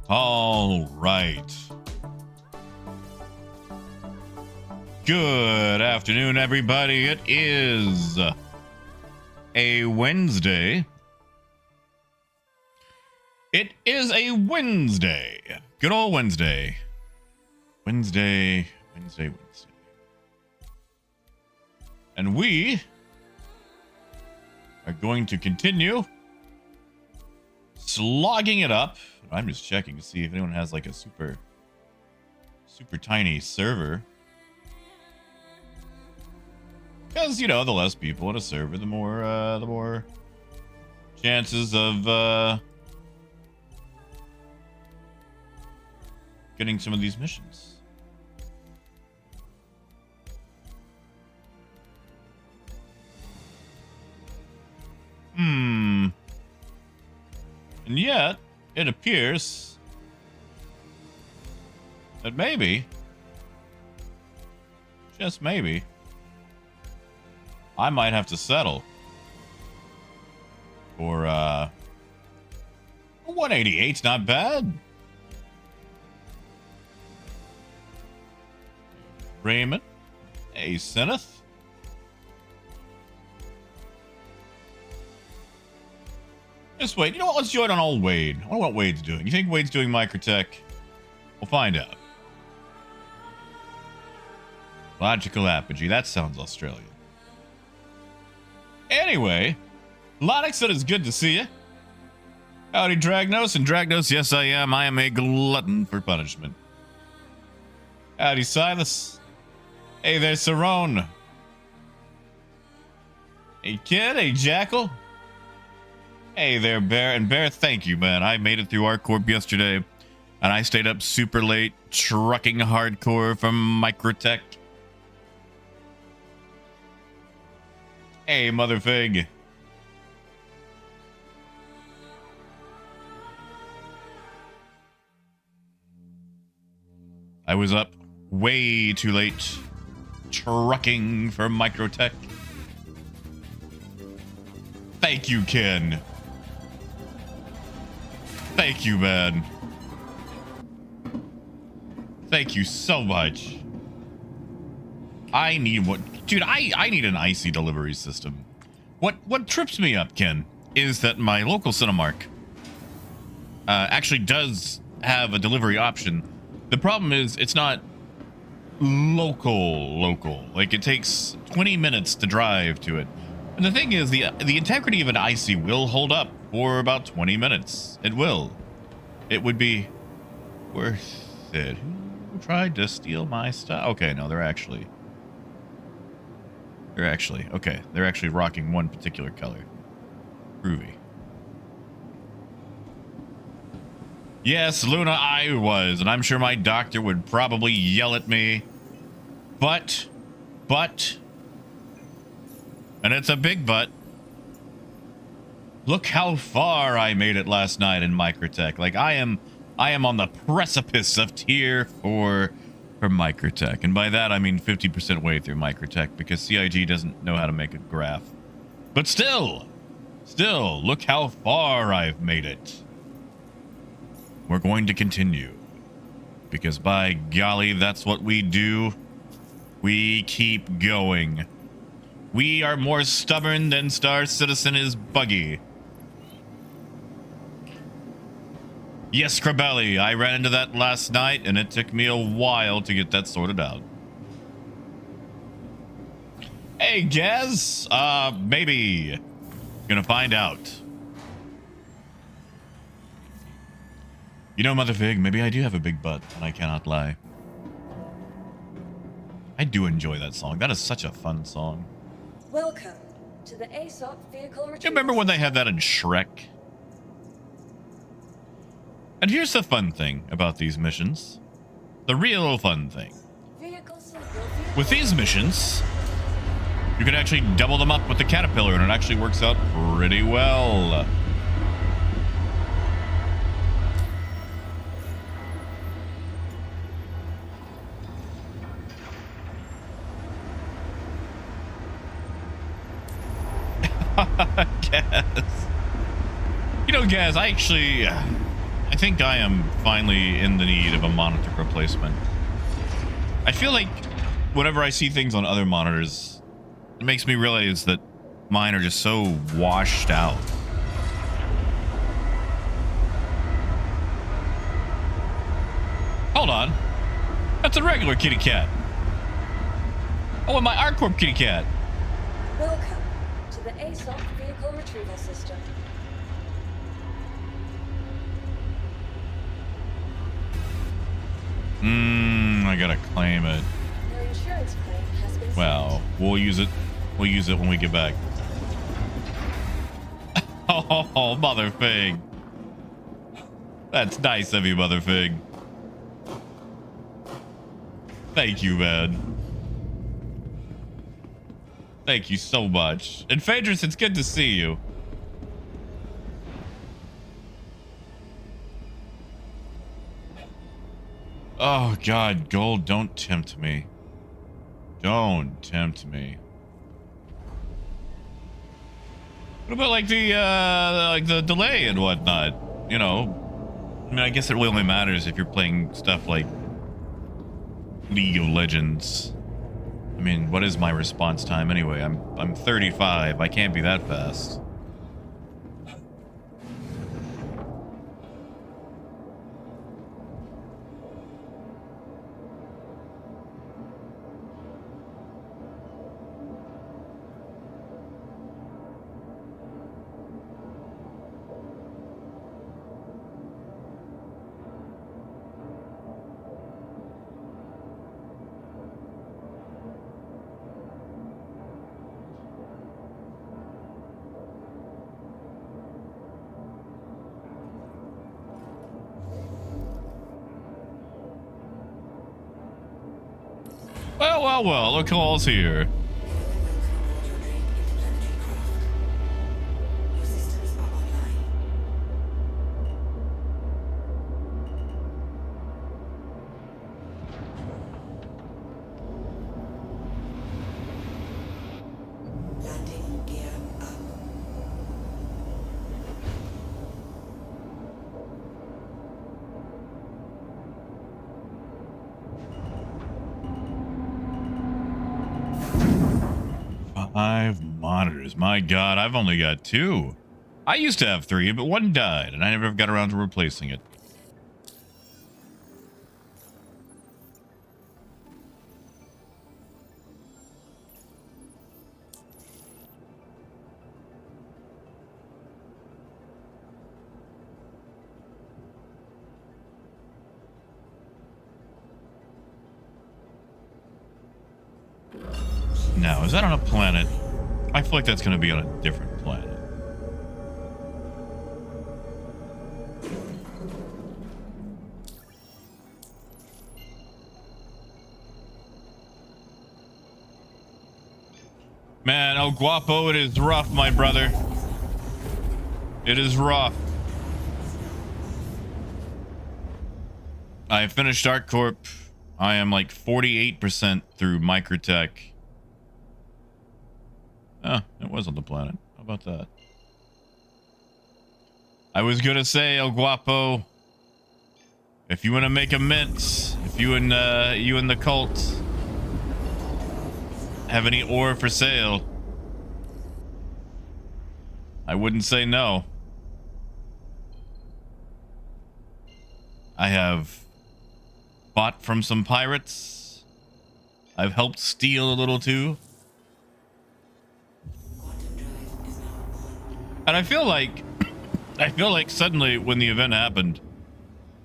All right. Good afternoon, everybody. It is a Wednesday. It is a Wednesday. Good old Wednesday. Wednesday. And we are going to continue slogging it up. I'm just checking to see if anyone has like a super tiny server. Because, you know, the less people in a server, the more chances of getting some of these missions. And yet, it appears that maybe, just maybe, I might have to settle for 188's not bad. Raymond, hey Seneth. Just wait. You know what? Let's join on old Wade. I wonder what Wade's doing. You think Wade's doing Microtech? We'll find out. Logical apogee. That sounds Australian. Anyway, Lonix, it is good to see you. Howdy, Dragnos. And Dragnos, yes, I am. I am a glutton for punishment. Howdy, Silas. Hey there, Cerrone. Hey, Kid. Hey, Jackal. Hey there, Bear. And Bear, thank you, man. I made it through ArcCorp yesterday, and I stayed up super late trucking hardcore from Microtech. Hey, Motherfig. I was up way too late trucking for Microtech. Thank you, Ken. Thank you, man. Thank you so much. I need what... Dude, I need an Icy Delivery system. What trips me up, Ken, is that my local Cinemark actually does have a delivery option. The problem is it's not local. Like, it takes 20 minutes to drive to it. And the thing is, the integrity of an Icy will hold up for about 20 minutes. It will. It would be worth it. Who tried to steal my stuff? Okay, no, they're actually rocking one particular color. Groovy. Yes, Luna, I was, and I'm sure my doctor would probably yell at me. But, and it's a big but, look how far I made it last night in Microtech. Like, I am on the precipice of tier 4 for Microtech. And by that, I mean 50% way through Microtech, because CIG doesn't know how to make a graph. But still, look how far I've made it. We're going to continue, because by golly, that's what we do. We keep going. We are more stubborn than Star Citizen is buggy. Yes, Crabelli, I ran into that last night, and it took me a while to get that sorted out. Hey, Gaz, maybe. Gonna find out. You know, Motherfig, maybe I do have a big butt, and I cannot lie. I do enjoy that song. That is such a fun song. Welcome to the ASOP vehicle retrieval. Do you remember when they had that in Shrek? And here's the fun thing about these missions. The real fun thing. With these missions, you can actually double them up with the Caterpillar, and it actually works out pretty well. Gaz. You know, Gaz, I think I am finally in the need of a monitor replacement. I feel like whenever I see things on other monitors, it makes me realize that mine are just so washed out. Hold on. That's a regular kitty cat. Oh, and my ArcCorp kitty cat. Welcome to the ASOP vehicle retrieval system. I gotta claim it. Your insurance claim has been Well, we'll use it. We'll use it when we get back. Oh, Mother Fig. That's nice of you, Mother Fig. Thank you, man. Thank you so much. And Phaedrus, it's good to see you. Oh, God, Gold, don't tempt me. Don't tempt me. What about like the delay and whatnot? You know, I mean, I guess it really only matters if you're playing stuff like League of Legends. I mean, what is my response time anyway? I'm 35. I can't be that fast. Well, look who all's here. Five monitors. My God, I've only got two. I used to have three, but one died, and I never got around to replacing it. Now, is that on a planet? I feel like that's going to be on a different planet. Man, El Guapo, it is rough, my brother. It is rough. I finished ArcCorp. I am like 48% through Microtech. Oh, it was on the planet. How about that? I was gonna say, El Guapo, if you want to make a mint, if you and the cult have any ore for sale, I wouldn't say no. I have bought from some pirates. I've helped steal a little too. And I feel like suddenly when the event happened,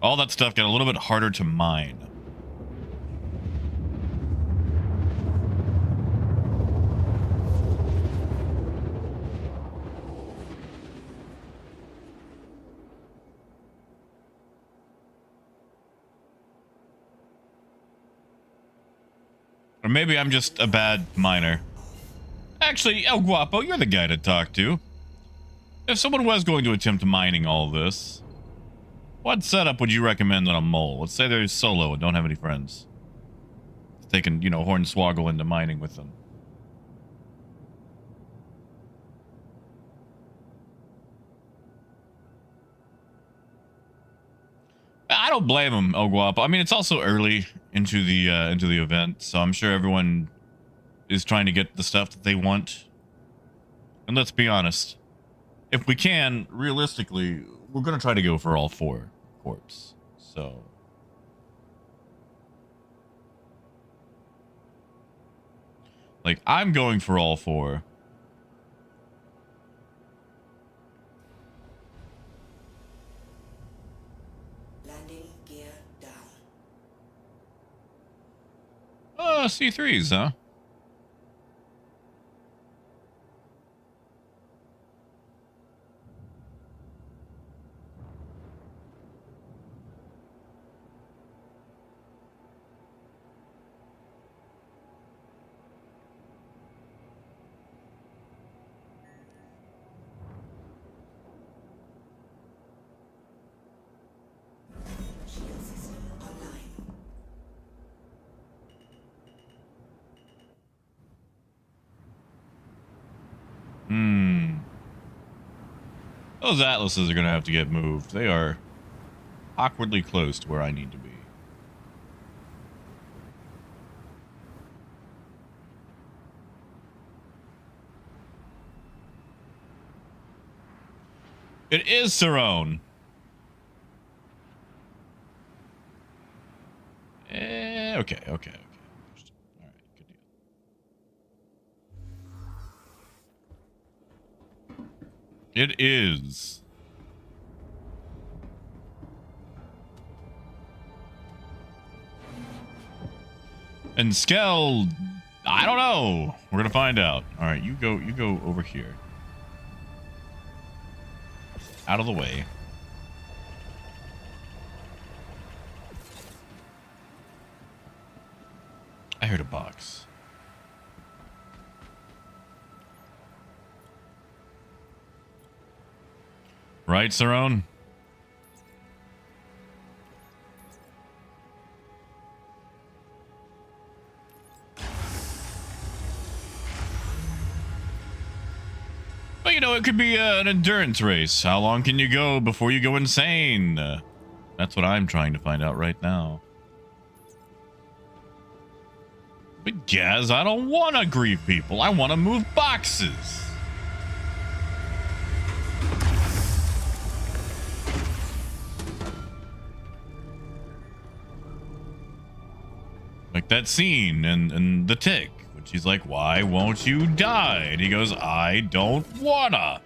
all that stuff got a little bit harder to mine. Or maybe I'm just a bad miner. Actually, El Guapo, you're the guy to talk to. If someone was going to attempt mining all this, what setup would you recommend on a mole? Let's say they're solo and don't have any friends. They can, hornswoggle into mining with them. don't blame him, El Guapo. I mean, it's also early into the event, so I'm sure everyone is trying to get the stuff that they want. And let's be honest, if we can, realistically, we're gonna try to go for all 4 corps. So, like, I'm going for all 4. C3s, huh? Those atlases are going to have to get moved. They are awkwardly close to where I need to be. It is Cerrone. Okay. All right, good deal. It is. And Skell, I don't know. We're gonna find out. All right, you go over here. Out of the way. I heard a box. Right, Cerrone? But you know, it could be an endurance race. How long can you go before you go insane? That's what I'm trying to find out right now. But Gaz, I don't want to grieve people. I want to move boxes. Like that scene in The Tick, which he's like, why won't you die? And he goes, I don't wanna.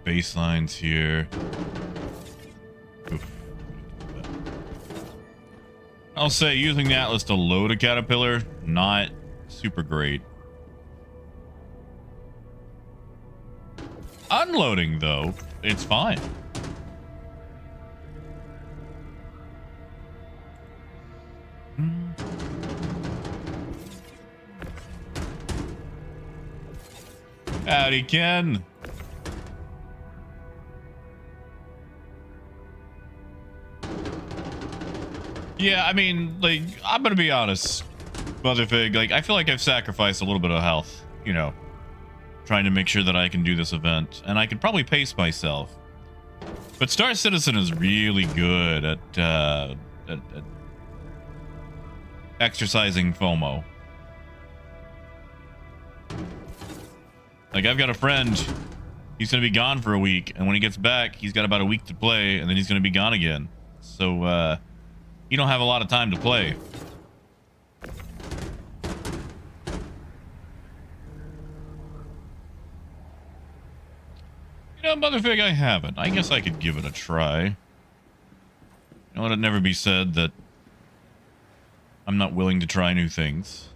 Baselines here. Oof. I'll say using the Atlas to load a caterpillar, not super great. Unloading though, it's fine. Howdy, Ken. Yeah, I mean, like, I'm gonna be honest, Motherfig, like, I feel like I've sacrificed a little bit of health, you know, trying to make sure that I can do this event, and I could probably pace myself. But Star Citizen is really good at exercising FOMO. Like, I've got a friend, he's gonna be gone for a week, and when he gets back, he's got about a week to play, and then he's gonna be gone again. So, you don't have a lot of time to play. You know, Motherfig, I haven't. I guess I could give it a try. You know, let it never be said that I'm not willing to try new things.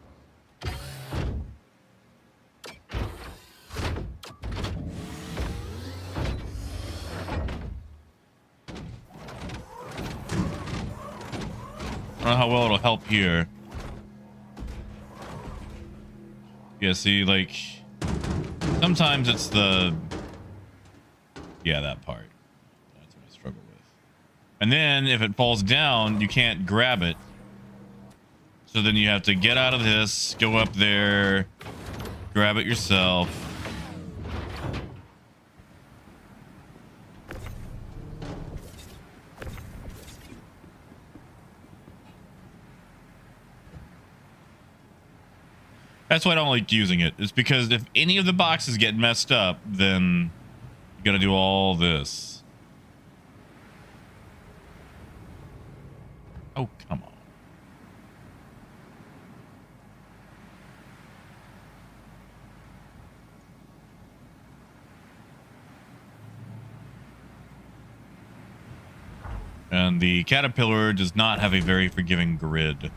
I don't know how well it'll help here. Yeah, see, like, sometimes it's the... Yeah, that part. That's what I struggle with. And then if it falls down, you can't grab it. So then you have to get out of this, go up there, grab it yourself. That's why I don't like using it. It's because if any of the boxes get messed up, then you gotta do all this. Oh, come on. And the caterpillar does not have a very forgiving grid.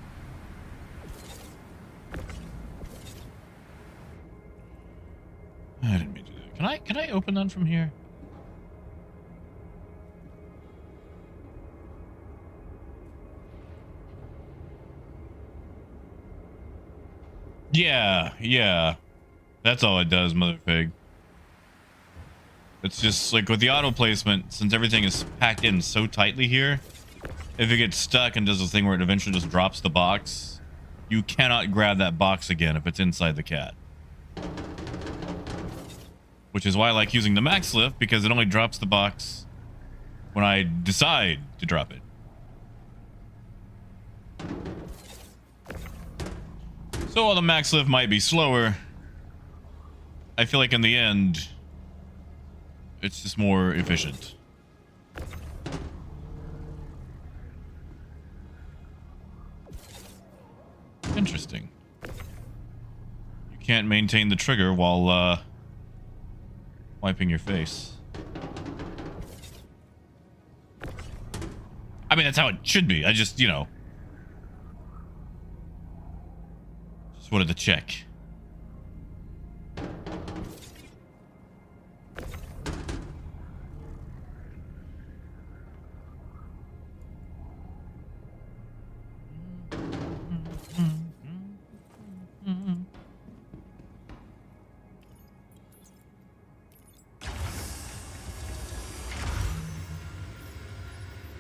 I didn't mean to do that. Can I open that from here? Yeah. That's all it does, mother pig. It's just like with the auto placement, since everything is packed in so tightly here, if it gets stuck and does the thing where it eventually just drops the box, you cannot grab that box again if it's inside the cat. Which is why I like using the max lift, because it only drops the box when I decide to drop it. So while the max lift might be slower, I feel like in the end, it's just more efficient. Interesting. You can't maintain the trigger while wiping your face. I mean, that's how it should be. I just, you know, just wanted to check.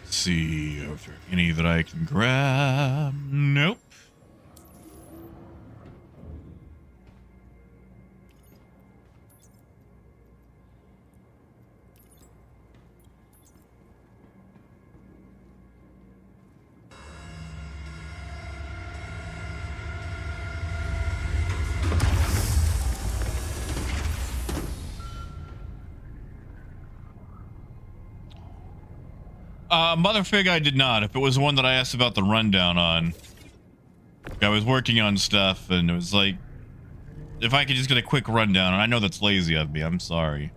See if there are any that I can grab. Nope. Motherfig, I did not. If it was one that I asked about the rundown on, I was working on stuff, and it was like, if I could just get a quick rundown, and I know that's lazy of me, I'm sorry.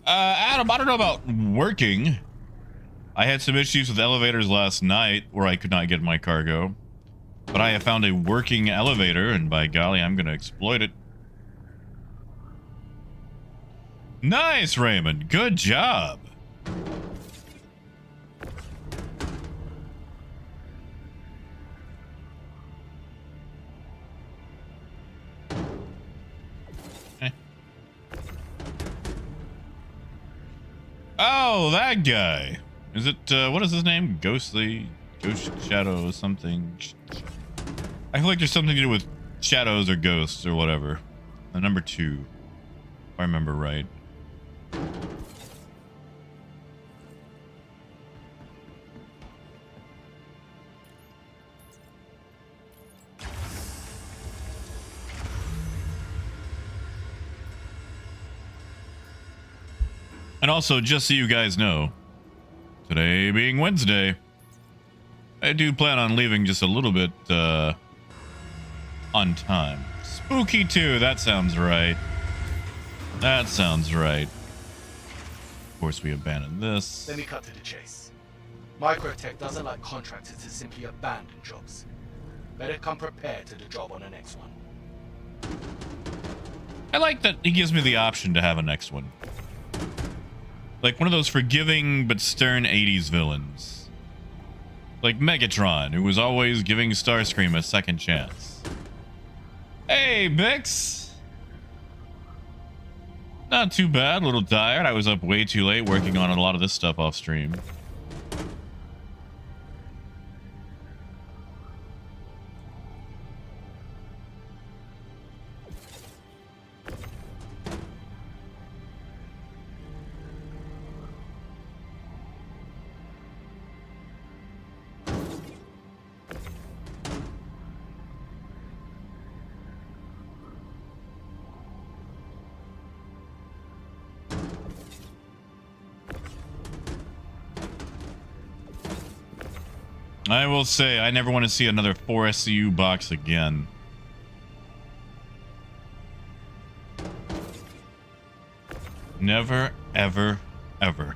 Adam, I don't know about working. I had some issues with elevators last night where I could not get my cargo. But I have found a working elevator, and by golly, I'm going to exploit it. Nice, Raymond. Good job. Oh, that guy. Is it, what is his name? Ghost Shadow something. I feel like there's something to do with shadows or ghosts or whatever. Number 2, if I remember right. And also, just so you guys know, today being Wednesday, I do plan on leaving just a little bit on time. Spooky 2, that sounds right. That sounds right. course, we abandon this. Let me cut to the chase. Microtech doesn't like contractors to simply abandon jobs. Better come prepared to the job on the next one. I like that he gives me the option to have a next one. Like one of those forgiving but stern 80s villains. Like Megatron, who was always giving Starscream a second chance. Hey, Bix! Not too bad, a little tired. I was up way too late working on a lot of this stuff off stream. I will say, I never want to see another 4 SCU box again. Never, ever, ever.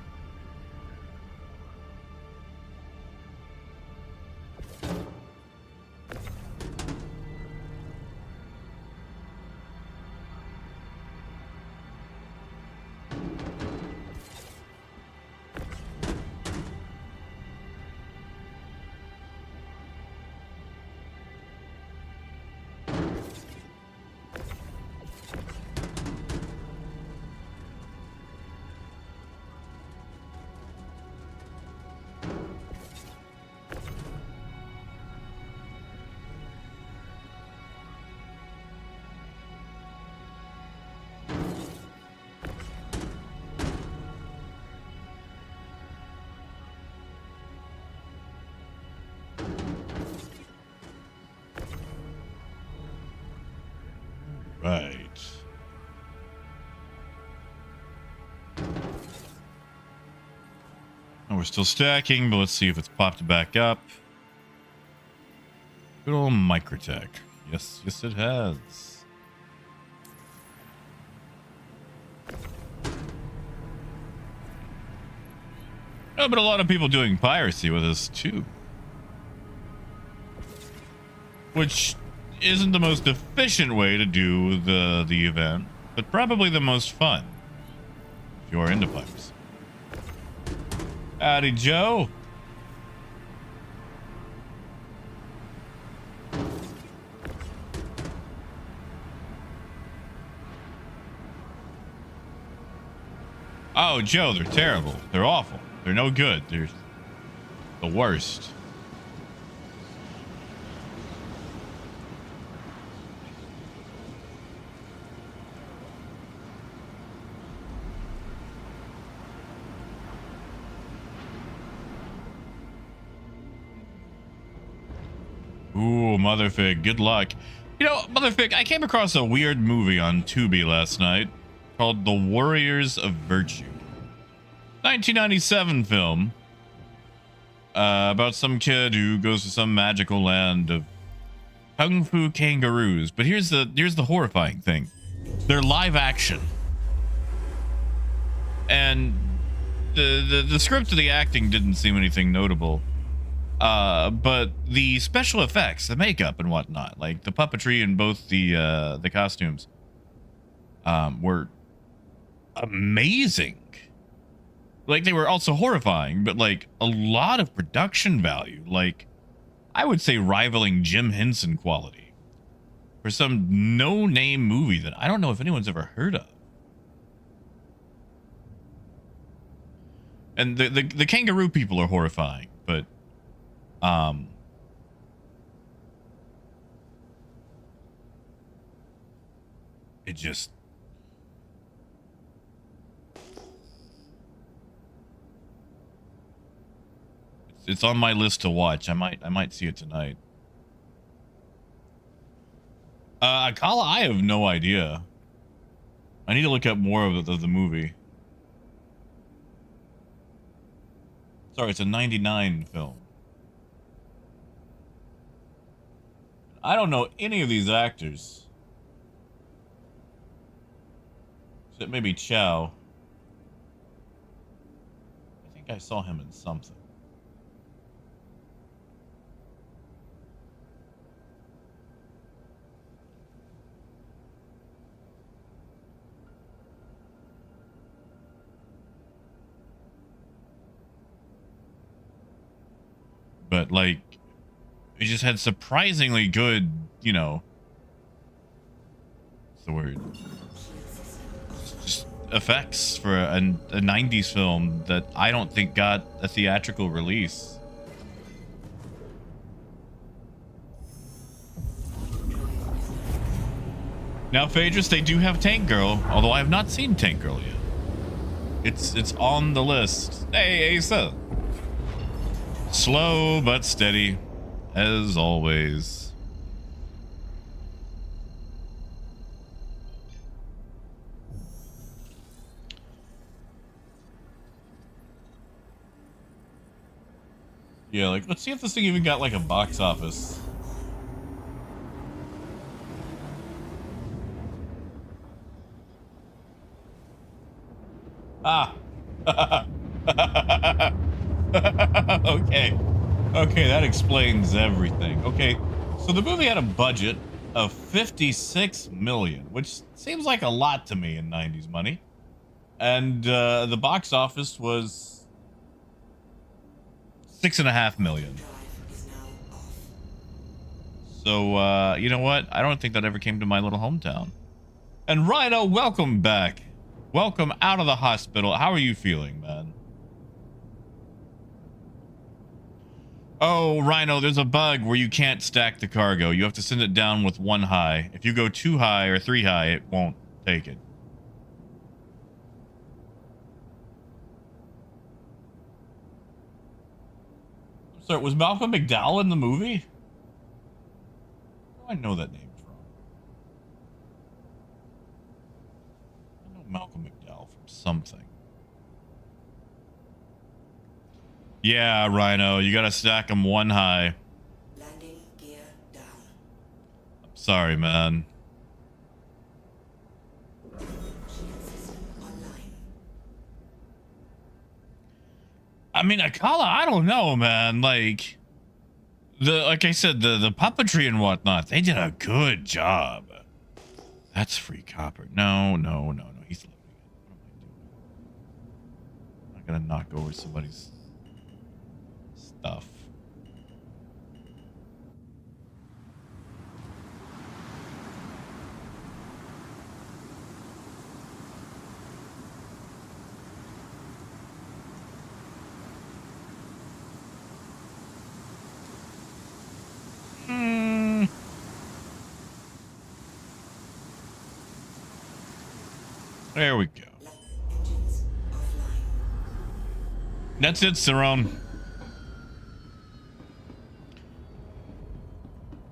Right. And we're still stacking, but let's see if it's popped back up. Good old Microtech. Yes, yes it has. Oh, but a lot of people doing piracy with us too. Which isn't the most efficient way to do the event, but probably the most fun if you are into piracy. Howdy, Joe. Oh, Joe, they're terrible. They're awful. They're no good. They're the worst. Ooh, Motherfig, good luck. You know, Motherfig, I came across a weird movie on Tubi last night called The Warriors of Virtue. 1997 film about some kid who goes to some magical land of kung fu kangaroos. But here's the horrifying thing. They're live action. And the script of the acting didn't seem anything notable. But the special effects, the makeup and whatnot, like the puppetry in both the costumes, were amazing. Like they were also horrifying, but like a lot of production value, like I would say rivaling Jim Henson quality for some no-name movie that I don't know if anyone's ever heard of. And the kangaroo people are horrifying, but it just it's on my list to watch. I might see it tonight. Akala, I have no idea. I need to look up more of the movie. Sorry, it's a 99 film. I don't know any of these actors. Except maybe Chow. think I saw him in something. But like, he just had surprisingly good, you know, what's the word? Just effects for a 90s film that I don't think got a theatrical release. Now, Phaedrus, they do have Tank Girl, although I have not seen Tank Girl yet. It's on the list. Hey, Asa. Slow but steady, as always. Yeah, like, let's see if this thing even got, like, a box office. Ah! Okay. Okay, that explains everything. Okay, so the movie had a budget of 56 million, which seems like a lot to me in 90s money. And the box office was 6.5 million. So, you know what? I don't think that ever came to my little hometown. And Rhino, welcome back. Welcome out of the hospital. How are you feeling, man? Oh, Rhino, there's a bug where you can't stack the cargo. You have to send it down with one high. If you go too high or three high, it won't take it. I'm sorry, was Malcolm McDowell in the movie? Where do I know that name from? I know Malcolm McDowell from something. Yeah, Rhino, you gotta stack them one high. Landing gear down. I'm sorry, man. Shield system online. I mean, Akala, I don't know, man. Like I said, the puppetry and whatnot, they did a good job. That's free copper. No. He's living it. What am I doing? I'm not gonna knock over somebody's stuff. There we go. Engines offline. That's it, Cerrone.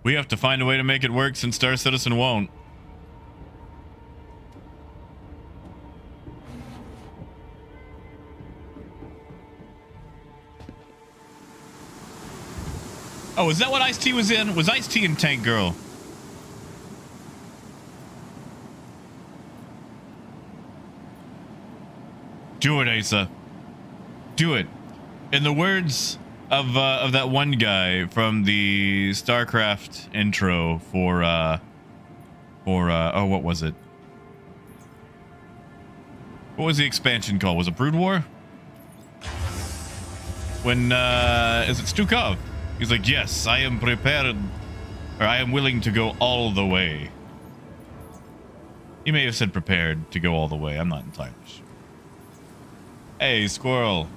We have to find a way to make it work since Star Citizen won't. Oh, is that what Ice-T was in? Was Ice-T in Tank Girl? Do it, Asa. Do it. In the words of that one guy from the StarCraft intro for oh, what was it? What was the expansion called? Was it Brood War? When is it Stukov? He's like, yes, I am prepared, or I am willing to go all the way. He may have said prepared to go all the way. I'm not entirely sure. Hey, squirrel.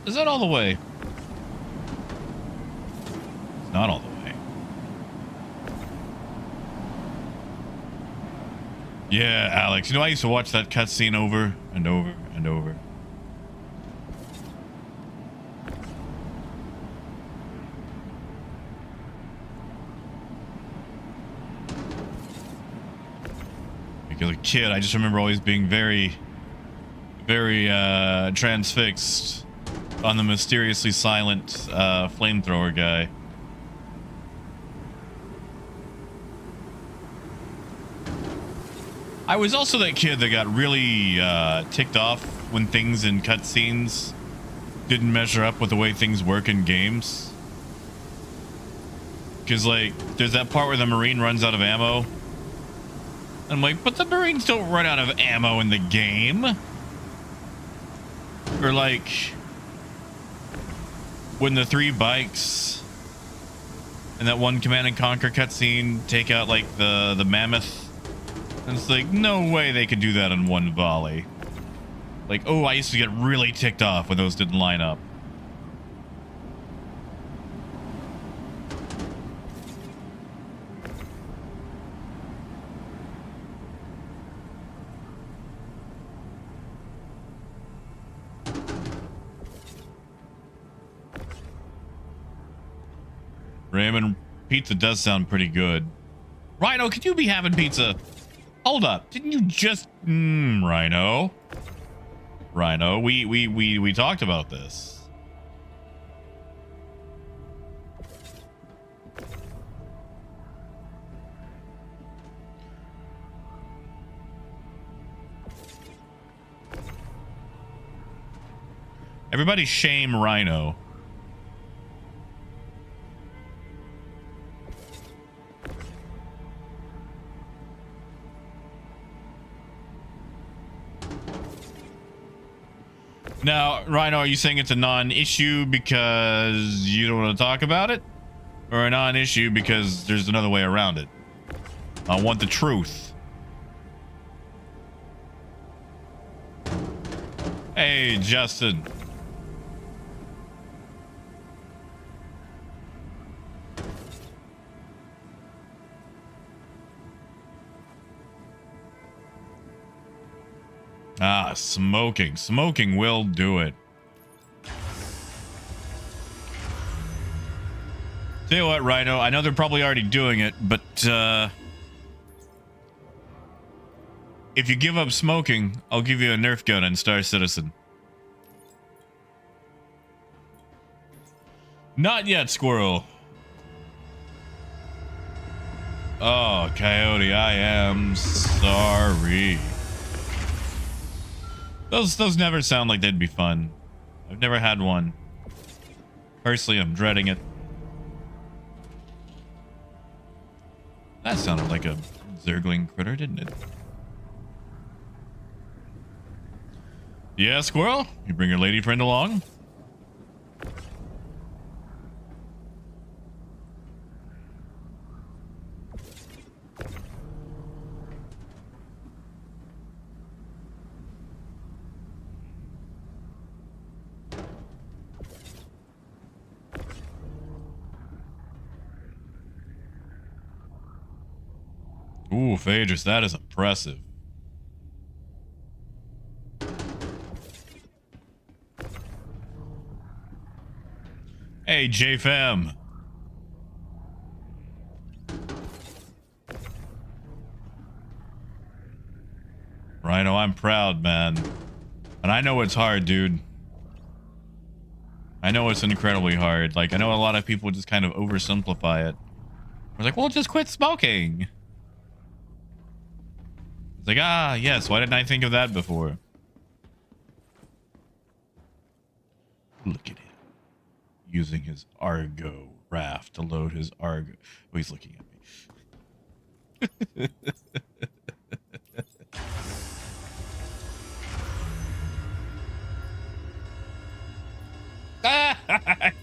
Is that all the way? It's not all the way. Yeah, Alex. You know, I used to watch that cutscene over and over and over. Like as a kid, I just remember always being very, very transfixed on the mysteriously silent flamethrower guy. I was also that kid that got really ticked off when things in cutscenes didn't measure up with the way things work in games. Because, like, there's that part where the Marine runs out of ammo. I'm like, but the Marines don't run out of ammo in the game. Or, like, when the 3 bikes and that one Command and Conquer cutscene take out, like, the mammoth. And it's like, no way they could do that in one volley. Like, oh, I used to get really ticked off when those didn't line up. Ramen, pizza does sound pretty good. Rhino, could you be having pizza? Hold up, didn't you just Rhino? Rhino, we talked about this. Everybody shame Rhino. Now, Rhino, are you saying it's a non-issue because you don't want to talk about it? Or a non-issue because there's another way around it? I want the truth. Hey, Justin. Ah, smoking. Smoking will do it. Tell you what, Rhino, I know they're probably already doing it, but if you give up smoking, I'll give you a Nerf gun in Star Citizen. Not yet, Squirrel. Oh, Coyote, I am sorry. Those never sound like they'd be fun. I've never had one. Personally, I'm dreading it. That sounded like a zergling critter, didn't it? Yeah, Squirrel? You bring your lady friend along? Ooh, Phaedrus, that is impressive. Hey, JFM. Rhino, I'm proud, man. And I know it's hard, dude. I know it's incredibly hard. Like, I know a lot of people just kind of oversimplify it. We're like, well, just quit smoking. It's like, ah, yes, why didn't I think of that before? Look at him. Using his Argo raft to load his Argo. Oh, he's looking at me.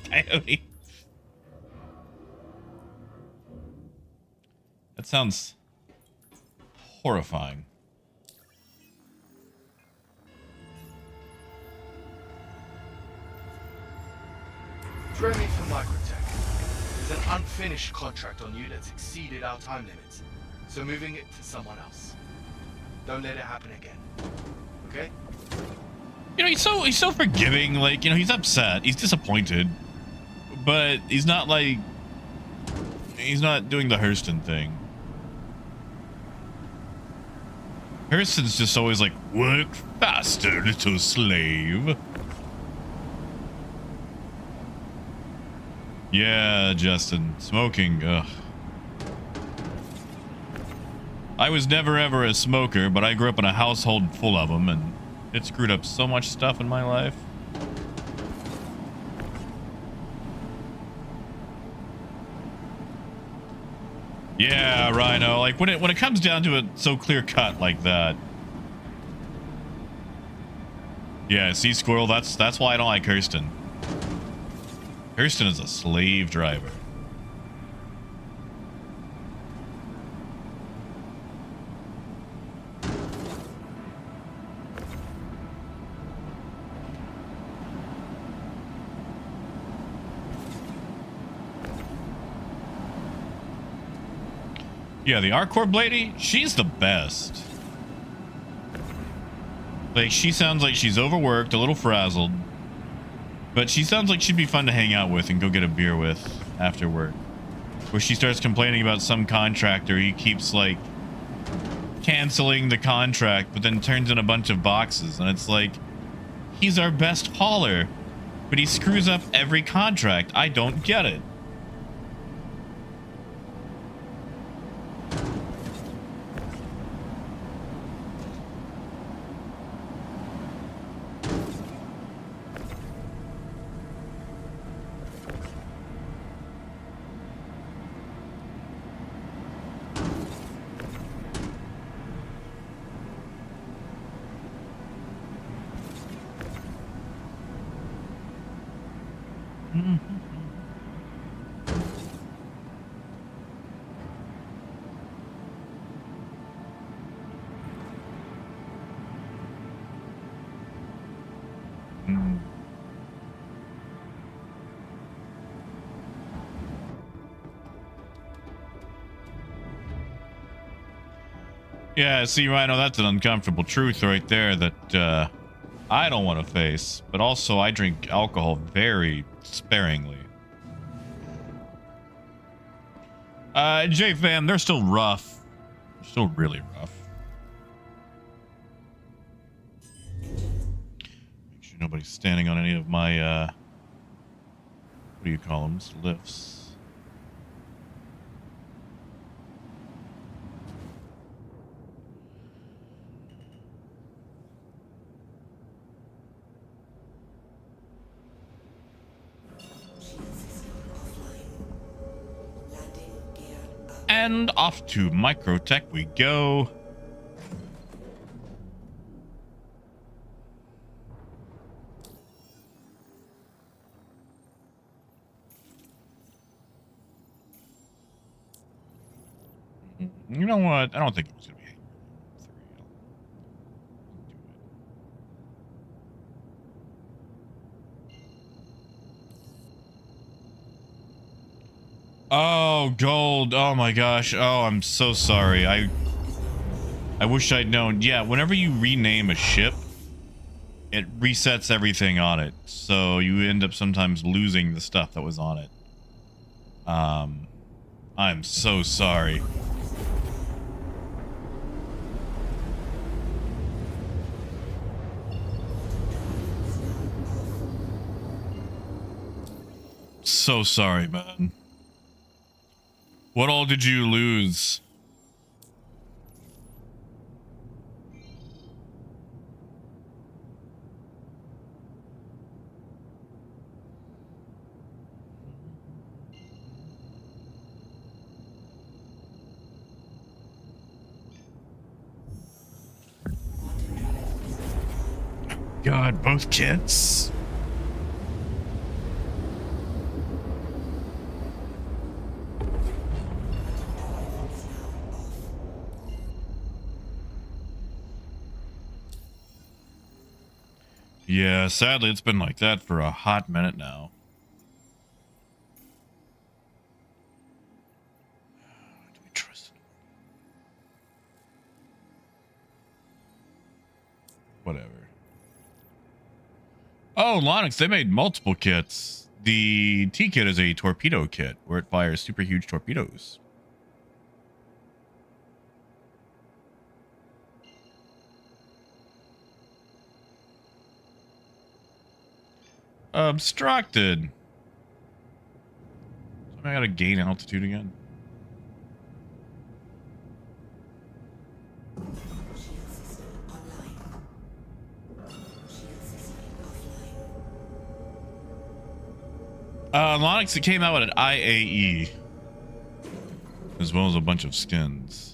Coyote. That sounds horrifying. Training for Microtech. There's an unfinished contract on you that's exceeded our time limits, so moving it to someone else. Don't let it happen again. Okay? You know, he's so forgiving. Like, you know, he's upset, he's disappointed, but he's not like, he's not doing the Hurston thing. Kirsten's just always like, work faster, little slave. Yeah, Justin. Smoking, ugh. I was never ever a smoker, but I grew up in a household full of them, and it screwed up so much stuff in my life. Yeah, Rhino. Like when it comes down to it, so clear cut like that. Yeah, see, Squirrel. That's why I don't like Kirsten. Kirsten is a slave driver. Yeah, the Arcorp lady, she's the best. Like, she sounds like she's overworked, a little frazzled. But she sounds like she'd be fun to hang out with and go get a beer with after work. Where she starts complaining about some contractor, he keeps, like, canceling the contract, but then turns in a bunch of boxes. And it's like, he's our best hauler, but he screws up every contract. I don't get it. Yeah, see, Rhino, that's an uncomfortable truth right there that I don't want to face. But also, I drink alcohol very sparingly. J-Fam, they're still rough. They're still really rough. Make sure nobody's standing on any of my, what do you call them? Lifts. And off to Microtech we go. You know what? I don't think it was going to be 3. Oh, gold. Oh my gosh. Oh, I'm so sorry. I wish I'd known. Yeah, whenever you rename a ship, it resets everything on it. So you end up sometimes losing the stuff that was on it. I'm so sorry. So sorry, man. What all did you lose? God, both kids. Yeah, sadly, it's been like that for a hot minute now. Do we trust it? Whatever. Oh, Lonix, they made multiple kits. The T kit is a torpedo kit where it fires super huge torpedoes. Obstructed. I gotta gain altitude again. Shield system online. Shield system offline. Lonix, it came out at IAE. As well as a bunch of skins.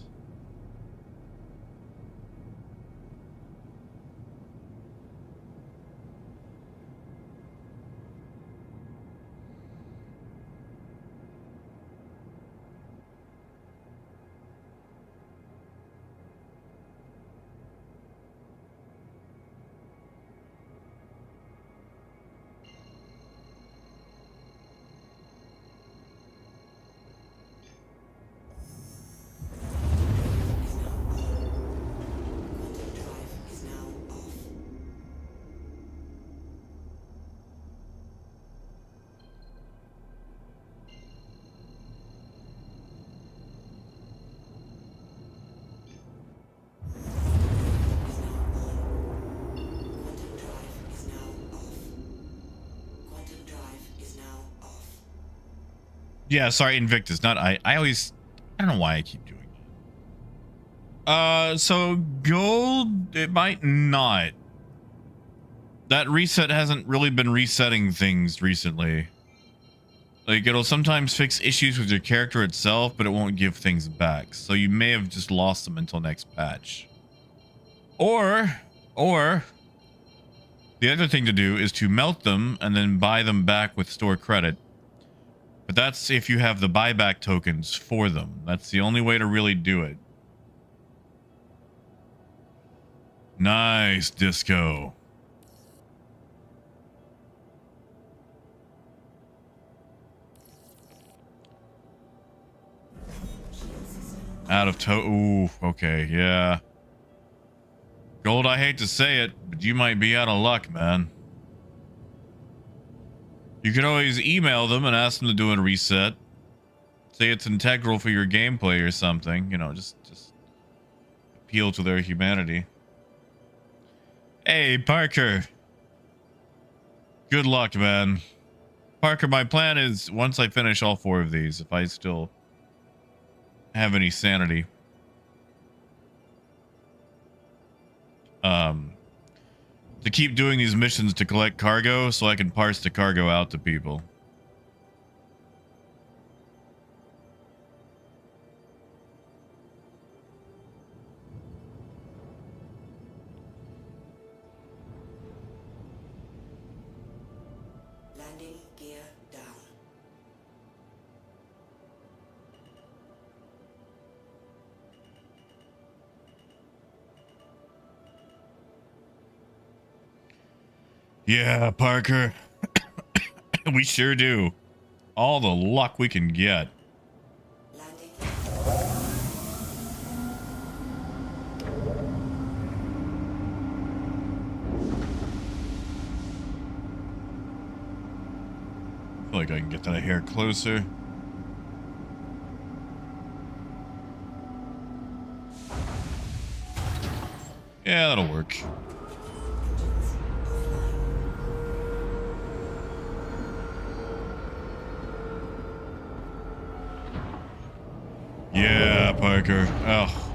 Quantum drive is now off. Is now on. Quantum drive is now off. Quantum drive is now off. Yeah, sorry, Invictus, not I. I don't know why I keep doing it. So gold, it might not. That reset hasn't really been resetting things recently. Like, it'll sometimes fix issues with your character itself, but it won't give things back. So you may have just lost them until next patch. Or, the other thing to do is to melt them and then buy them back with store credit. But that's if you have the buyback tokens for them. That's the only way to really do it. Nice, Disco. Out of ooh, okay, yeah. Gold, I hate to say it, but you might be out of luck, man. You can always email them and ask them to do a reset. Say it's integral for your gameplay or something. You know, just appeal to their humanity. Hey, Parker. Good luck, man. Parker, my plan is once I finish all 4 of these, if I still have any sanity, to keep doing these missions to collect cargo so I can parse the cargo out to people. Landing gear down. Yeah, Parker. We sure do. All the luck we can get. Landing. I feel like I can get that a hair closer. Yeah, that'll work. Yeah, Parker. Oh.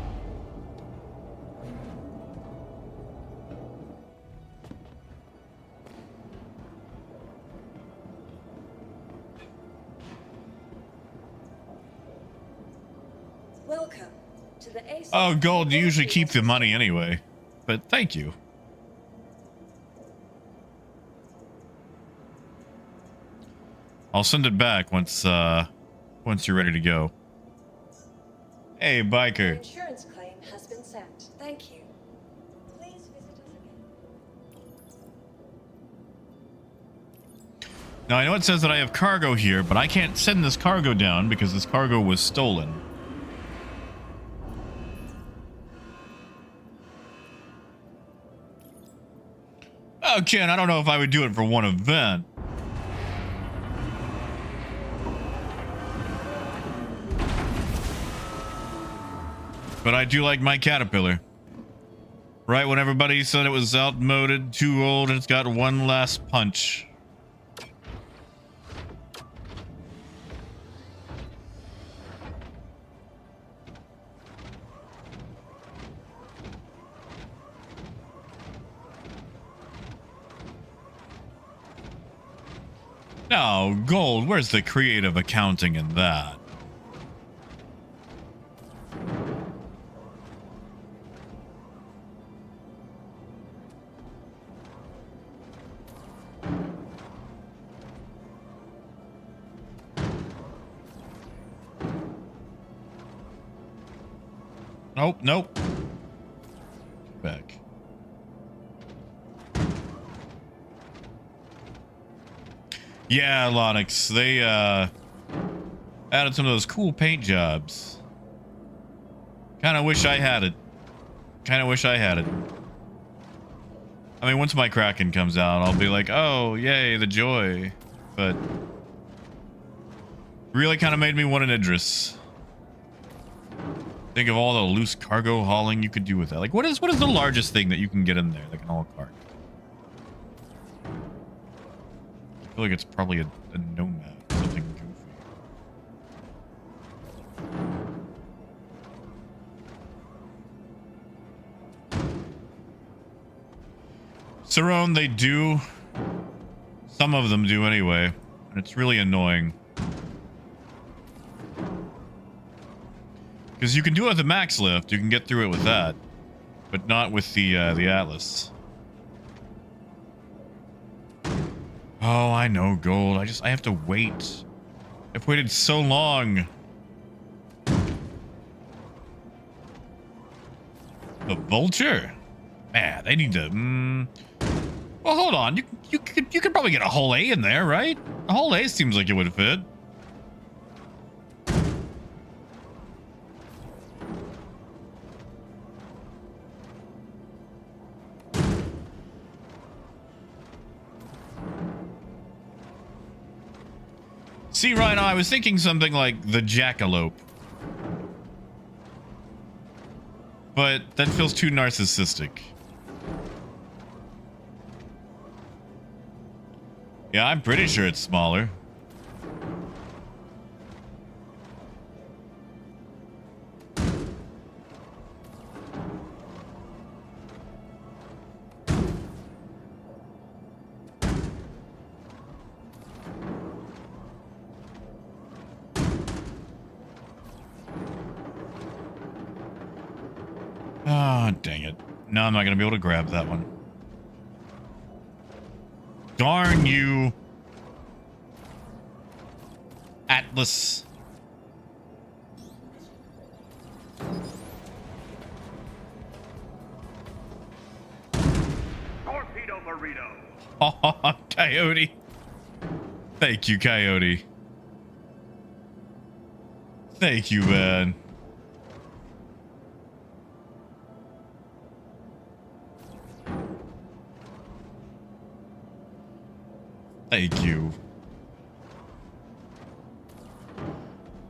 Welcome to the ASOC. Oh, gold, you usually keep the money anyway. But thank you. I'll send it back once you're ready to go. Hey, Your biker. insurance claim has been sent. Thank you. Please visit us again. Now, I know it says that I have cargo here, but I can't send this cargo down because this cargo was stolen. Oh, Ken, I don't know if I would do it for one event. But I do like my Caterpillar. Right when everybody said it was outmoded, too old, and it's got one last punch. No, Gold, where's the creative accounting in that? Nope, nope. Back. Yeah, Lonix, they added some of those cool paint jobs. Kind of wish I had it. Kind of wish I had it. I mean, once my Kraken comes out, I'll be like, oh, yay, the joy. But really kind of made me want an Idris. Think of all the loose cargo hauling you could do with that. Like, what is the largest thing that you can get in there that can haul cargo? I feel like it's probably a nomad, something goofy. Cerrone, they do. Some of them do anyway. And it's really annoying. Because you can do it with the max lift. You can get through it with that. But not with the Atlas. Oh, I know, Gold. I have to wait. I've waited so long. The Vulture? Man, they need to... Well, hold on. You could probably get a whole A in there, right? A whole A seems like it would fit. See, Ryan, I was thinking something like the Jackalope. But that feels too narcissistic. Yeah, I'm pretty sure it's smaller. Oh, dang it. No, I'm not going to be able to grab that one. Darn you. Atlas. Torpedo burrito. Oh, Coyote. Thank you, Coyote. Thank you, man. Thank you.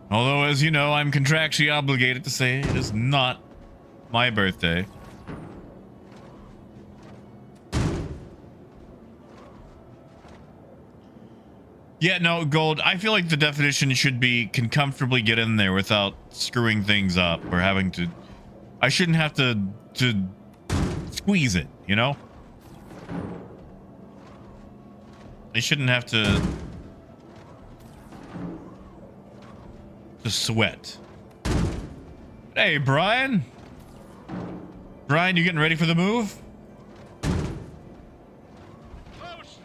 Although, as you know, I'm contractually obligated to say it is not my birthday. Yeah, no, Gold, I feel like the definition should be can comfortably get in there without screwing things up or having to... I shouldn't have to squeeze it, you know? They shouldn't have to sweat. Hey, Brian. Brian, you getting ready for the move? Toast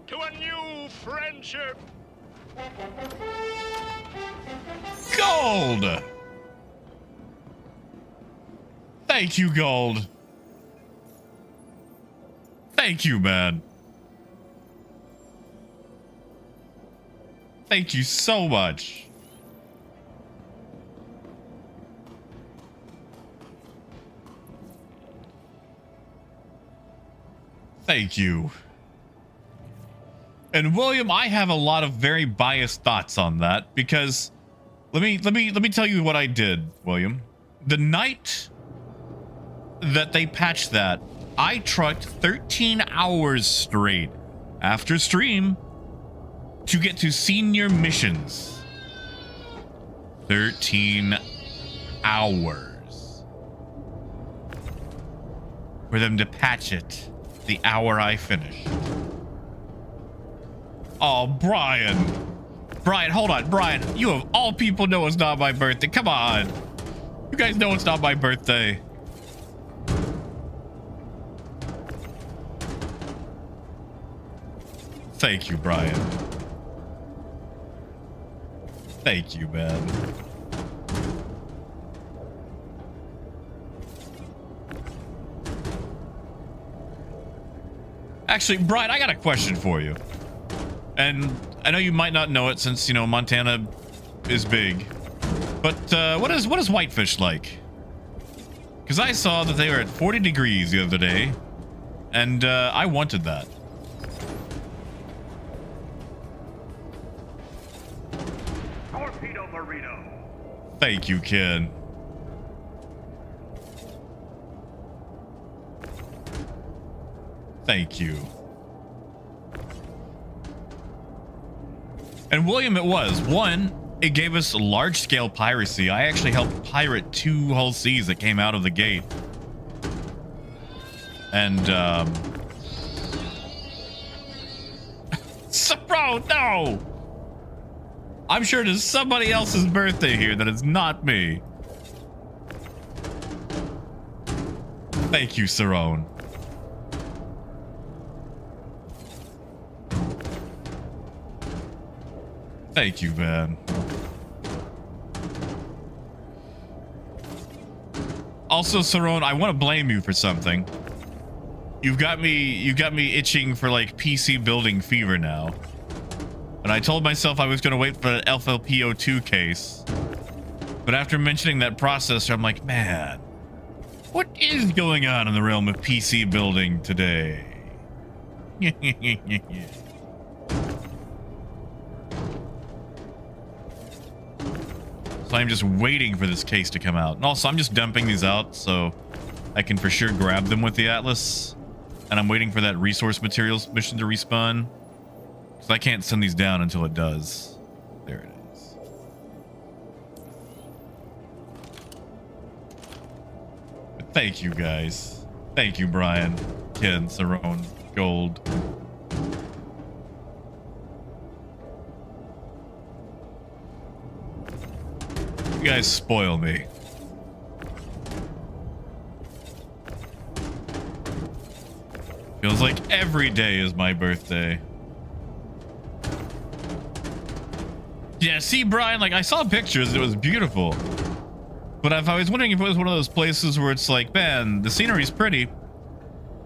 to a new friendship. Gold. Thank you, Gold. Thank you, man. Thank you so much. Thank you. And William, I have a lot of very biased thoughts on that because let me tell you what I did, William. The night that they patched that, I trucked 13 hours straight after stream to get to senior missions. 13 hours for them to patch it the hour I finished. Oh, Brian. Brian, hold on. Brian, you of all people know it's not my birthday. Come on. You guys know it's not my birthday. Thank you, Brian. Thank you, man. Actually, Brian, I got a question for you. And I know you might not know it since, you know, Montana is big. But what is whitefish like? Because I saw that they were at 40 degrees the other day. And I wanted that. Torpedo burrito. Thank you, kid. Thank you. And William, it was. One, it gave us large-scale piracy. I actually helped pirate 2 whole seas that came out of the gate. And, Bro, no! I'm sure it is somebody else's birthday here that is not me. Thank you, Cerrone. Thank you, man. Also, Cerrone, I want to blame you for something. You got me itching for like PC building fever now. And I told myself I was going to wait for an FLPO2 case. But after mentioning that processor, I'm like, man, what is going on in the realm of PC building today? So I'm just waiting for this case to come out. And also, I'm just dumping these out so I can for sure grab them with the Atlas. And I'm waiting for that resource materials mission to respawn. Because I can't send these down until it does. There it is. But thank you, guys. Thank you, Brian, Ken, Cerrone, Gold. You guys spoil me. Feels like every day is my birthday. Yeah, see, Brian, like, I saw pictures and it was beautiful. But I was wondering if it was one of those places where it's like, man, the scenery's pretty.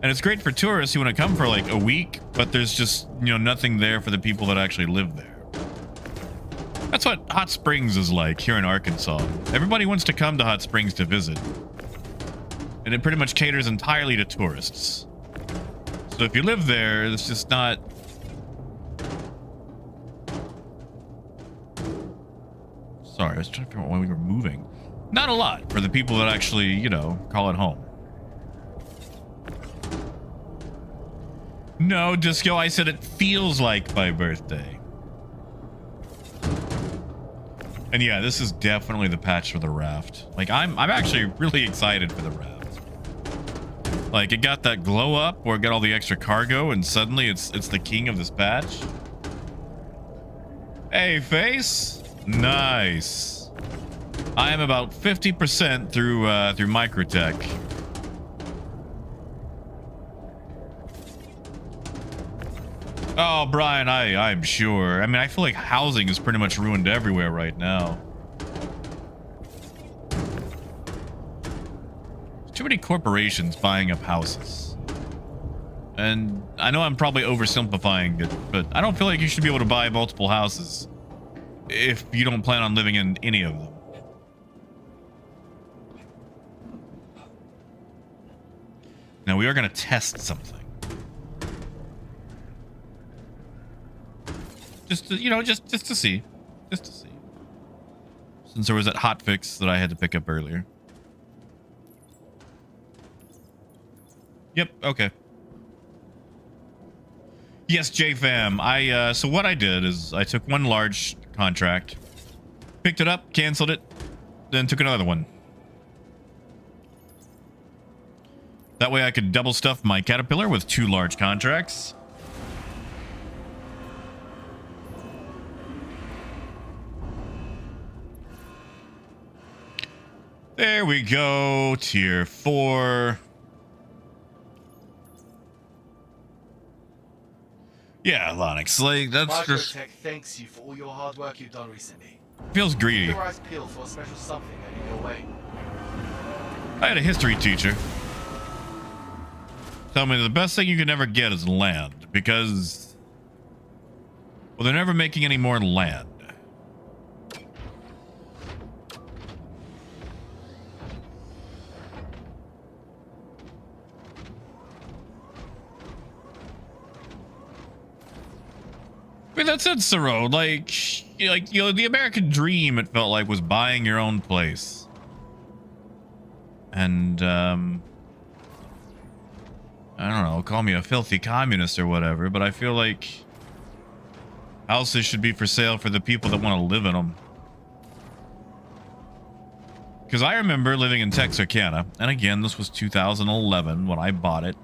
And it's great for tourists who want to come for like a week, but there's just, you know, nothing there for the people that actually live there. That's what Hot Springs is like here in Arkansas. Everybody wants to come to Hot Springs to visit. And it pretty much caters entirely to tourists. So if you live there, it's just not... Sorry, I was trying to figure out why we were moving. Not a lot for the people that actually, you know, call it home. No, Disco, I said it feels like my birthday. And yeah, this is definitely the patch for the raft. Like, I'm actually really excited for the raft. Like, it got that glow up where it got all the extra cargo, and suddenly it's the king of this patch. Hey, face. Nice. I am about 50% through Microtech. Oh, Brian, I'm sure. I mean, I feel like housing is pretty much ruined everywhere right now. Too many corporations buying up houses. And I know I'm probably oversimplifying it, but I don't feel like you should be able to buy multiple houses if you don't plan on living in any of them. Now, we are going to test something. Just to, you know, just to see. Just to see. Since there was that hotfix that I had to pick up earlier. Yep, okay. Yes, JFam. So what I did is I took one large contract, picked it up, canceled it, then took another one. That way I could double stuff my Caterpillar with 2 large contracts. There we go. Tier 4. Yeah, Lonix. Like, that's just... Microtech thanks you for all your hard work you've done recently. feels greedy. Your eyes peeled for a special something heading your way. I had a history teacher tell me the best thing you can ever get is land, because, well, they're never making any more land. I mean, that's it, Siro. Like, you know, the American dream, it felt like, was buying your own place. And, I don't know, call me a filthy communist or whatever, but I feel like houses should be for sale for the people that want to live in them. Because I remember living in Texarkana, and again, this was 2011 when I bought it.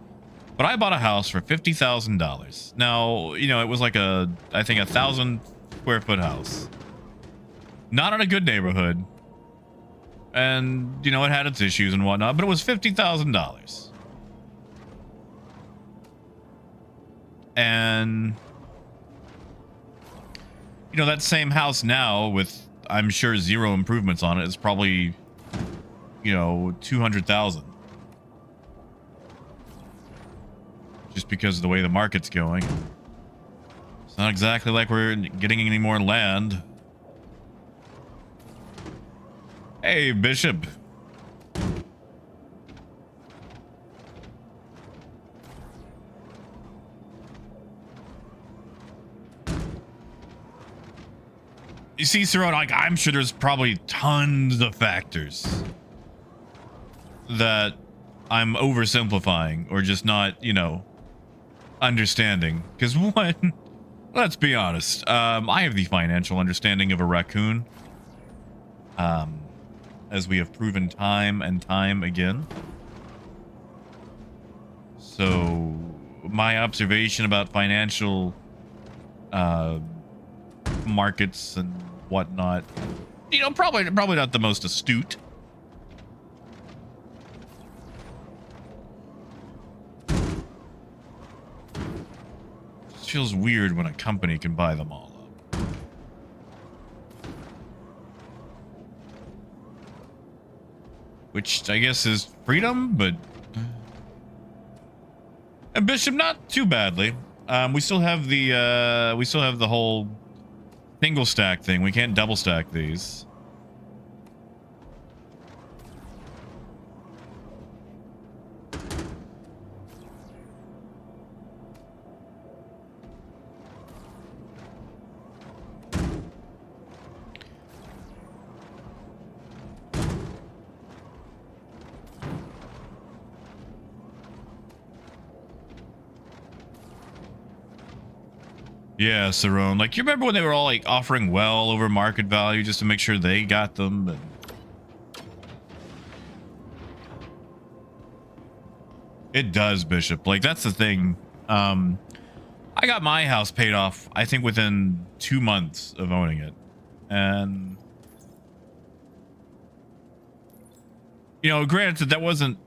But I bought a house for $50,000. Now, you know, it was like I think 1,000 square foot house. Not in a good neighborhood. And, you know, it had its issues and whatnot, but it was $50,000. And, you know, that same house now with, I'm sure, 0 improvements on it is probably, you know, $200,000. Just because of the way the market's going. It's not exactly like we're getting any more land. Hey, Bishop. You see, Sirona, like, I'm sure there's probably tons of factors that I'm oversimplifying or just not, you know, understanding. Because one, let's be honest, I have the financial understanding of a raccoon, as we have proven time and time again. So my observation about financial markets and whatnot, you know, probably not the most astute. Feels weird when a company can buy them all up. Which I guess is freedom, but and Bishop, not too badly. We still have the whole single stack thing. We can't double stack these. Yeah, Sarone. Like, you remember when they were all like offering well over market value just to make sure they got them? And it does, Bishop. Like, that's the thing. I got my house paid off, I think, within 2 months of owning it. And, you know, granted, that wasn't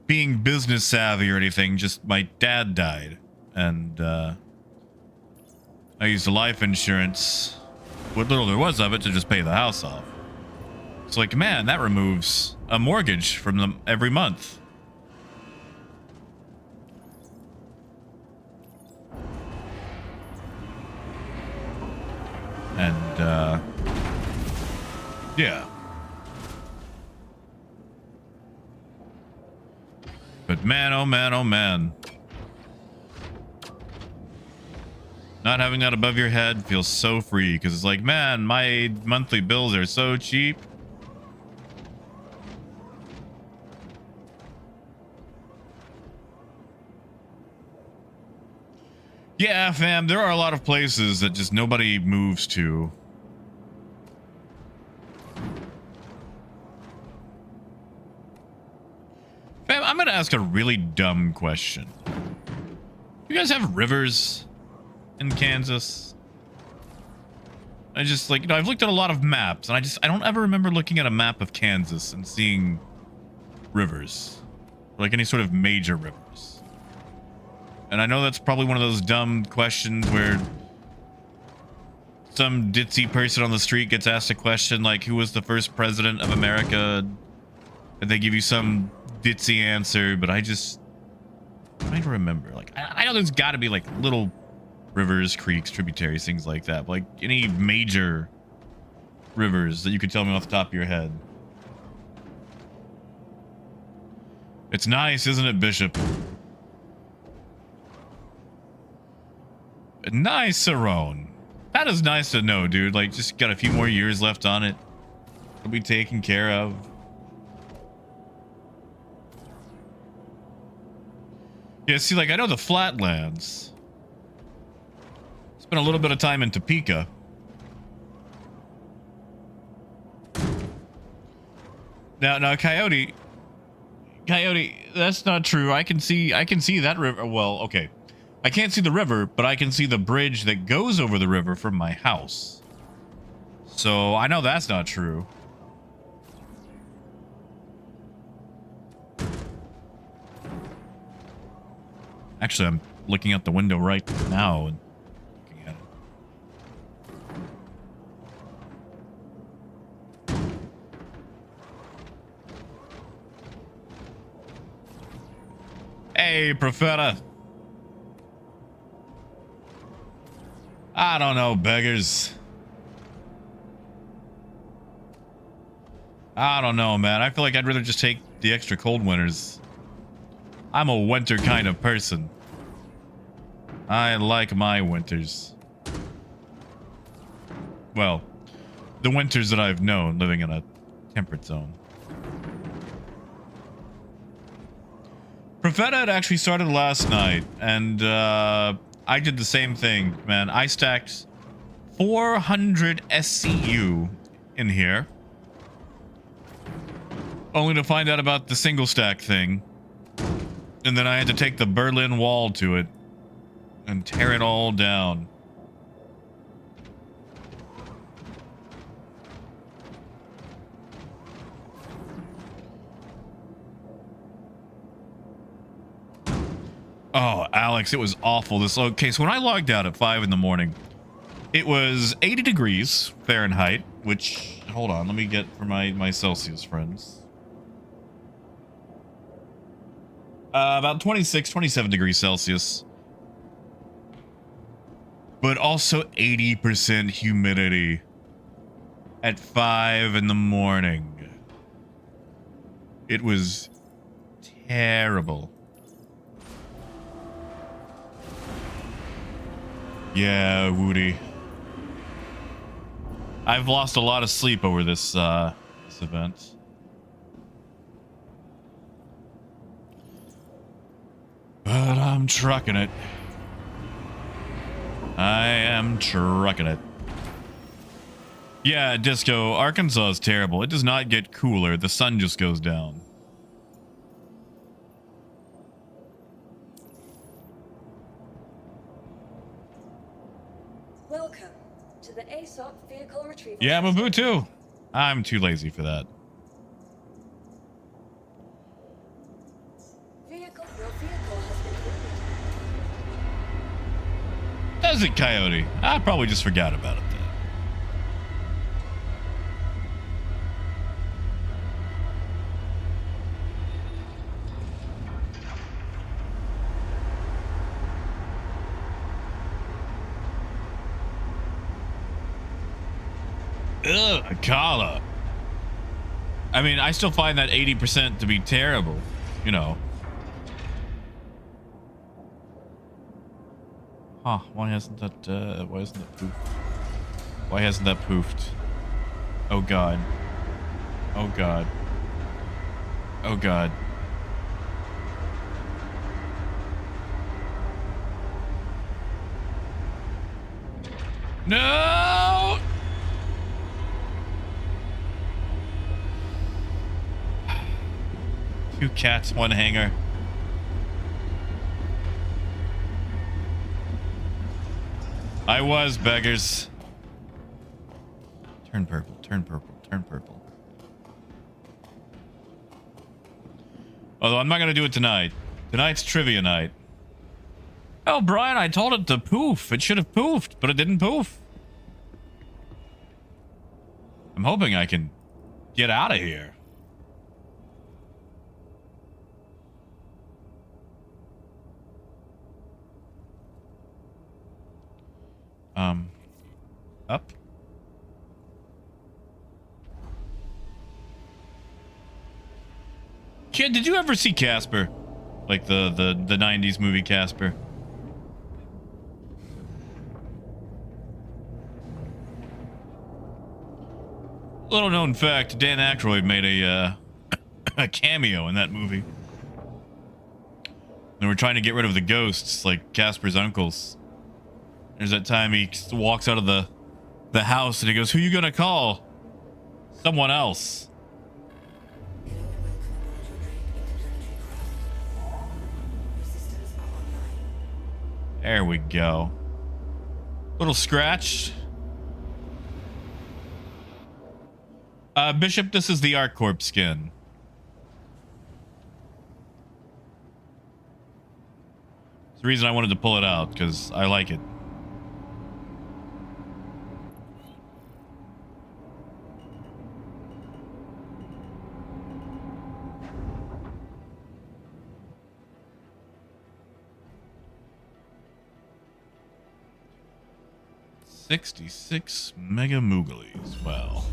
being business savvy or anything. Just my dad died. And, I used the life insurance, what little there was of it, to just pay the house off. It's like, man, that removes a mortgage from them every month. And, yeah. But man, oh man, oh man. Not having that above your head feels so free, because it's like, man, my monthly bills are so cheap. Yeah, fam, there are a lot of places that just nobody moves to. Fam, I'm gonna ask a really dumb question. You guys have rivers in Kansas? I just like, you know, I've looked at a lot of maps, and I don't ever remember looking at a map of Kansas and seeing rivers, like any sort of major rivers. And I know that's probably one of those dumb questions where some ditzy person on the street gets asked a question like, who was the first president of America? And they give you some ditzy answer, but I'm trying to remember. Like, I know there's got to be like little rivers, creeks, tributaries, things like that. But like any major rivers that you could tell me off the top of your head. It's nice, isn't it, Bishop? Nice, Saron. That is nice to know, dude. Like, just got a few more years left on it. It'll be taken care of. Yeah, see, like, I know the Flatlands. Spent a little bit of time in Topeka. Now, Coyote, that's not true. I can see that river. Well, okay. I can't see the river, but I can see the bridge that goes over the river from my house. So I know that's not true. Actually, I'm looking out the window right now and looking at it. Hey, Profeta. I don't know, beggars. I don't know, man. I feel like I'd rather just take the extra cold winters. I'm a winter kind of person. I like my winters. Well, the winters that I've known living in a temperate zone. Profeta had actually started last night, and I did the same thing, man. I stacked 400 SCU in here, only to find out about the single stack thing, and then I had to take the Berlin Wall to it and tear it all down. Oh, Alex, it was awful. Okay, so when I logged out at 5 in the morning, it was 80 degrees Fahrenheit, which, hold on, let me get for my Celsius friends. About 26, 27 degrees Celsius. But also 80% humidity at 5 in the morning. It was terrible. Yeah, Woody. I've lost a lot of sleep over this event. But I'm trucking it. I am trucking it. Yeah, Disco, Arkansas is terrible. It does not get cooler. The sun just goes down. Welcome to the ASOP vehicle retrieval. Yeah, Mobutu. I'm too lazy for that. Your vehicle has been ordered. Does it, Coyote? I probably just forgot about it then. Ugh, Kala. I mean, I still find that 80% to be terrible, you know. Huh, why hasn't that, why isn't that poofed? Why hasn't that poofed? Oh god. Oh god. Oh god. No! Two cats, one hanger. I was, beggars. Turn purple, turn purple, turn purple. Although I'm not going to do it tonight. Tonight's trivia night. Oh, Brian, I told it to poof. It should have poofed, but it didn't poof. I'm hoping I can get out of here. Up. Kid, did you ever see Casper? Like the 90s movie Casper? Little known fact, Dan Aykroyd made a cameo in that movie. They were trying to get rid of the ghosts, like Casper's uncles. There's that time he walks out of the house and he goes, "Who you gonna call?" Someone else. There we go. Little scratch. Bishop, this is the ArcCorp skin. It's the reason I wanted to pull it out, because I like it. $66 mega mooglies. Well.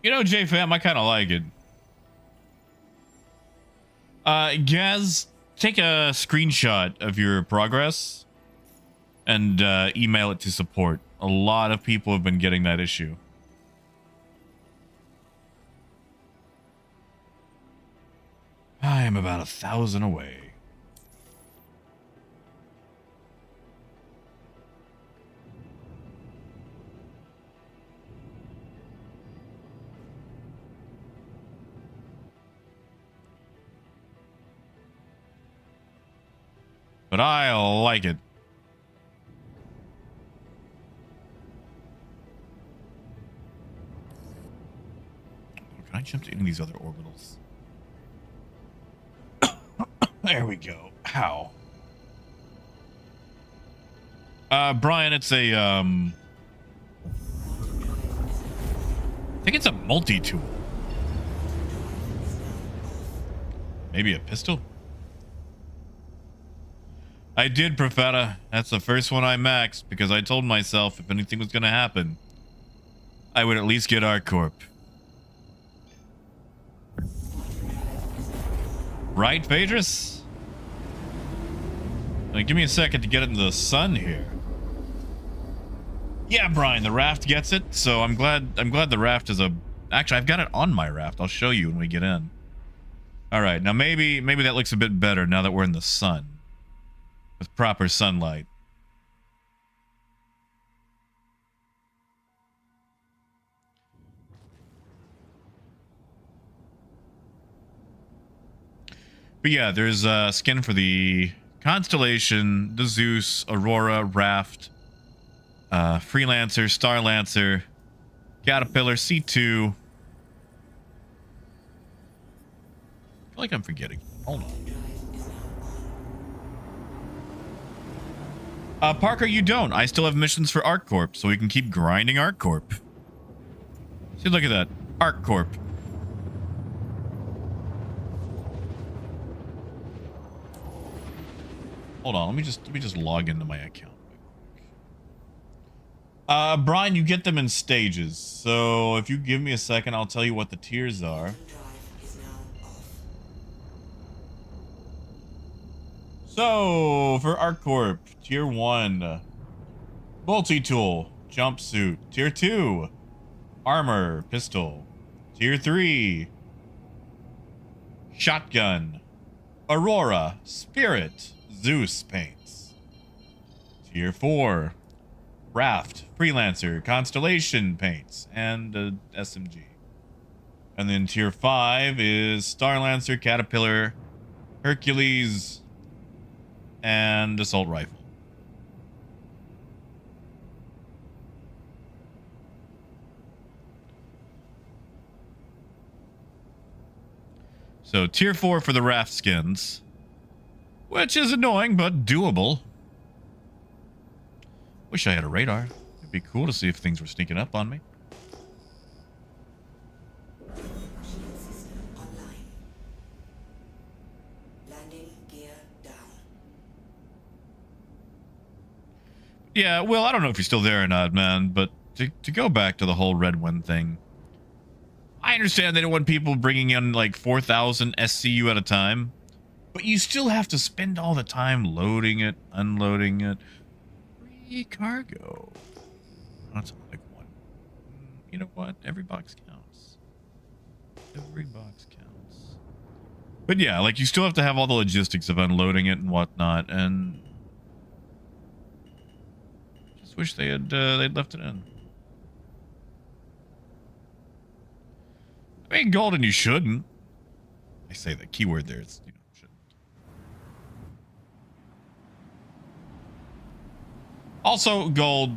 You know, JFam, I kind of like it. Gaz, take a screenshot of your progress and email it to support. A lot of people have been getting that issue. I am about 1,000 away. But I like it. Can I jump to any of these other orbitals? There we go. How? Brian, it's a, I think it's a multi-tool. Maybe a pistol? I did, Profeta. That's the first one I maxed because I told myself if anything was going to happen, I would at least get ArcCorp. Right, Phaedrus? Like, give me a second to get into the sun here. Yeah, Brian, the raft gets it, so I'm glad the raft is a... Actually, I've got it on my raft. I'll show you when we get in. All right, now maybe that looks a bit better now that we're in the sun. With proper sunlight. But yeah, there's skin for the Constellation, the Zeus, Aurora, Raft, Freelancer, Starlancer, Caterpillar, C2. I feel like I'm forgetting. Hold on. Parker, you don't. I still have missions for ArcCorp, so we can keep grinding ArcCorp. See, look at that. ArcCorp. Hold on, let me just log into my account. Brian, you get them in stages. So if you give me a second, I'll tell you what the tiers are. So for ArcCorp, tier 1, multi-tool, jumpsuit. Tier 2, armor, pistol. Tier 3, shotgun, Aurora, Spirit, Zeus paints. Tier 4, Raft, Freelancer, Constellation paints, and SMG. And then tier 5 is Starlancer, Caterpillar, Hercules, and Assault Rifle. So tier 4 for the raft skins, which is annoying but doable. Wish I had a radar. It'd be cool to see if things were sneaking up on me. Shield system online. Landing gear down. Yeah, well, I don't know if you're still there or not, man, but to go back to the whole Red Wind thing, I understand they don't want people bringing in like 4,000 SCU at a time, but you still have to spend all the time loading it, unloading it. Free cargo. That's like one. You know what? Every box counts. Every box counts. But yeah, like you still have to have all the logistics of unloading it and whatnot, and just wish they'd left it in. I mean, Golden, you shouldn't. I say the keyword there. It's, you know, shouldn't. Also, Gold.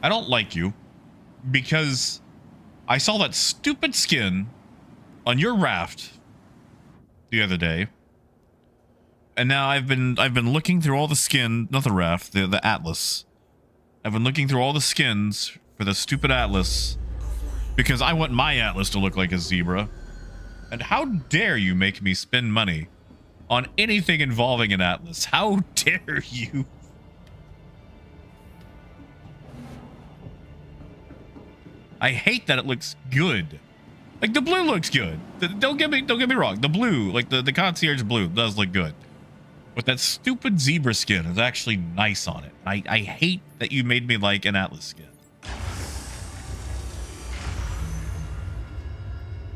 I don't like you because I saw that stupid skin on your raft the other day, and now I've been looking through all the skin, not the raft, the Atlas. I've been looking through all the skins for the stupid Atlas because I want my Atlas to look like a zebra. And how dare you make me spend money on anything involving an Atlas? How dare you? I hate that it looks good. Like the blue looks good. Don't get me wrong. The blue, like the concierge blue, does look good. But that stupid zebra skin is actually nice on it. I hate that you made me like an Atlas skin.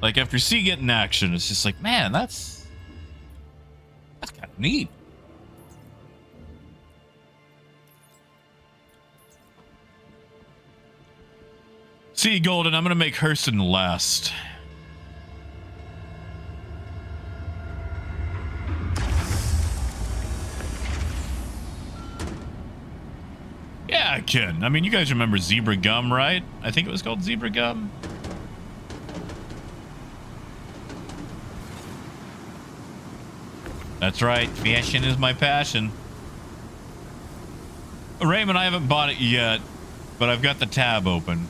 Like after seeing it in action, it's just like, man, that's kind of neat. See, Golden, I'm gonna make Hurston last. Yeah, I can. I mean, you guys remember Zebra Gum, right? I think it was called Zebra Gum. That's right. Fashion is my passion. Raymond, I haven't bought it yet, but I've got the tab open.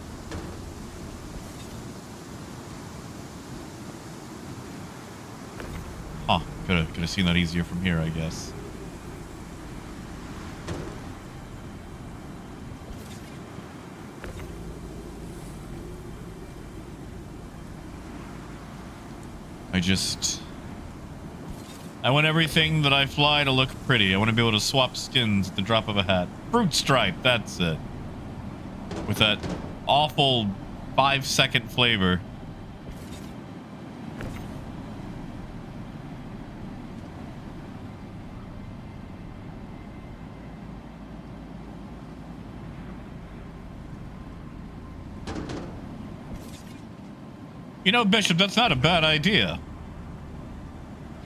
Huh. Could have seen that easier from here, I guess. I want everything that I fly to look pretty. I want to be able to swap skins at the drop of a hat. Fruit stripe, that's it. With that awful 5-second flavor. You know, Bishop, that's not a bad idea.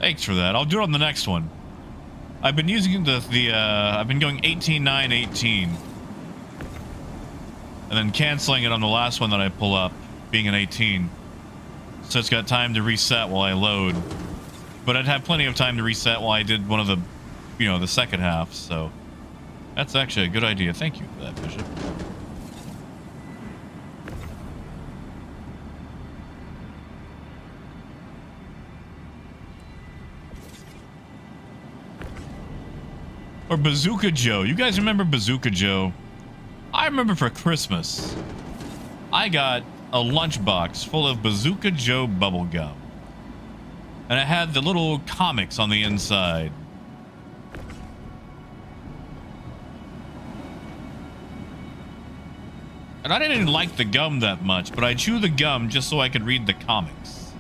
Thanks for that. I'll do it on the next one. I've been using I've been going 18-9-18. And then canceling it on the last one that I pull up, being an 18. So it's got time to reset while I load. But I'd have plenty of time to reset while I did one of the, you know, the second half, so. That's actually a good idea. Thank you for that, Bishop. Or Bazooka Joe. You guys remember Bazooka Joe? I remember for Christmas, I got a lunchbox full of Bazooka Joe bubblegum. And it had the little comics on the inside. And I didn't like the gum that much, but I chew the gum just so I could read the comics.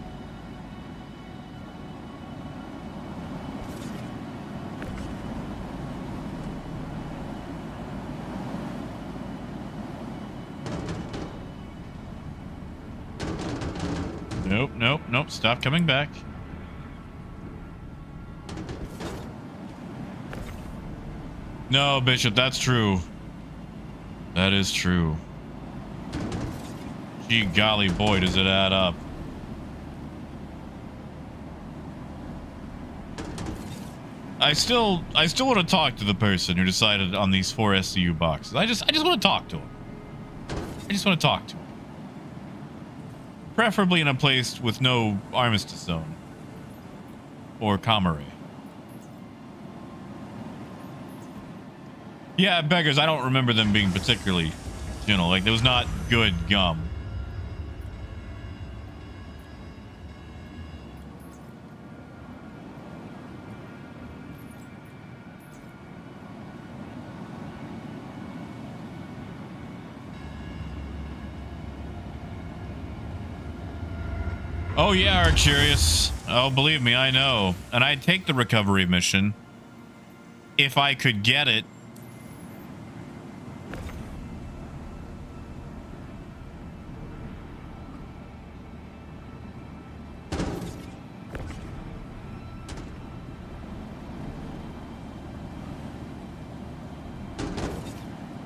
nope. Stop coming back. No, Bishop, that's true. That is true. Gee golly, boy, does it add up. I still want to talk to the person who decided on these 4 SCU boxes. I just want to talk to him. I just want to talk to him. Preferably in a place with no armistice zone or comrade. Yeah, beggars, I don't remember them being particularly, like, there was not good gum. Oh yeah, Arcurious. Oh, believe me, I know. And I'd take the recovery mission if I could get it.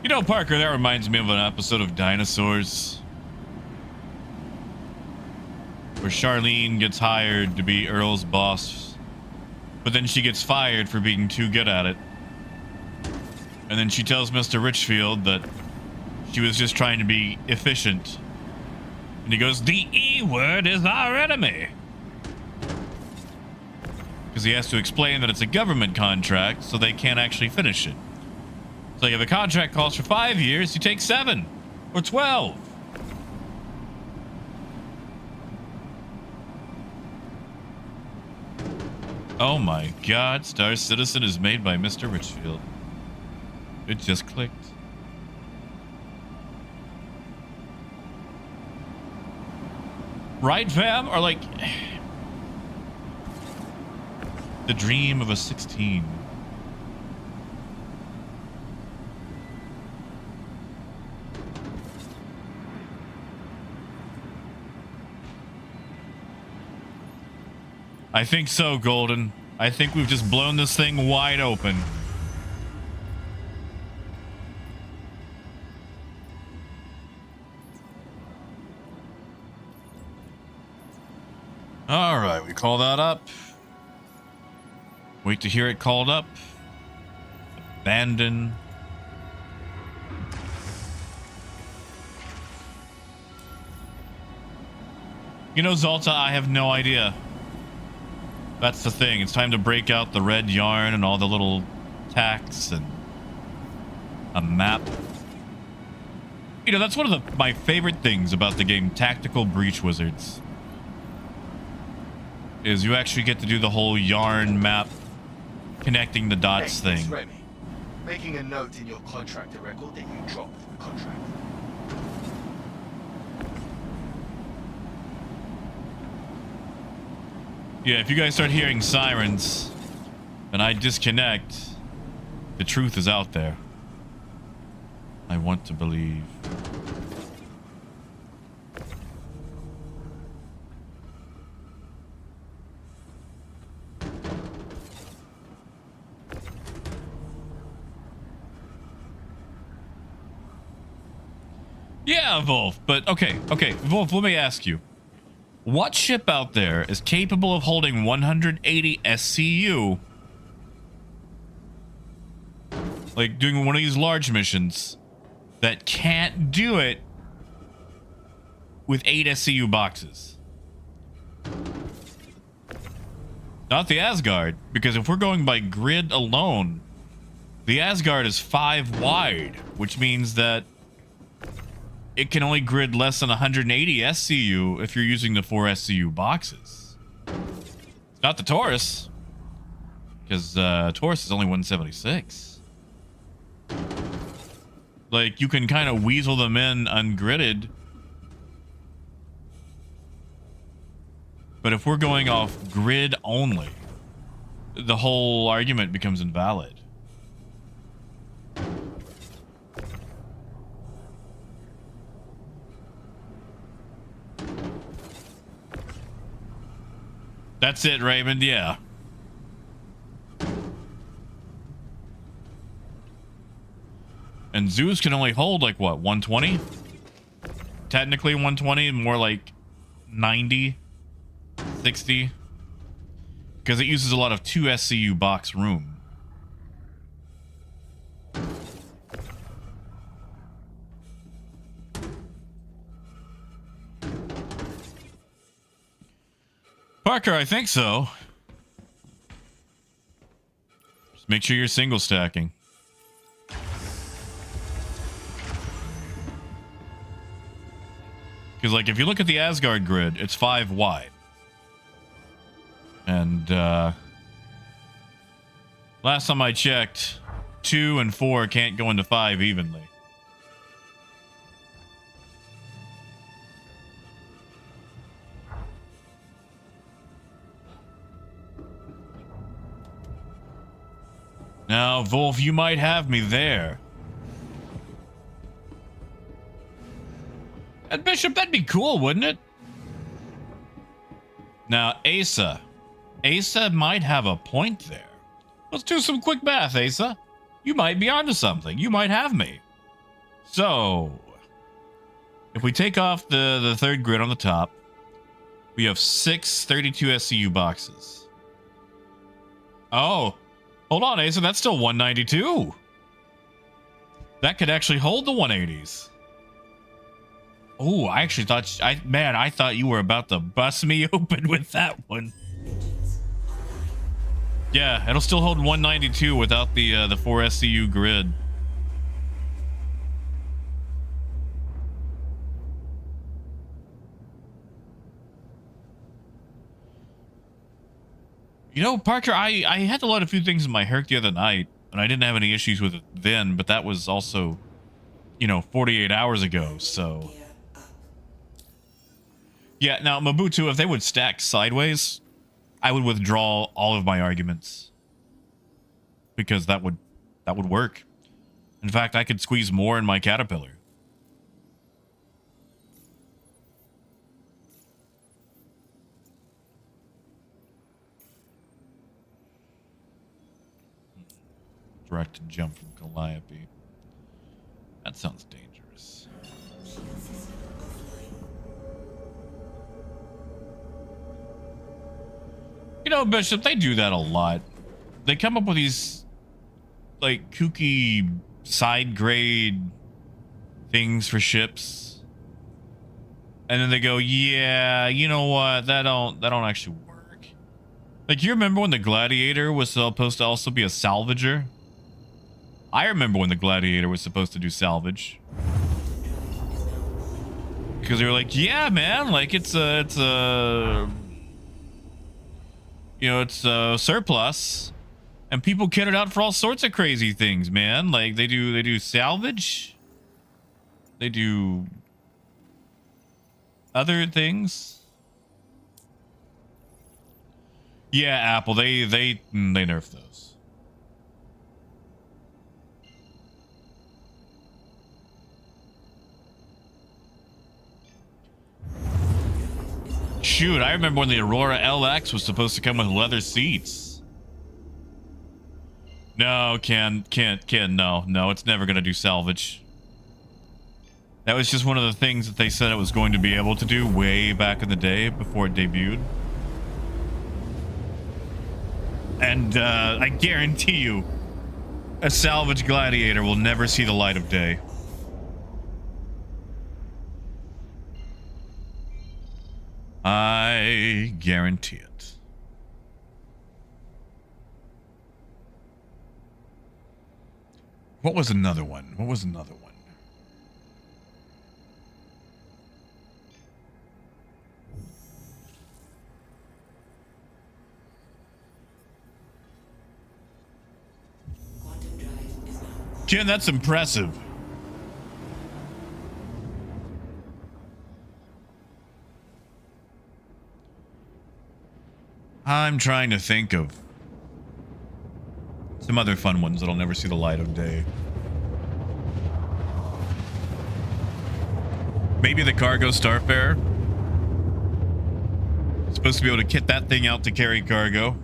You know, Parker, that reminds me of an episode of Dinosaurs where Charlene gets hired to be Earl's boss, but then she gets fired for being too good at it. And then she tells Mr. Richfield that she was just trying to be efficient. And he goes, the E word is our enemy. Because he has to explain that it's a government contract, so they can't actually finish it. So if a contract calls for 5 years, you take 7 or 12. Oh my God, Star Citizen is made by Mr. Richfield. It just clicked. Right, fam? Or like the dream of a 16. I think so, Golden. I think we've just blown this thing wide open. All right, we call that up. Wait to hear it called up. Abandon. You know, Zalta, I have no idea. That's the thing. It's time to break out the red yarn and all the little tacks and a map. You know, that's one of my favorite things about the game Tactical Breach Wizards. Is you actually get to do the whole yarn map connecting the dots Hey, it's thing. Remy. Making a note in your contractor record that you dropped the contract. Yeah, if you guys start hearing sirens and I disconnect, the truth is out there. I want to believe. Yeah, Wolf, but okay, Wolf, let me ask you. What ship out there is capable of holding 180 SCU? Like doing one of these large missions that can't do it with 8 SCU boxes? Not the Asgard, because if we're going by grid alone, the Asgard is 5 wide, which means that it can only grid less than 180 SCU if you're using the 4 SCU boxes. It's not the Taurus, because Taurus is only 176. Like, you can kind of weasel them in ungridded. But if we're going off grid only, the whole argument becomes invalid. That's it, Raymond. Yeah. And Zeus can only hold like what, 120? Technically 120, more like 90, 60. Because it uses a lot of 2 SCU box room. Parker, I think so. Just make sure you're single stacking. Because, like, if you look at the Asgard grid, it's 5 wide. And, last time I checked, 2 and 4 can't go into 5 evenly. Now, Wolf, you might have me there. And Bishop, that'd be cool, wouldn't it? Now, Asa. Asa might have a point there. Let's do some quick math, Asa. You might be onto something. You might have me. So, if we take off the third grid on the top, we have 6 32 SCU boxes. Oh, hold on, Asa. That's still 192. That could actually hold the 180s. Oh, I actually thought, I thought you were about to bust me open with that one. Yeah, it'll still hold 192 without the 4 SCU grid. You know, Parker, I had a lot of few things in my Herc the other night, and I didn't have any issues with it then, but that was also, you know, 48 hours ago, so... Yeah, now, Mabutu, if they would stack sideways, I would withdraw all of my arguments. Because that would work. In fact, I could squeeze more in my Caterpillar. Direct jump from Calliope. That sounds dangerous. You know, Bishop, they do that a lot. They come up with these, like, kooky side grade things for ships. And then they go, yeah, you know what? That don't actually work. Like, you remember when the Gladiator was supposed to also be a salvager? I remember when the Gladiator was supposed to do salvage. Because they were like, yeah, man, like, it's a you know, it's surplus, and people kit it out for all sorts of crazy things, man. Like they do salvage, they do other things. Yeah, Apple, they nerf those. Shoot, I remember when the Aurora LX was supposed to come with leather seats. No, Ken, no, it's never gonna do salvage. That was just one of the things that they said it was going to be able to do way back in the day before it debuted. And I guarantee you, a salvage Gladiator will never see the light of day. I guarantee it. What was another one? Ken, that's impressive. I'm trying to think of some other fun ones that'll never see the light of day. Maybe the Cargo Starfarer. It's Supposed to be able to kit that thing out to carry cargo.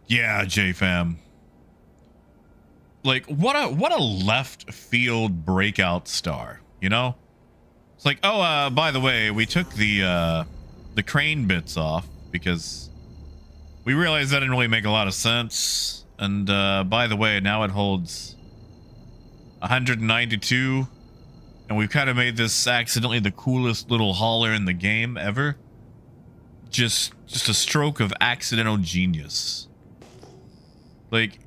Yeah, JFam. Like, what a left field breakout star, you know? It's like, oh, by the way, we took the crane bits off because we realized that didn't really make a lot of sense. And by the way, now it holds 192, and we've kind of made this accidentally the coolest little hauler in the game ever. Just a stroke of accidental genius. Like,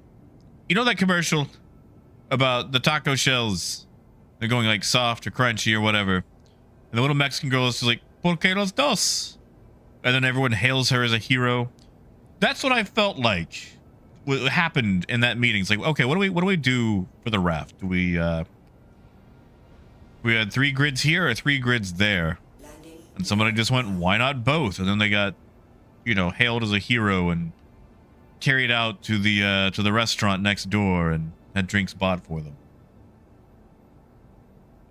you know that commercial about the taco shells? They're going like soft or crunchy or whatever. And the little Mexican girl is just like, "Porque los dos?" And then everyone hails her as a hero. That's what I felt like what happened in that meeting. It's like, okay, what do we do for the raft? Do we had 3 grids here or 3 grids there? And somebody just went, why not both? And then they got, you know, hailed as a hero and carried out to the restaurant next door and had drinks bought for them.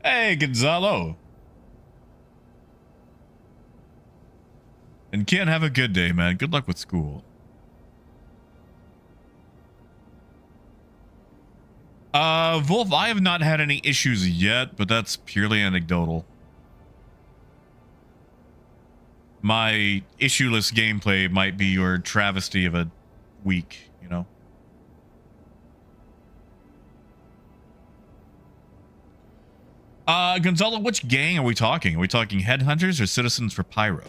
Hey, Gonzalo. And Ken, have a good day, man. Good luck with school. Wolf, I have not had any issues yet, but that's purely anecdotal. My issueless gameplay might be your travesty of a week, you know? Gonzalo, which gang are we talking? Are we talking headhunters or citizens for Pyro?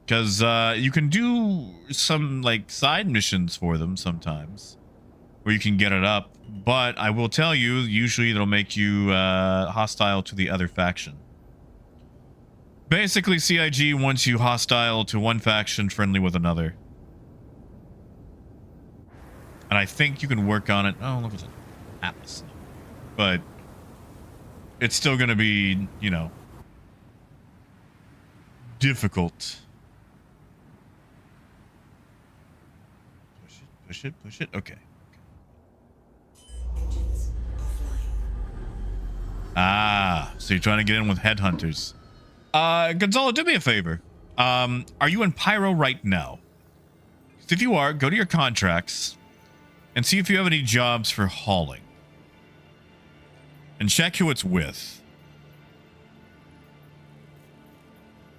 Because you can do some like side missions for them sometimes, where you can get it up. But I will tell you, usually it'll make you hostile to the other faction. Basically, CIG wants you hostile to one faction, friendly with another. And I think you can work on it. Oh, look at an Atlas. But it's still going to be, you know, difficult. Push it, push it. Okay. Ah, so you're trying to get in with headhunters. Gonzalo, do me a favor. Are you in Pyro right now? If you are, go to your contracts and see if you have any jobs for hauling. And check who it's with.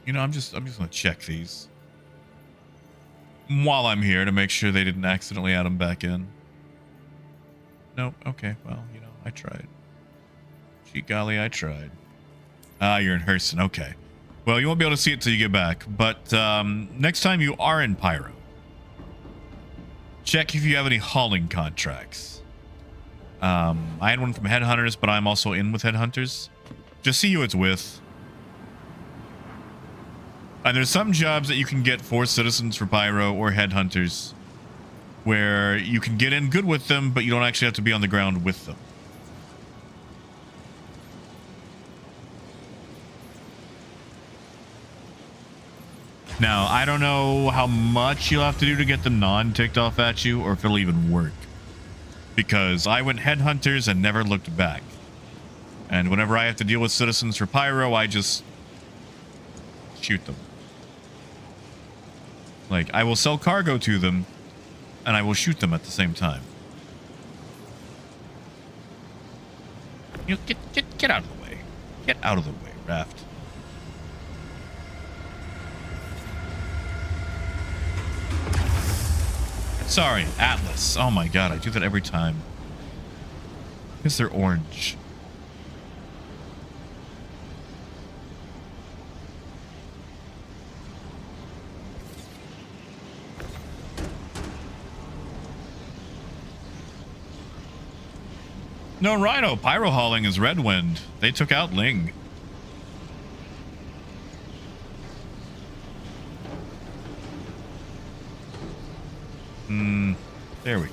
You know, I'm just gonna check these while I'm here to make sure they didn't accidentally add them back in. Nope. Okay. Well, you know, I tried. Gee golly, I tried. Ah, you're in Hurston. Okay. Well, you won't be able to see it till you get back. But next time you are in Pyro, check if you have any hauling contracts. I had one from Headhunters, but I'm also in with Headhunters. Just see who it's with. And there's some jobs that you can get for Citizens for Pyro or Headhunters where you can get in good with them, but you don't actually have to be on the ground with them. Now, I don't know how much you'll have to do to get them non-ticked off at you, or if it'll even work. Because I went Headhunters and never looked back. And whenever I have to deal with Citizens for Pyro, I just shoot them. Like, I will sell cargo to them, and I will shoot them at the same time. You know, get out of the way. Get out of the way, Raft. Sorry, Atlas. Oh my god, I do that every time. Because they're orange. No, Rhino. Pyro hauling is Red Wind. They took out Ling. There we go.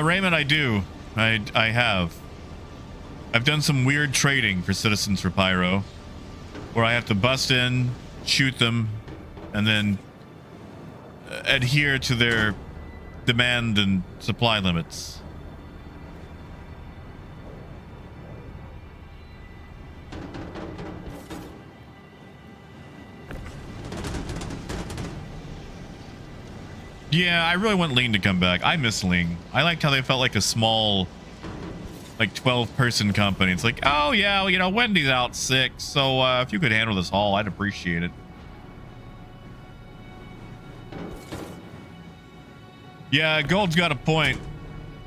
Raymond, I do. I have. I've done some weird trading for Citizens for Pyro, where I have to bust in, shoot them, and then adhere to their demand and supply limits. Yeah, I really want Lean to come back. I miss Lean. I liked how they felt like a small, like 12-person company. It's like, oh yeah, well, you know, Wendy's out sick, so if you could handle this haul, I'd appreciate it. Yeah, Golden's got a point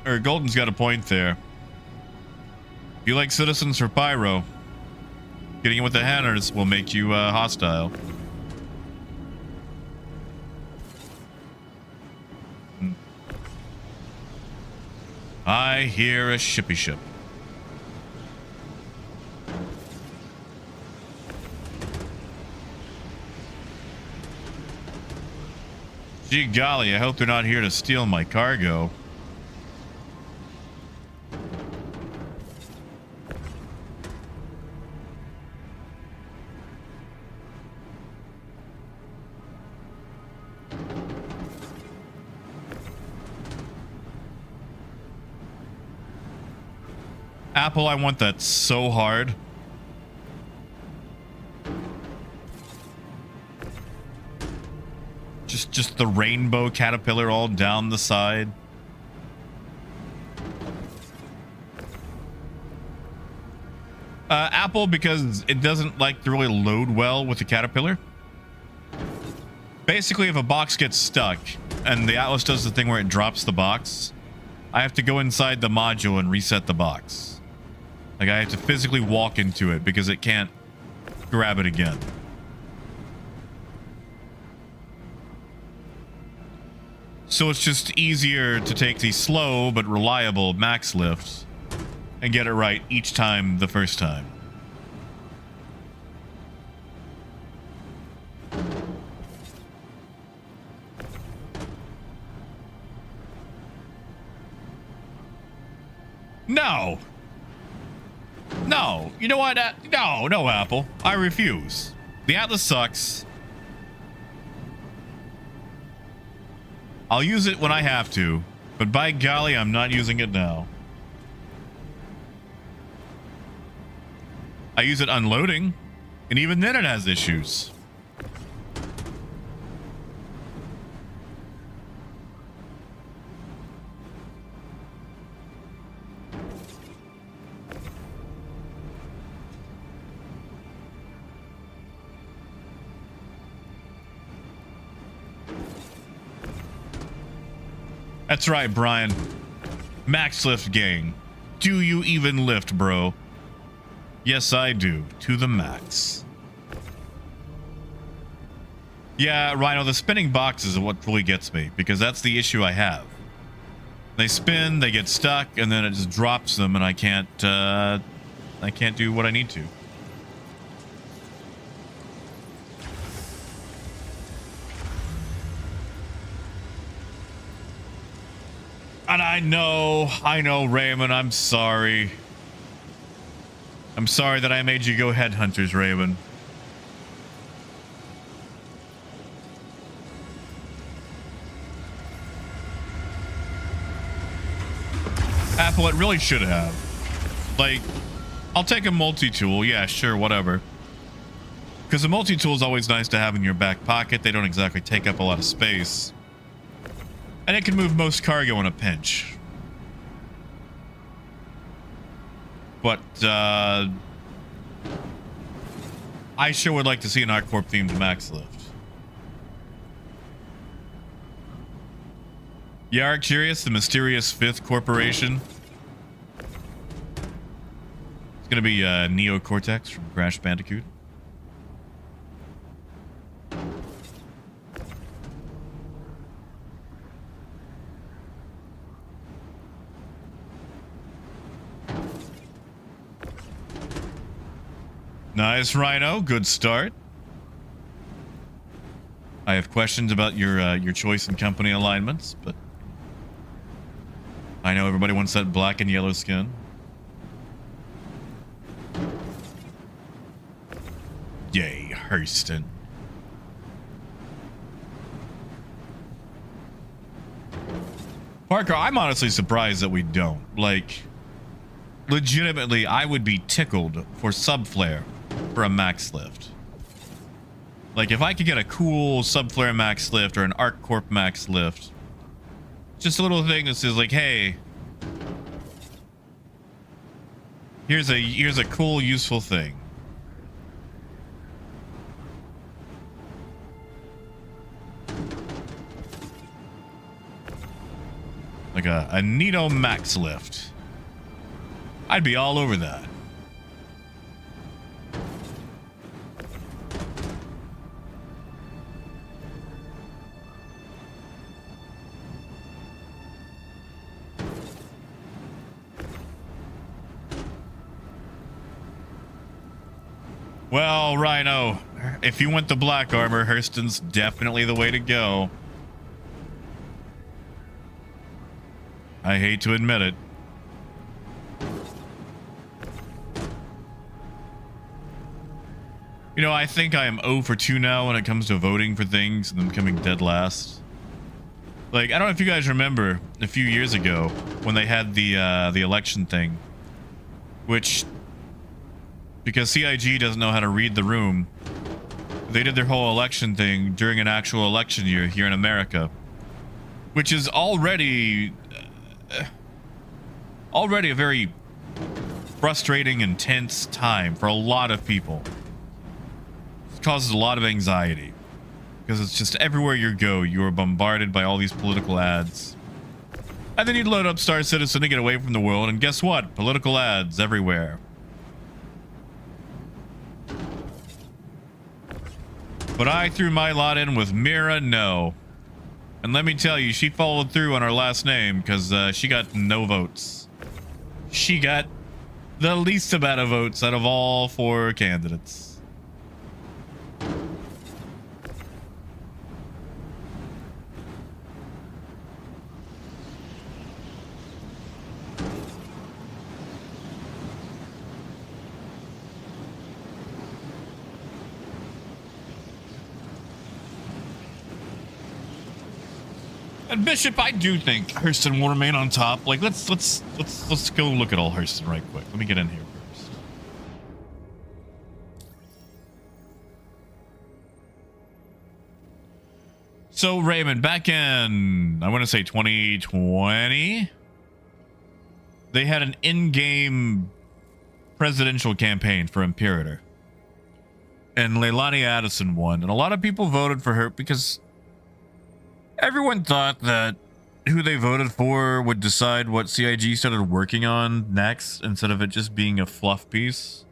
there. If you like Citizens for Pyro, getting in with the Hanners will make you hostile. I hear a shippy ship. Gee golly, I hope they're not here to steal my cargo. Apple, I want that so hard. Just the rainbow caterpillar all down the side. Apple, because it doesn't like to really load well with the caterpillar. Basically, if a box gets stuck and the Atlas does the thing where it drops the box, I have to go inside the module and reset the box. Like, I have to physically walk into it because it can't grab it again. So it's just easier to take the slow but reliable max lift and get it right each time the first time. No. No. You know what? No, Apple. I refuse. The Atlas sucks. I'll use it when I have to, but by golly, I'm not using it now. I use it unloading, and even then it has issues. That's right, Brian. Max lift gang. Do you even lift, bro? Yes, I do. To the max. Yeah, Rhino, the spinning boxes are what really gets me, because that's the issue I have. They spin, they get stuck, and then it just drops them, and I can't do what I need to. And I know, Raymond, I'm sorry. I'm sorry that I made you go headhunters, Raymond. Apple, it really should have. Like, I'll take a multi-tool. Yeah, sure, whatever. Because a multi-tool is always nice to have in your back pocket. They don't exactly take up a lot of space. And it can move most cargo in a pinch. But, I sure would like to see an ArcCorp themed max lift. You are curious, the mysterious fifth corporation? It's gonna be Neo Cortex from Crash Bandicoot. Nice, Rhino. Good start. I have questions about your choice in company alignments, but I know everybody wants that black and yellow skin. Yay, Hurston. Parker, I'm honestly surprised that we don't. Like, legitimately, I would be tickled for subflare for a max lift. Like, if I could get a cool subflare max lift or an Arc Corp max lift, just a little thing that says like, hey, here's a cool, useful thing. Like a Nito max lift. I'd be all over that. Well, Rhino, if you want the black armor, Hurston's definitely the way to go. I hate to admit it. You know, I think I am 0 for 2 now when it comes to voting for things and them coming dead last. Like, I don't know if you guys remember a few years ago when they had the election thing, which, because CIG doesn't know how to read the room, they did their whole election thing during an actual election year here in America, which is already a very frustrating and tense time for a lot of people. It causes a lot of anxiety because it's just everywhere you go, you are bombarded by all these political ads. And then you'd load up Star Citizen to get away from the world, and guess what? Political ads everywhere. But I threw my lot in with Mira No. And let me tell you, she followed through on her last name because she got no votes. She got the least amount of votes out of all 4 candidates. And Bishop, I do think Hurston will remain on top. Like, let's go look at all Hurston right quick. Let me get in here first. So Raymond, back in, I want to say 2020, they had an in-game presidential campaign for Imperator, and Leilani Addison won, and a lot of people voted for her because everyone thought that who they voted for would decide what CIG started working on next instead of it just being a fluff piece.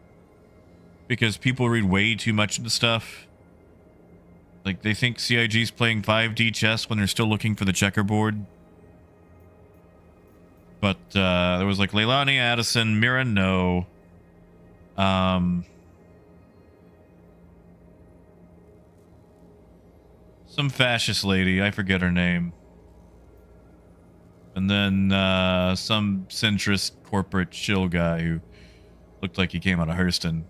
Because people read way too much into stuff. Like, they think CIG's playing 5D chess when they're still looking for the checkerboard. But there was like Leilani Addison, Mira No. Some fascist lady, I forget her name. And then some centrist corporate shill guy who looked like he came out of Hurston.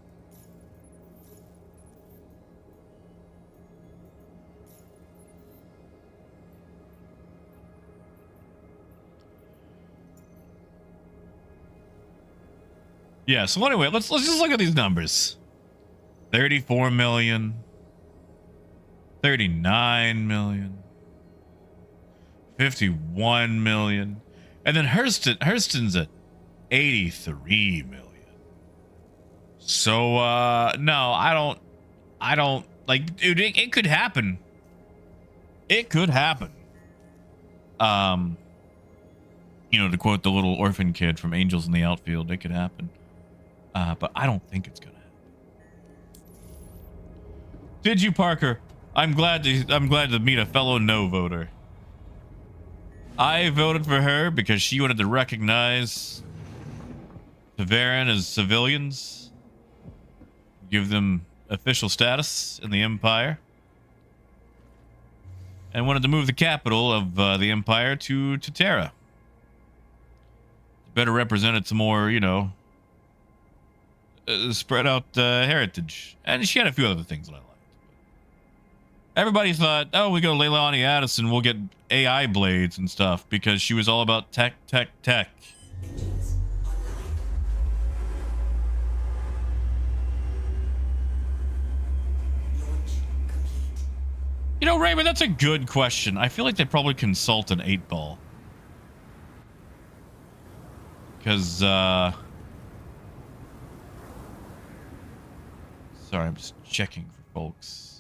Yeah, so anyway, let's just look at these numbers. 34 million. 39 million, 51 million, and then Hurston's at 83 million. So no, I don't like, dude, it could happen. It could happen. You know, to quote the little orphan kid from Angels in the Outfield, it could happen. But I don't think it's gonna happen. Did you, Parker? I'm glad to meet a fellow no voter. I voted for her because she wanted to recognize Tavaran as civilians, give them official status in the Empire, and wanted to move the capital of the Empire to Terra. Better represented some more, you know, spread out heritage. And she had a few other things that I liked. Everybody thought, oh, we go Leilani Addison, we'll get AI blades and stuff because she was all about tech. Engines online. Launch complete. You know, Raymond, that's a good question. I feel like they probably consult an 8-ball. Because, sorry, I'm just checking for folks.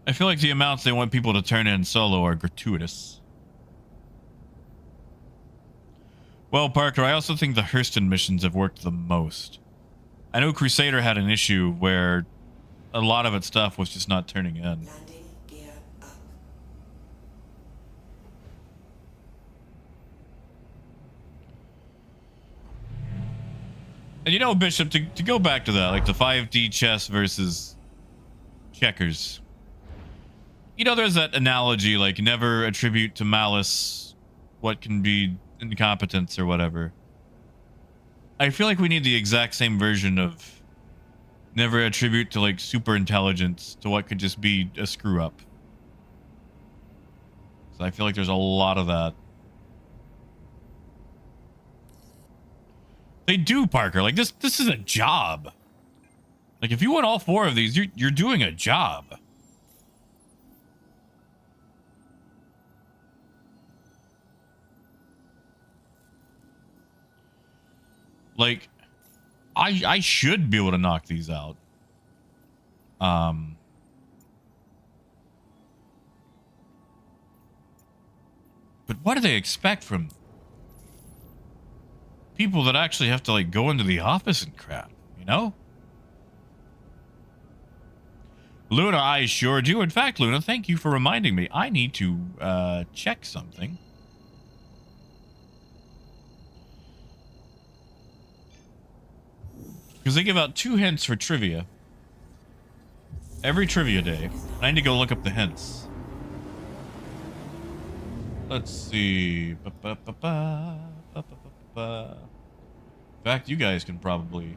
I feel like the amounts they want people to turn in solo are gratuitous. Well, Parker, I also think the Hurston missions have worked the most. I know Crusader had an issue where a lot of its stuff was just not turning in. Landing gear up. And you know, Bishop, to go back to that, like the 5D chess versus checkers. You know, there's that analogy, like, never attribute to malice what can be incompetence or whatever. I feel like we need the exact same version of never attribute to, like, super intelligence to what could just be a screw up. So I feel like there's a lot of that. They do, Parker. Like, this is a job. Like, if you win all 4 of these, you're doing a job. Like, I should be able to knock these out. But what do they expect from people that actually have to, like, go into the office and crap, you know? Luna, I assured you. In fact, Luna, thank you for reminding me. I need to check something. Because they give out 2 hints for trivia. Every trivia day. I need to go look up the hints. Let's see. In fact, you guys can probably...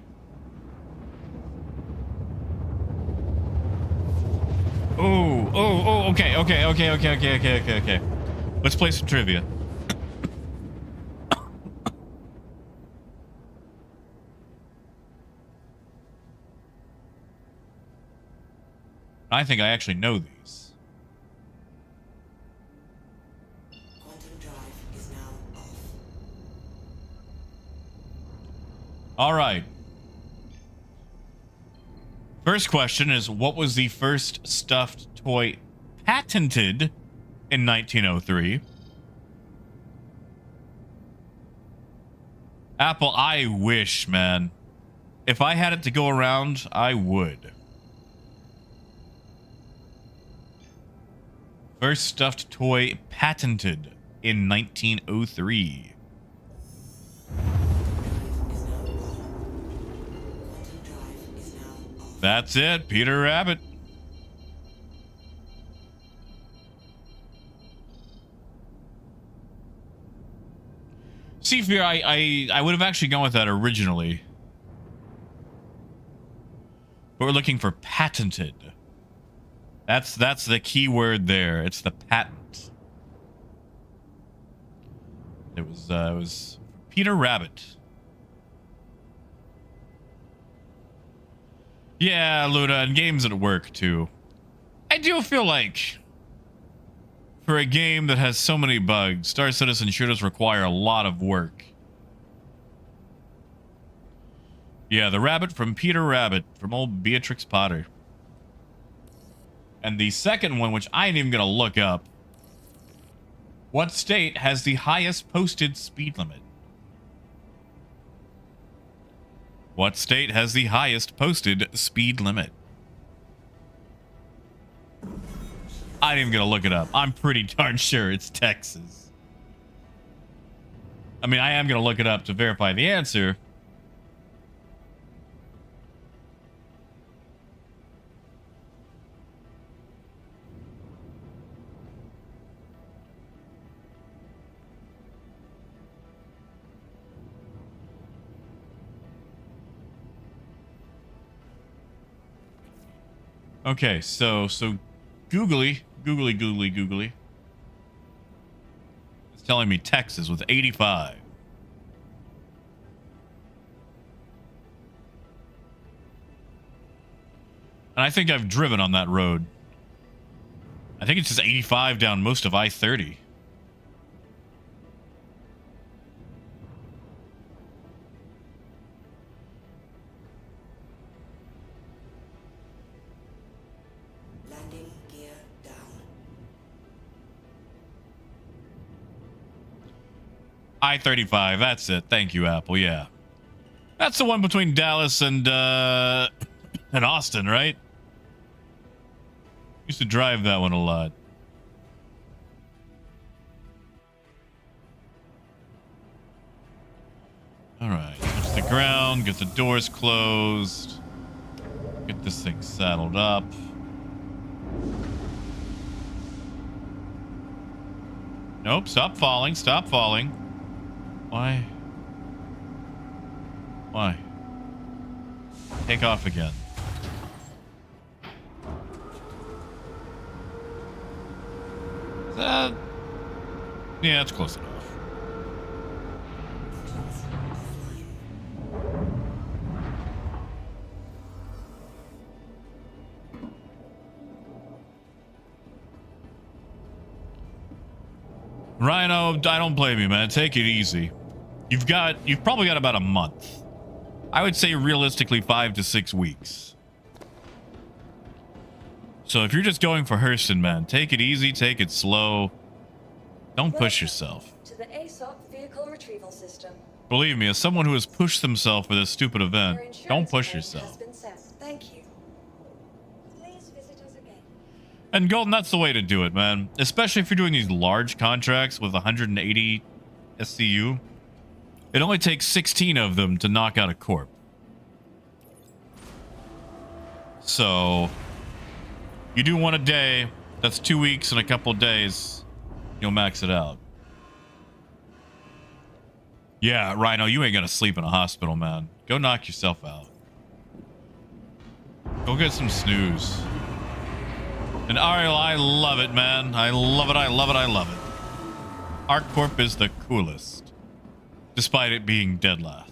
Oh, okay. Let's play some trivia. I think I actually know these. Quantum drive is now off. All right. First question is, what was the first stuffed toy patented in 1903? Apple, I wish, man. If I had it to go around, I would. First stuffed toy patented in 1903. That's it, Peter Rabbit. See, Fear, I would have actually gone with that originally. But we're looking for patented. That's the key word there. It's the patent. It was Peter Rabbit. Yeah, Luna, and games at work too. I do feel like for a game that has so many bugs, Star Citizen sure does require a lot of work. Yeah, the rabbit from Peter Rabbit, from old Beatrix Potter. And the second one, which I ain't even gonna look up. What state has the highest posted speed limit? What state has the highest posted speed limit? I ain't even gonna look it up. I'm pretty darn sure it's Texas. I mean, I am gonna look it up to verify the answer. Okay, so googly. It's telling me Texas with 85. And I think I've driven on that road. I think it's just 85 down most of I-30. Landing gear down. I-35, that's it. Thank you, Apple. Yeah. That's the one between Dallas and Austin, right? Used to drive that one a lot. All right, touch the ground, get the doors closed, get this thing saddled up. Nope, stop falling, stop falling. Why? Why? Take off again. Is that... Yeah, it's close enough. Rhino, I don't blame you, man. Take it easy. You've probably got about a month. I would say realistically 5 to 6 weeks. So if you're just going for Hurston, man, take it easy, take it slow. Don't push yourself. To the ASOP vehicle retrieval system. Believe me, as someone who has pushed themselves for this stupid event, Your insurance don't push claim yourself. has been sent. Thank you. Please visit us again. And Golden, that's the way to do it, man. Especially if you're doing these large contracts with 180 SCU. It only takes 16 of them to knock out a corp. So, you do one a day, that's 2 weeks and a couple of days, you'll max it out. Yeah, Rhino, you ain't gonna sleep in a hospital, man. Go knock yourself out. Go get some snooze. And Ariel, I love it, man. I love it, I love it, I love it. ArcCorp is the coolest. Despite it being dead last.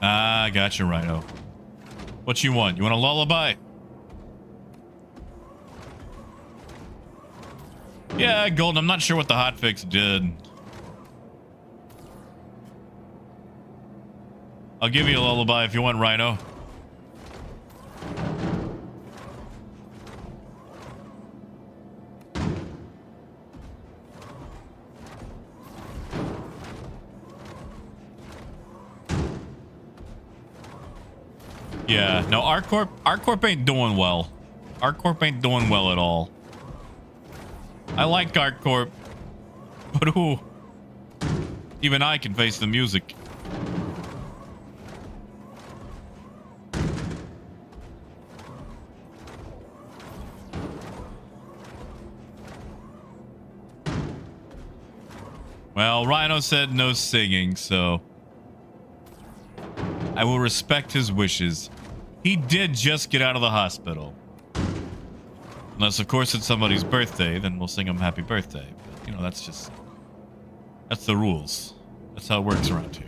Ah, gotcha, Rhino. What you want? You want a lullaby? Yeah, Golden, I'm not sure what the hotfix did. I'll give you a lullaby if you want, Rhino. Yeah, no, ArcCorp ain't doing well. ArcCorp ain't doing well at all. I like ArcCorp, but ooh, even I can face the music. Well, Rhino said no singing, so I will respect his wishes. He did just get out of the hospital. Unless, of course, it's somebody's birthday, then we'll sing him happy birthday. But, you know, that's the rules. That's how it works around here.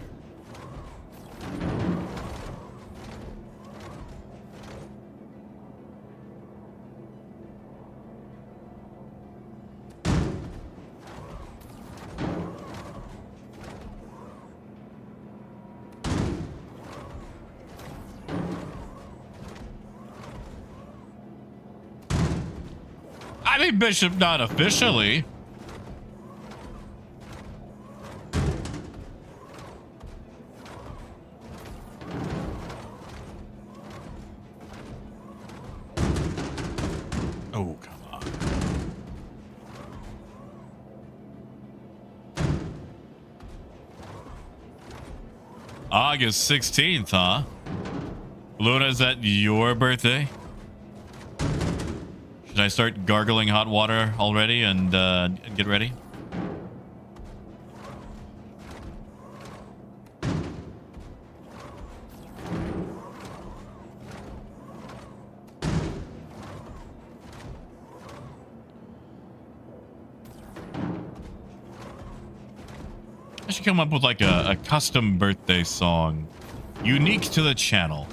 I mean, Bishop, not officially. Oh, come on. August 16th, huh? Luna, is that your birthday? Should I start gargling hot water already and get ready? I should come up with like a custom birthday song unique to the channel.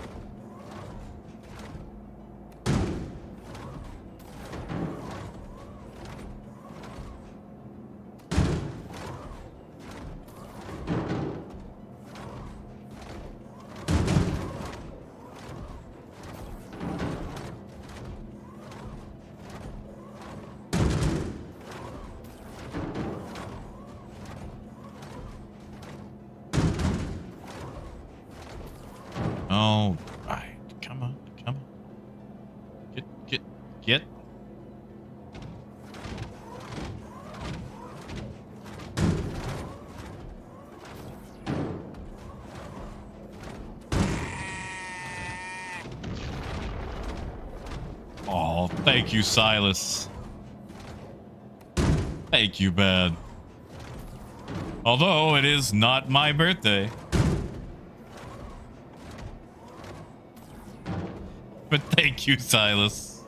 All right, come on, come on. Get. Oh, thank you, Silas. Thank you, Bad. Although it is not my birthday. But thank you, Silas.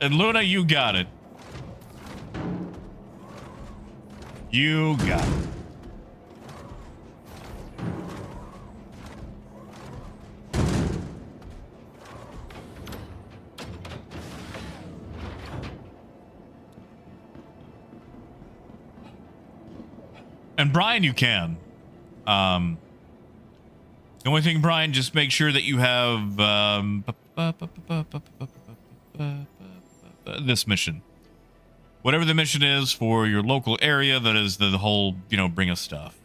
And Luna, you got it. You got it. And Brian, you can. The only thing, Brian, just make sure that you have this mission. Whatever the mission is for your local area, that is the whole, you know, bring us stuff.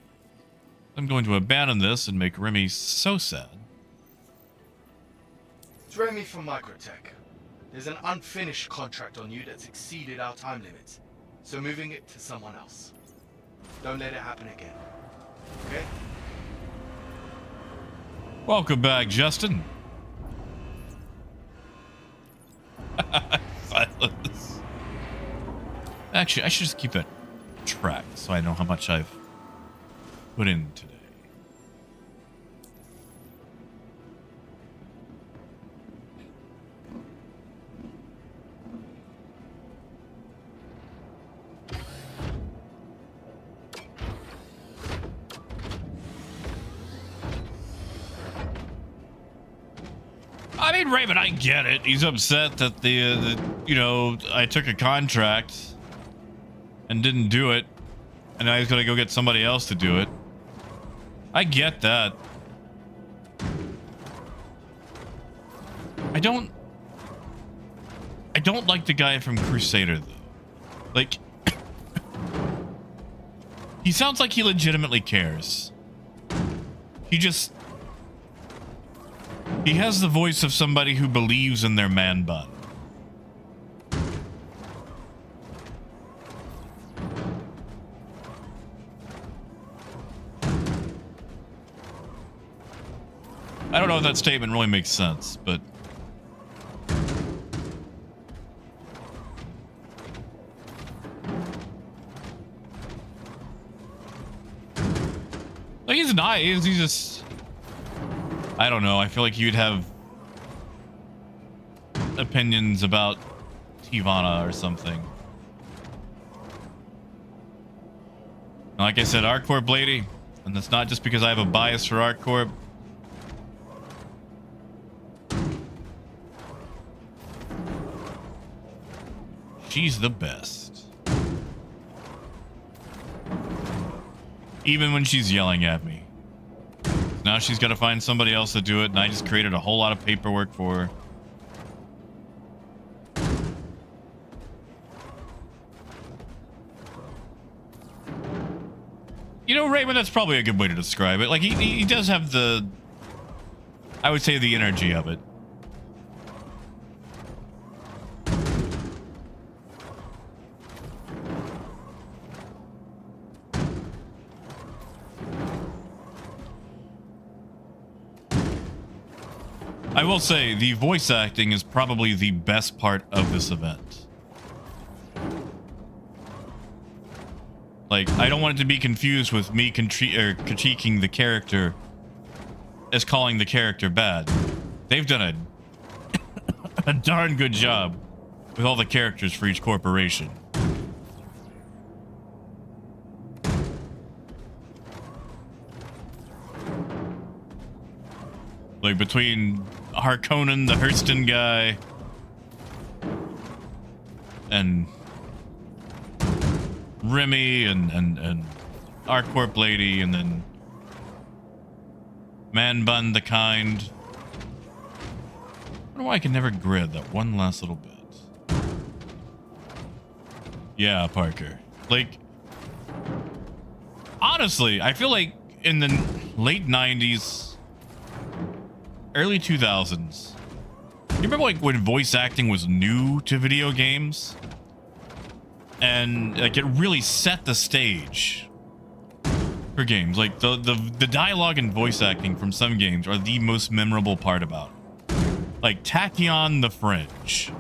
I'm going to abandon this and make Remy so sad. It's Remy from Microtech. There's an unfinished contract on you that's exceeded our time limits, so moving it to someone else. Don't let it happen again. Okay? Welcome back, Justin. Silence. Actually, I should just keep that track so I know how much I've put in today. I mean, Raven, I get it. He's upset that the you know, I took a contract and didn't do it, and now he's gonna go get somebody else to do it. I get that. I don't like the guy from Crusader though. Like, he sounds like he legitimately cares. He has the voice of somebody who believes in their man bun. I don't know if that statement really makes sense, but like, he's nice. He's just, I don't know. I feel like you'd have opinions about Tivana or something. Like I said, ArcCorp lady, and that's not just because I have a bias for ArcCorp. She's the best. Even when she's yelling at me. Now she's got to find somebody else to do it, and I just created a whole lot of paperwork for her. You know, Raymond, that's probably a good way to describe it. Like, he does have the, I would say, the energy of it. I will say the voice acting is probably the best part of this event. Like, I don't want it to be confused with me critiquing the character as calling the character bad. They've done a darn good job with all the characters for each corporation. Like, between Harkonnen, the Hurston guy, and Remy, and ArcCorp lady, and then Man Bun the Kind. I don't know why I can never grid that one last little bit. Yeah, Parker. Like, honestly, I feel like in the late 90s, early 2000s, you remember like when voice acting was new to video games? And like it really set the stage for games. Like the dialogue and voice acting from some games are the most memorable part about it. Like Tachyon the Fringe.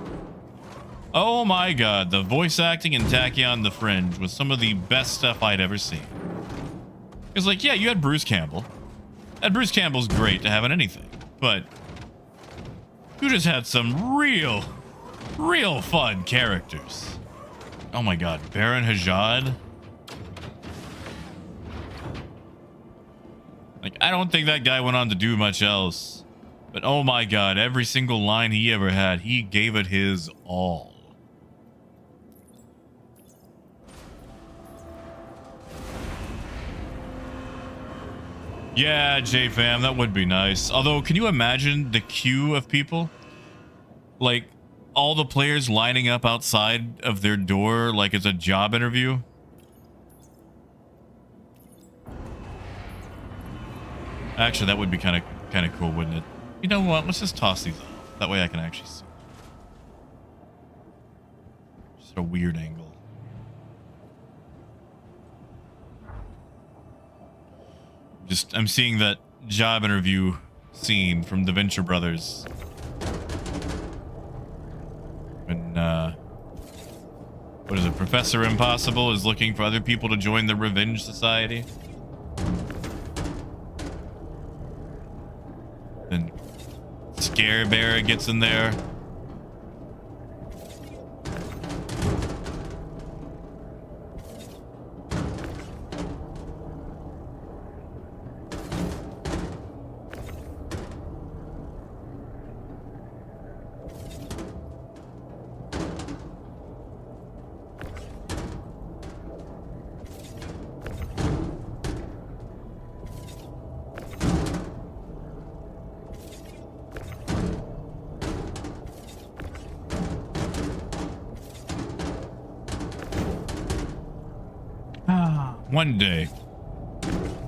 Oh my god, the voice acting in Tachyon the Fringe was some of the best stuff I'd ever seen. It's like, yeah, you had Bruce Campbell. And Bruce Campbell's great to have in anything. But you just had some real fun characters. Oh my god, Baron Hajad. Like, I don't think that guy went on to do much else. But oh my god, every single line he ever had, he gave it his all. Yeah, J-Fam, that would be nice. Although, can you imagine the queue of people? Like, all the players lining up outside of their door like it's a job interview? Actually, that would be kind of cool, wouldn't it? You know what? Let's just toss these off. That way I can actually see. Just at a weird angle. I'm seeing that job interview scene from the Venture Brothers. When, what is it? Professor Impossible is looking for other people to join the Revenge Society. Then Scare Bear gets in there.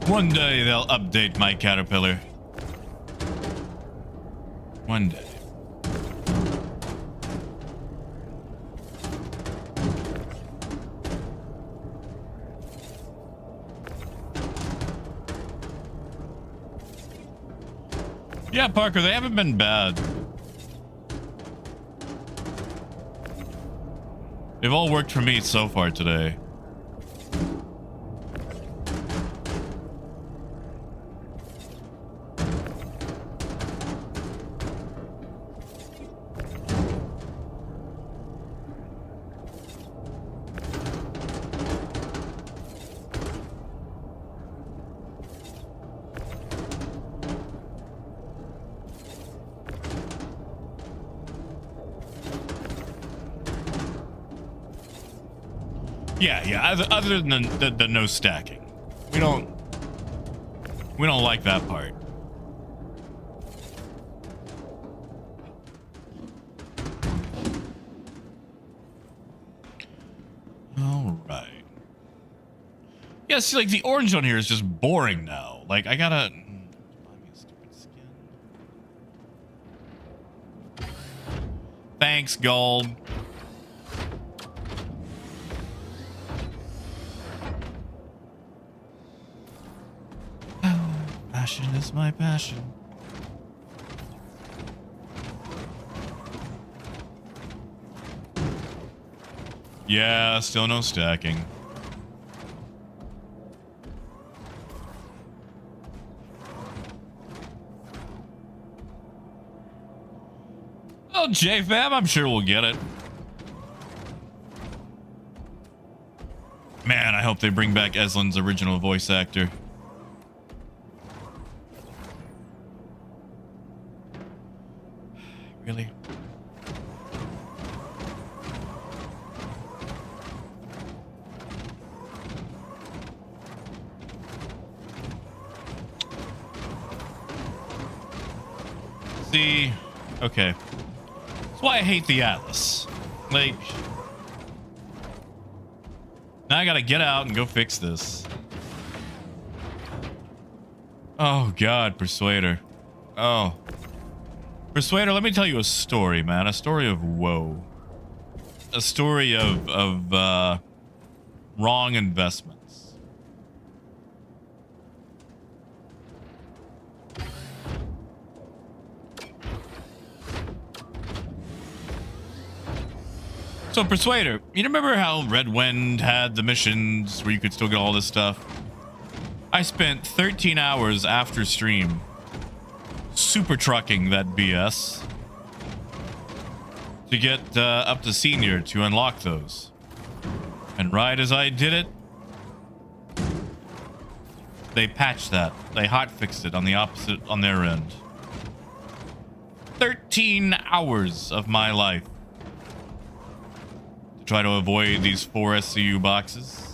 One day they'll update my caterpillar. One day. Yeah, Parker, they haven't been bad. They've all worked for me so far today. Yeah. Other than the no stacking, we don't like that part. All right. Yeah, see, like the orange on here is just boring now. Like I gotta. Thanks, gold. Passion is my passion. Yeah, still no stacking. Oh, J-Fam, I'm sure we'll get it. Man, I hope they bring back Eslin's original voice actor. Really? See, okay. That's why I hate the Atlas. Like, now I gotta get out and go fix this. Oh God, Persuader. Oh. Persuader, let me tell you a story, man. A story of woe. A story of wrong investments. So, Persuader, you remember how Red Wind had the missions where you could still get all this stuff? I spent 13 hours after stream super trucking that BS to get up to Senior to unlock those. And right as I did it, they patched that. They hotfixed it on the opposite, on their end. 13 hours of my life. Try to avoid these 4 SCU boxes.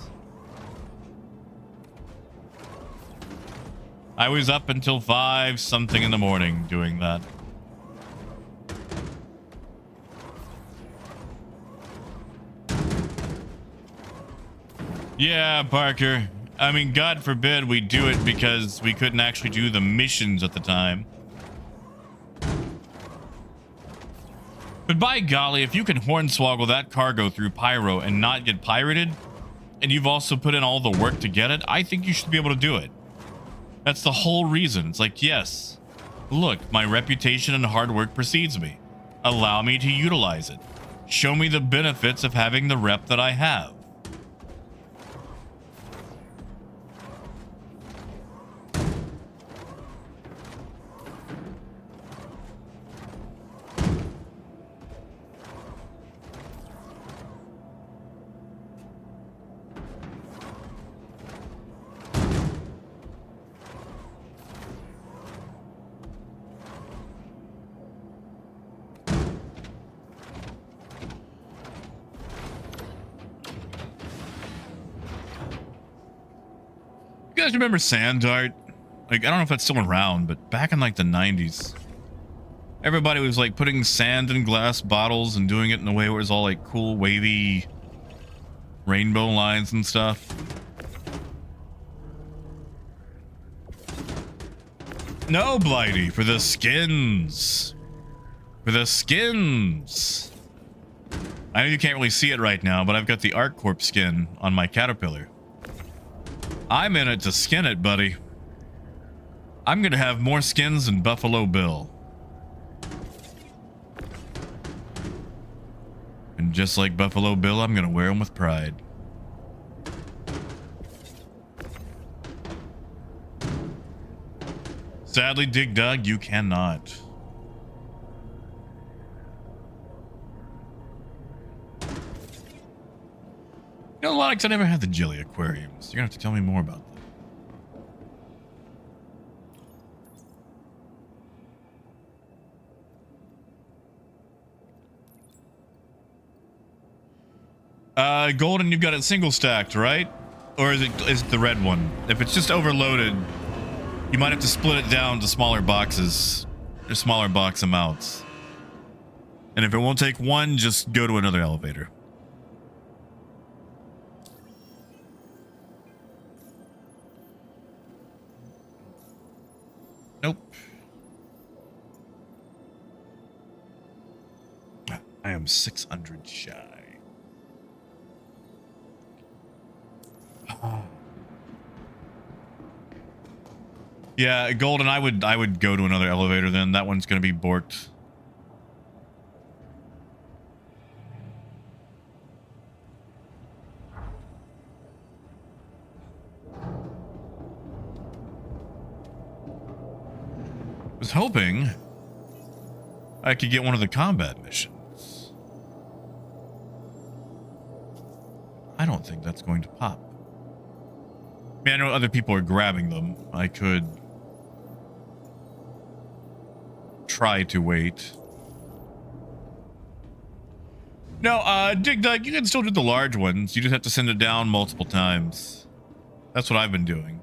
I was up until 5 something in the morning doing that. Yeah, Parker. I mean, God forbid we do it because we couldn't actually do the missions at the time. But by golly, if you can hornswoggle that cargo through Pyro and not get pirated, and you've also put in all the work to get it, I think you should be able to do it. That's the whole reason. It's like, yes, look, my reputation and hard work precedes me. Allow me to utilize it. Show me the benefits of having the rep that I have. You guys remember Sand Art? Like, I don't know if that's still around, but back in like the 90s, everybody was like putting sand in glass bottles and doing it in a way where it was all like cool, wavy rainbow lines and stuff. No, Blighty, for the skins. For the skins. I know you can't really see it right now, but I've got the ArcCorp skin on my Caterpillar. I'm in it to skin it, buddy. I'm gonna have more skins than Buffalo Bill. And just like Buffalo Bill, I'm gonna wear them with pride. Sadly, Dig Dug, you cannot. You know, Lonix, I never had the jelly aquariums. You're gonna have to tell me more about them. Golden, you've got it single stacked, right? Or is it the red one? If it's just overloaded, you might have to split it down to smaller boxes or smaller box amounts. And if it won't take one, just go to another elevator. Nope. I am 600 shy. Yeah, Golden, I would go to another elevator then. That one's going to be borked. Was hoping I could get one of the combat missions. I don't think that's going to pop. I mean, I know other people are grabbing them. I could try to wait. No, Dig Dug, you can still do the large ones. You just have to send it down multiple times. That's what I've been doing.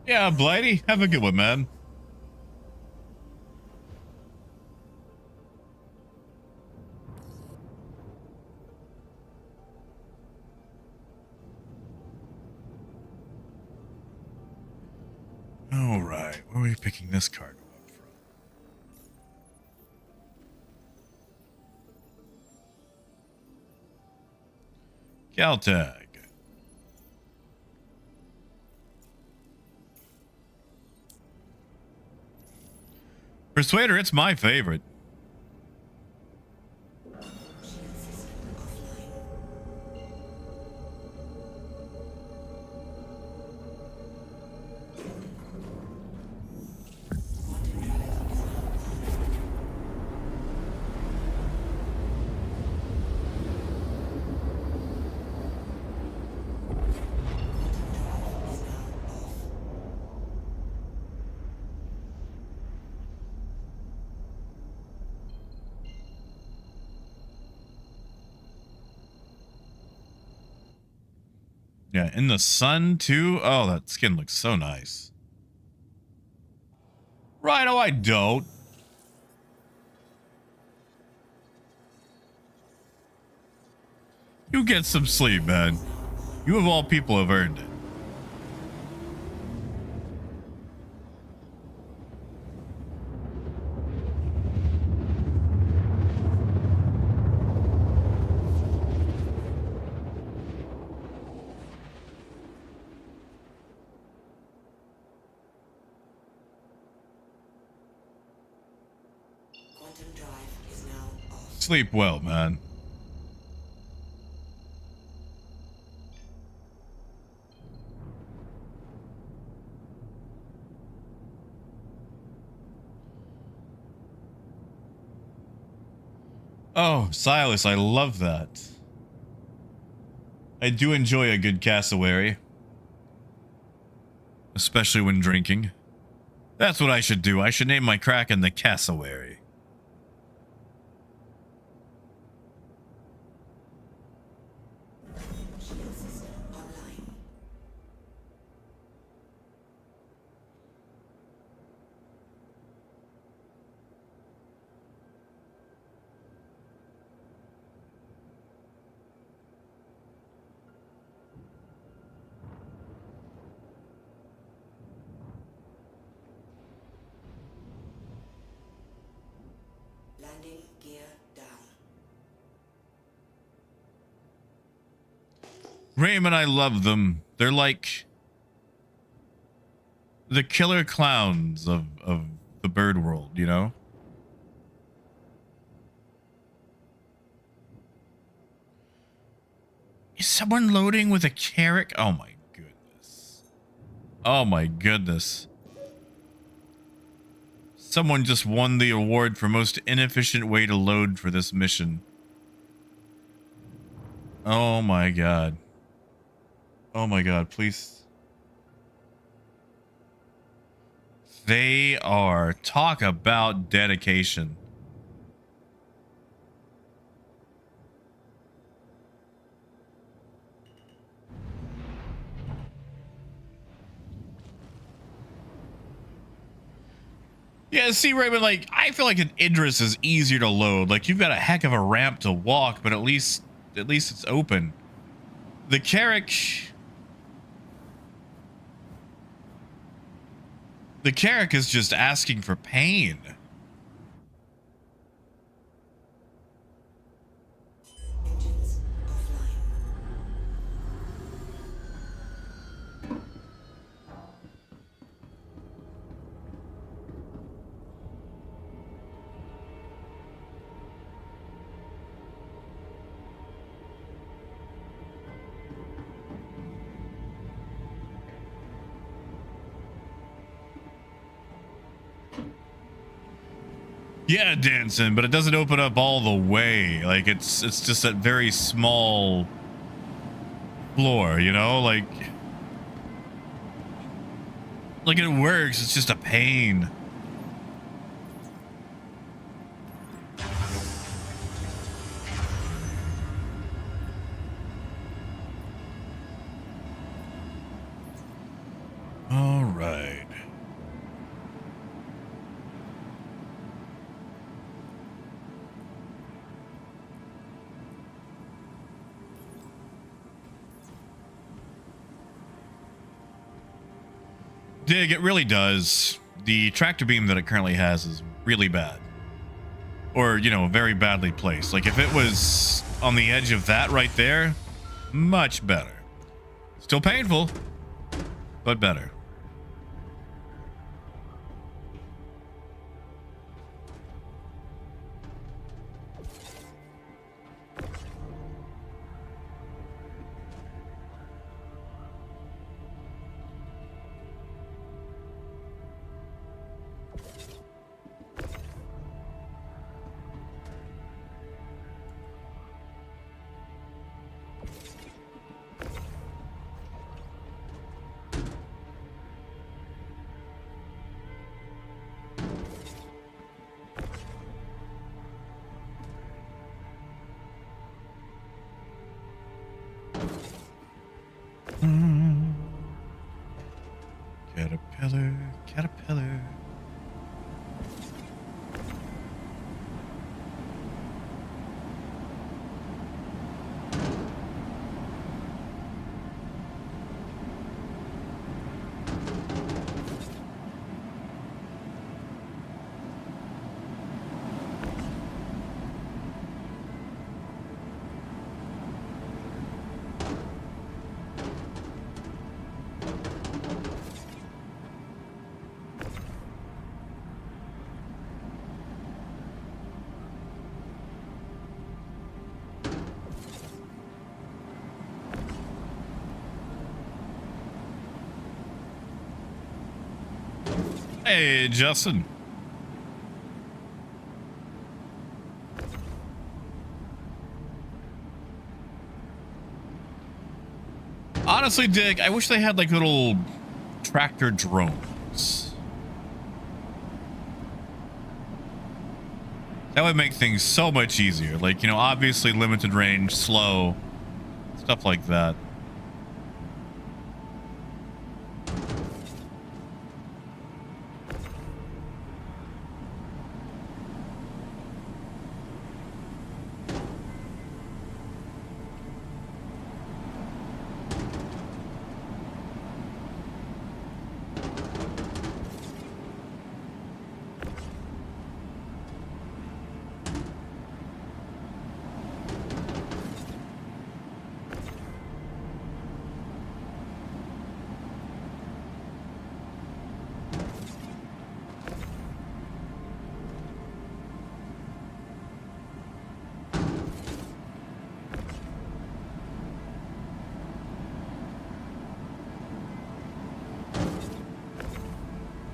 Yeah, Blighty, have a good one, man. All right, where are we picking this cargo up from? Caltag. Persuader, it's my favorite. Yeah, in the sun too. Oh, that skin looks so nice. Right, oh, I don't. You get some sleep, man. You of all people have earned it. Sleep well, man. Oh, Silas, I love that. I do enjoy a good cassowary. Especially when drinking. That's what I should do. I should name my Kraken the Cassowary. Raymond, I love them. They're like the killer clowns of the bird world, you know? Is someone loading with a carrot? Oh my goodness. Oh my goodness. Someone just won the award for most inefficient way to load for this mission. Oh my god. Oh my god, please. They are. Talk about dedication. Yeah, see, Raymond, like, I feel like an Idris is easier to load. Like, you've got a heck of a ramp to walk, but at least it's open. The Carrack... The Carrack is just asking for pain. Engines offline. Yeah, Danson, but it doesn't open up all the way. Like, it's just that very small floor, you know? Like it works, it's just a pain. All right. Dig, it really does. The tractor beam that it currently has is really bad. Or, you know, very badly placed. Like, if it was on the edge of that right there, much better. Still painful, but better. Caterpillar. Hey, Justin. Honestly, Dick, I wish they had like little tractor drones. That would make things so much easier. Like, you know, obviously limited range, slow, stuff like that.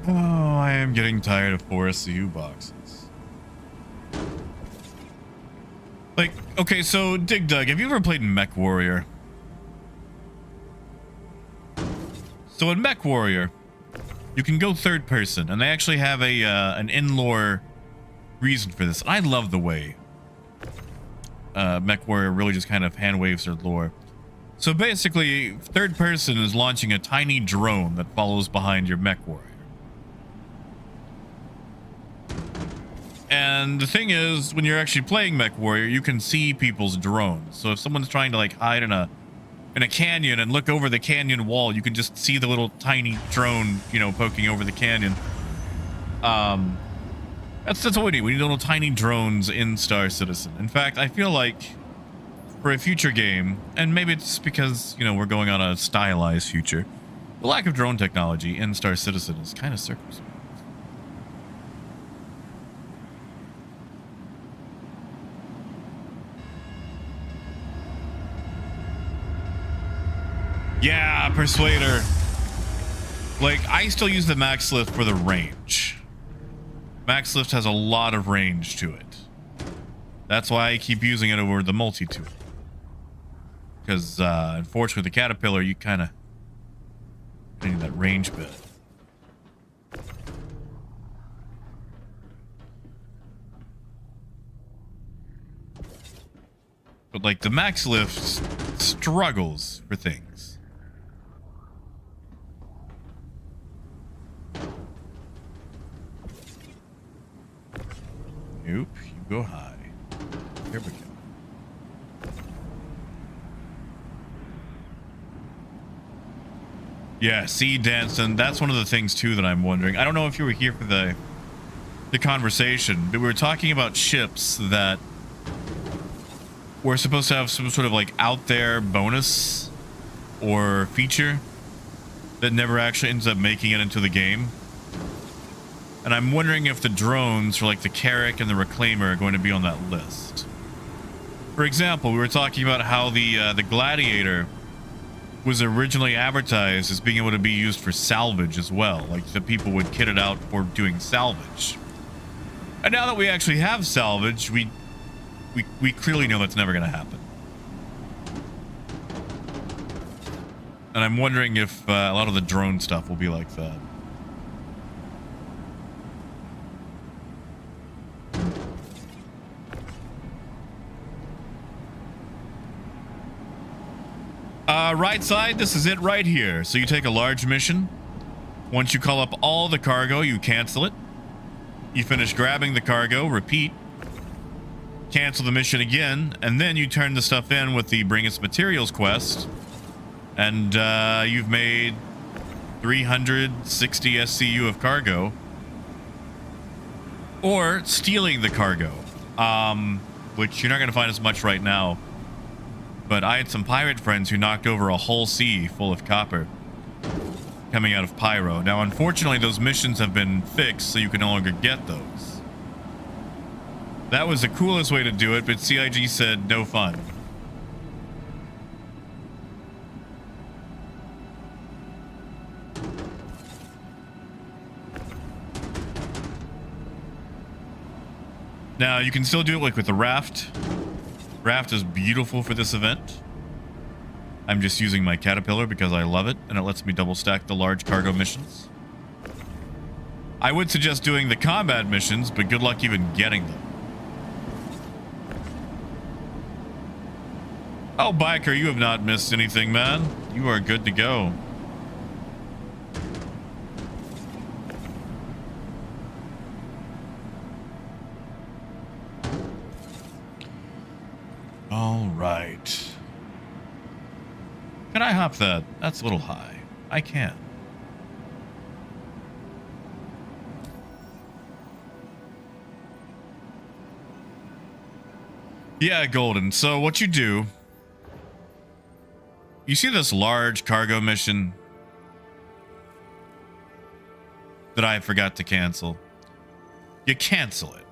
Oh, I am getting tired of 4 SCU boxes. Like, okay, so Dig Dug, have you ever played Mech Warrior? So in Mech Warrior, you can go third person, and they actually have a an in-lore reason for this. I love the way Mech Warrior really just kind of hand waves their lore. So basically, third person is launching a tiny drone that follows behind your Mech Warrior. And the thing is, when you're actually playing Mech Warrior, you can see people's drones. So if someone's trying to like hide in a canyon and look over the canyon wall, you can just see the little tiny drone, you know, poking over the canyon. That's what we need. We need little tiny drones in Star Citizen. In fact, I feel like for a future game, and maybe it's because, you know, we're going on a stylized future, the lack of drone technology in Star Citizen is kind of circumspect. Yeah, Persuader. Like, I still use the Max Lift for the range. Max Lift has a lot of range to it. That's why I keep using it over the multi-tool. Because, unfortunately, the Caterpillar, you kind of need that range bit. But, like, the Max Lift struggles for things. Nope, you go high. Here we go. Yeah, see, Danson, that's one of the things too that I'm wondering. I don't know if you were here for the conversation, but we were talking about ships that were supposed to have some sort of like out there bonus or feature that never actually ends up making it into the game. And I'm wondering if the drones for like the Carrack and the Reclaimer are going to be on that list. For example, we were talking about how the Gladiator was originally advertised as being able to be used for salvage as well. Like the people would kit it out for doing salvage. And now that we actually have salvage, we clearly know that's never going to happen. And I'm wondering if a lot of the drone stuff will be like that. Right side, this is it right here. So you take a large mission. Once you call up all the cargo, you cancel it. You finish grabbing the cargo, repeat. Cancel the mission again, and then you turn the stuff in with the Bring Us Materials quest. And you've made 360 SCU of cargo. Or stealing the cargo, which you're not going to find as much right now. But I had some pirate friends who knocked over a whole sea full of copper coming out of Pyro. Now, unfortunately, those missions have been fixed, so you can no longer get those. That was the coolest way to do it, but CIG said no fun. Now, you can still do it like with the raft. Raft is beautiful for this event. I'm just using my Caterpillar because I love it, and it lets me double stack the large cargo missions. I would suggest doing the combat missions, but good luck even getting them. Oh, Biker, you have not missed anything, man. You are good to go. All right. Can I hop that? That's a little high. I can. Yeah, Golden. So what you do, you see this large cargo mission that I forgot to cancel? You cancel it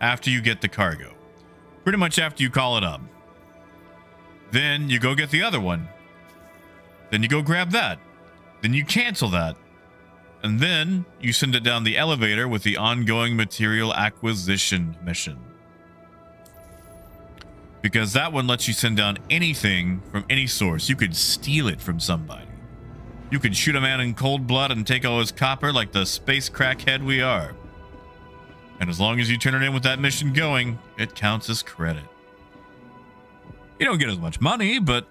after you get the cargo. Pretty much after you call it up. Then you go get the other one. Then you go grab that. Then you cancel that. And then you send it down the elevator with the ongoing material acquisition mission. Because that one lets you send down anything from any source. You could steal it from somebody. You could shoot a man in cold blood and take all his copper like the space crackhead we are. And as long as you turn it in with that mission going, it counts as credit. You don't get as much money, but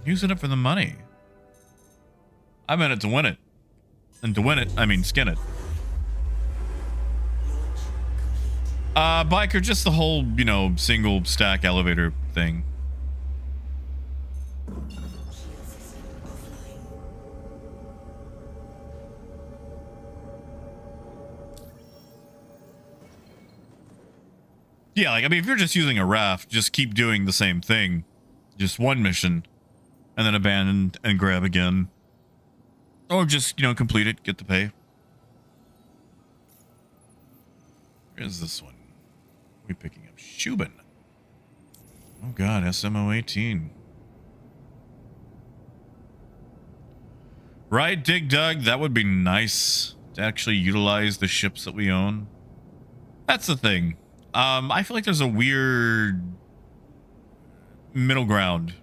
use it for the money. I'm in it to win it. And to win it, I mean skin it. Biker, just the whole, you know, single stack elevator thing. Yeah, like, I mean, if you're just using a raft, just keep doing the same thing. Just one mission, and then abandon and grab again. Or just, you know, complete it, get the pay. Where's this one? What are we picking up? Shubin. Oh god, SMO 18. Right, Dig Dug, that would be nice to actually utilize the ships that we own. That's the thing. I feel like there's a weird middle ground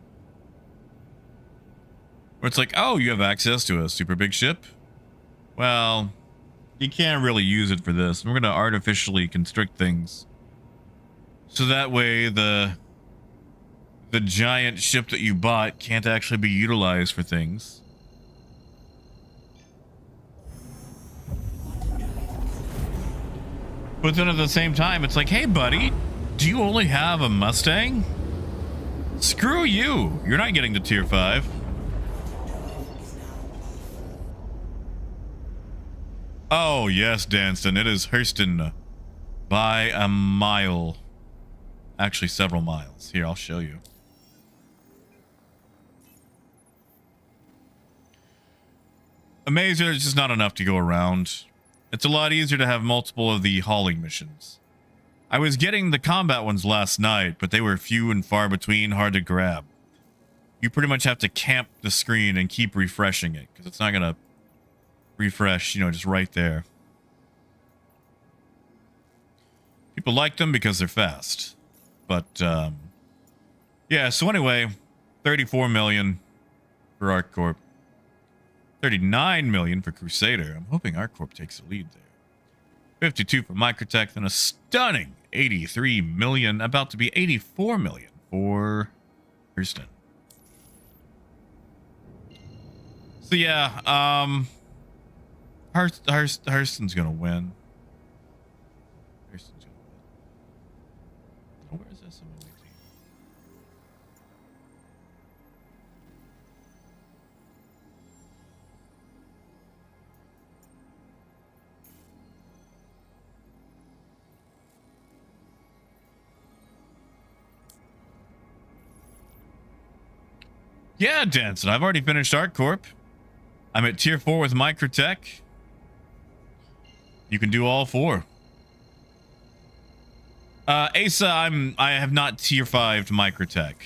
where it's like, oh, you have access to a super big ship. Well, you can't really use it for this. We're going to artificially constrict things. So that way the giant ship that you bought can't actually be utilized for things. But then at the same time, it's like, hey, buddy, do you only have a Mustang? Screw you. You're not getting to tier 5. Oh, yes, Danston. It is Hurston by a mile. Actually, several miles. Here, I'll show you. Amazing, there's just not enough to go around. It's a lot easier to have multiple of the hauling missions. I was getting the combat ones last night, but they were few and far between, hard to grab. You pretty much have to camp the screen and keep refreshing it, because it's not going to refresh, you know, just right there. People like them because they're fast. But, yeah, so anyway, 34 million for ArcCorp. 39 million for Crusader. I'm hoping ArcCorp takes the lead there. 52 for Microtech, then a stunning 83 million, about to be 84 million for Hurston. So yeah, Hurston's gonna win. Hurston's gonna win. Oh, where is SMO 18? Yeah, Danson, I've already finished ArcCorp. I'm at tier 4 with Microtech. You can do all 4. Asa, I have not tier 5'd Microtech.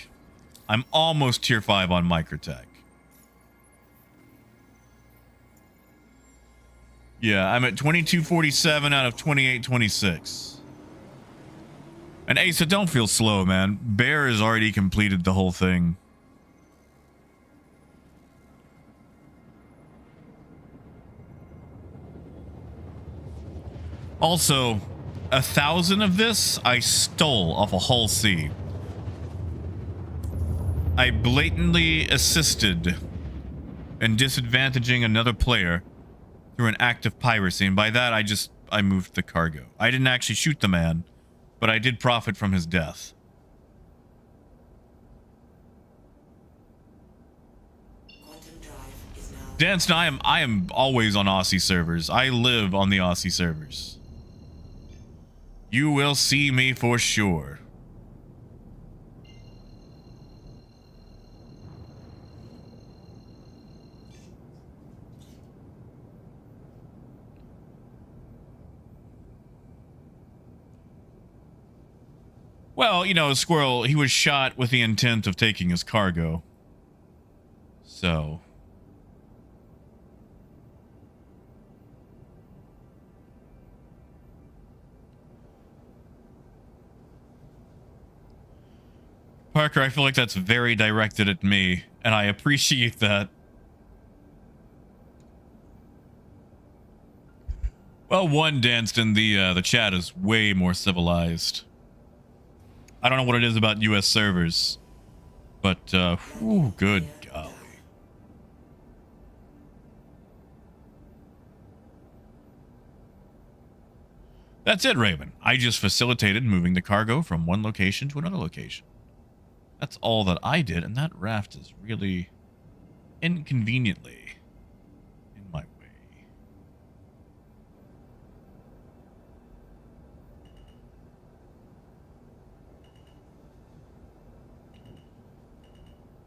I'm almost tier 5 on Microtech. Yeah, I'm at 2247 out of 2826. And Asa, don't feel slow, man. Bear has already completed the whole thing. Also, 1,000 of this I stole off a Hull C. I blatantly assisted in disadvantaging another player through an act of piracy, and by that I moved the cargo. I didn't actually shoot the man, but I did profit from his death. Danston, I am always on Aussie servers. I live on the Aussie servers. You will see me for sure. Well, you know, Squirrel, he was shot with the intent of taking his cargo. So... Parker, I feel like that's very directed at me, and I appreciate that. Well, one, Danston, the chat is way more civilized. I don't know what it is about U.S. servers, but whew, good golly. That's it, Raven. I just facilitated moving the cargo from one location to another location. That's all that I did, and that raft is really inconveniently in my way.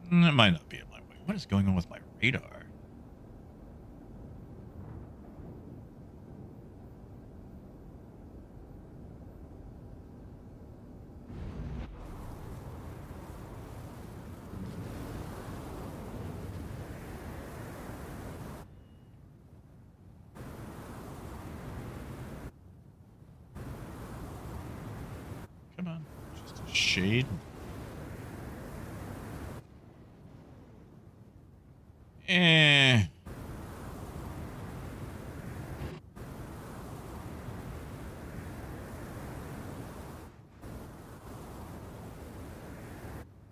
It might not be in my way. What is going on with my radar? Come on, just a shade.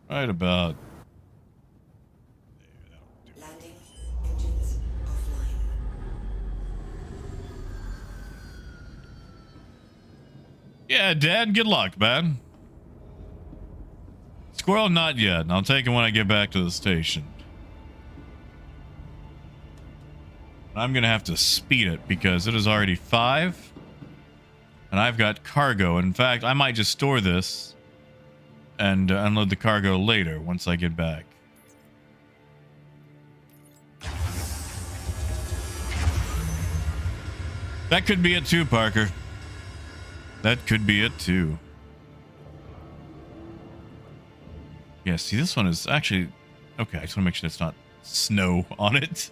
Right about. Landing. Engines offline. Yeah, Dad, good luck, man. Squirrel, not yet. I'll take it when I get back to the station. I'm gonna have to speed it because it is already 5. And I've got cargo. In fact, I might just store this and unload the cargo later once I get back. That could be it too, Parker. That could be it too. Yeah, see, this one is actually... Okay, I just want to make sure it's not snow on it.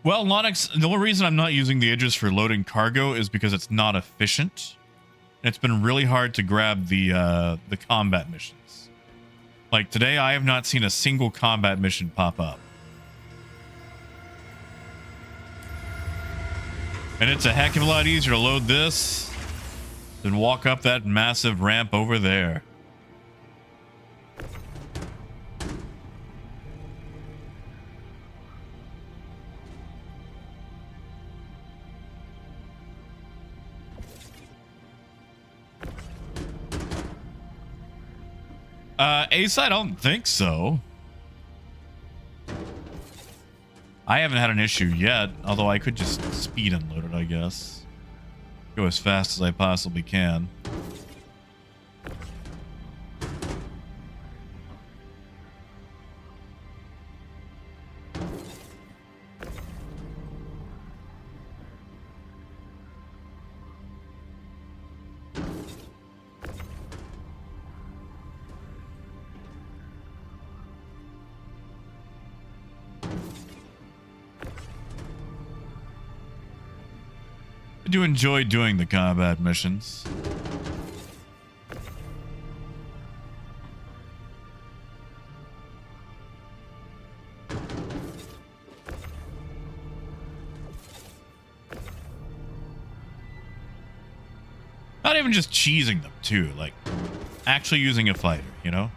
Well, Lonix, the only reason I'm not using the edges for loading cargo is because it's not efficient. It's been really hard to grab the combat missions. Like today, I have not seen a single combat mission pop up. And it's a heck of a lot easier to load this than walk up that massive ramp over there. Ace, I don't think so. I haven't had an issue yet, although I could just speed unload it, I guess. Go as fast as I possibly can. I do enjoy doing the combat missions. Not even just cheesing them too, like actually using a fighter, you know?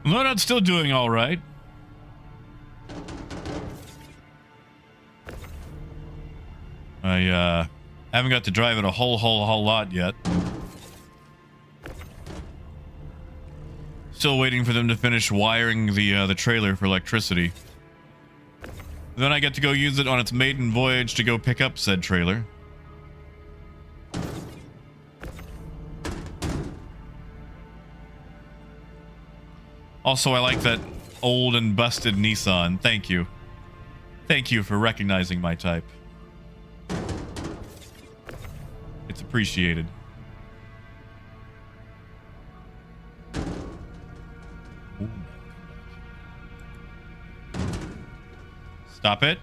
Loadout's still doing all right. I haven't got to drive it a whole lot yet. Still waiting for them to finish wiring the trailer for electricity. Then I get to go use it on its maiden voyage to go pick up said trailer. Also, I like that old and busted Nissan. Thank you. Thank you for recognizing my type. It's appreciated. Ooh. Stop it.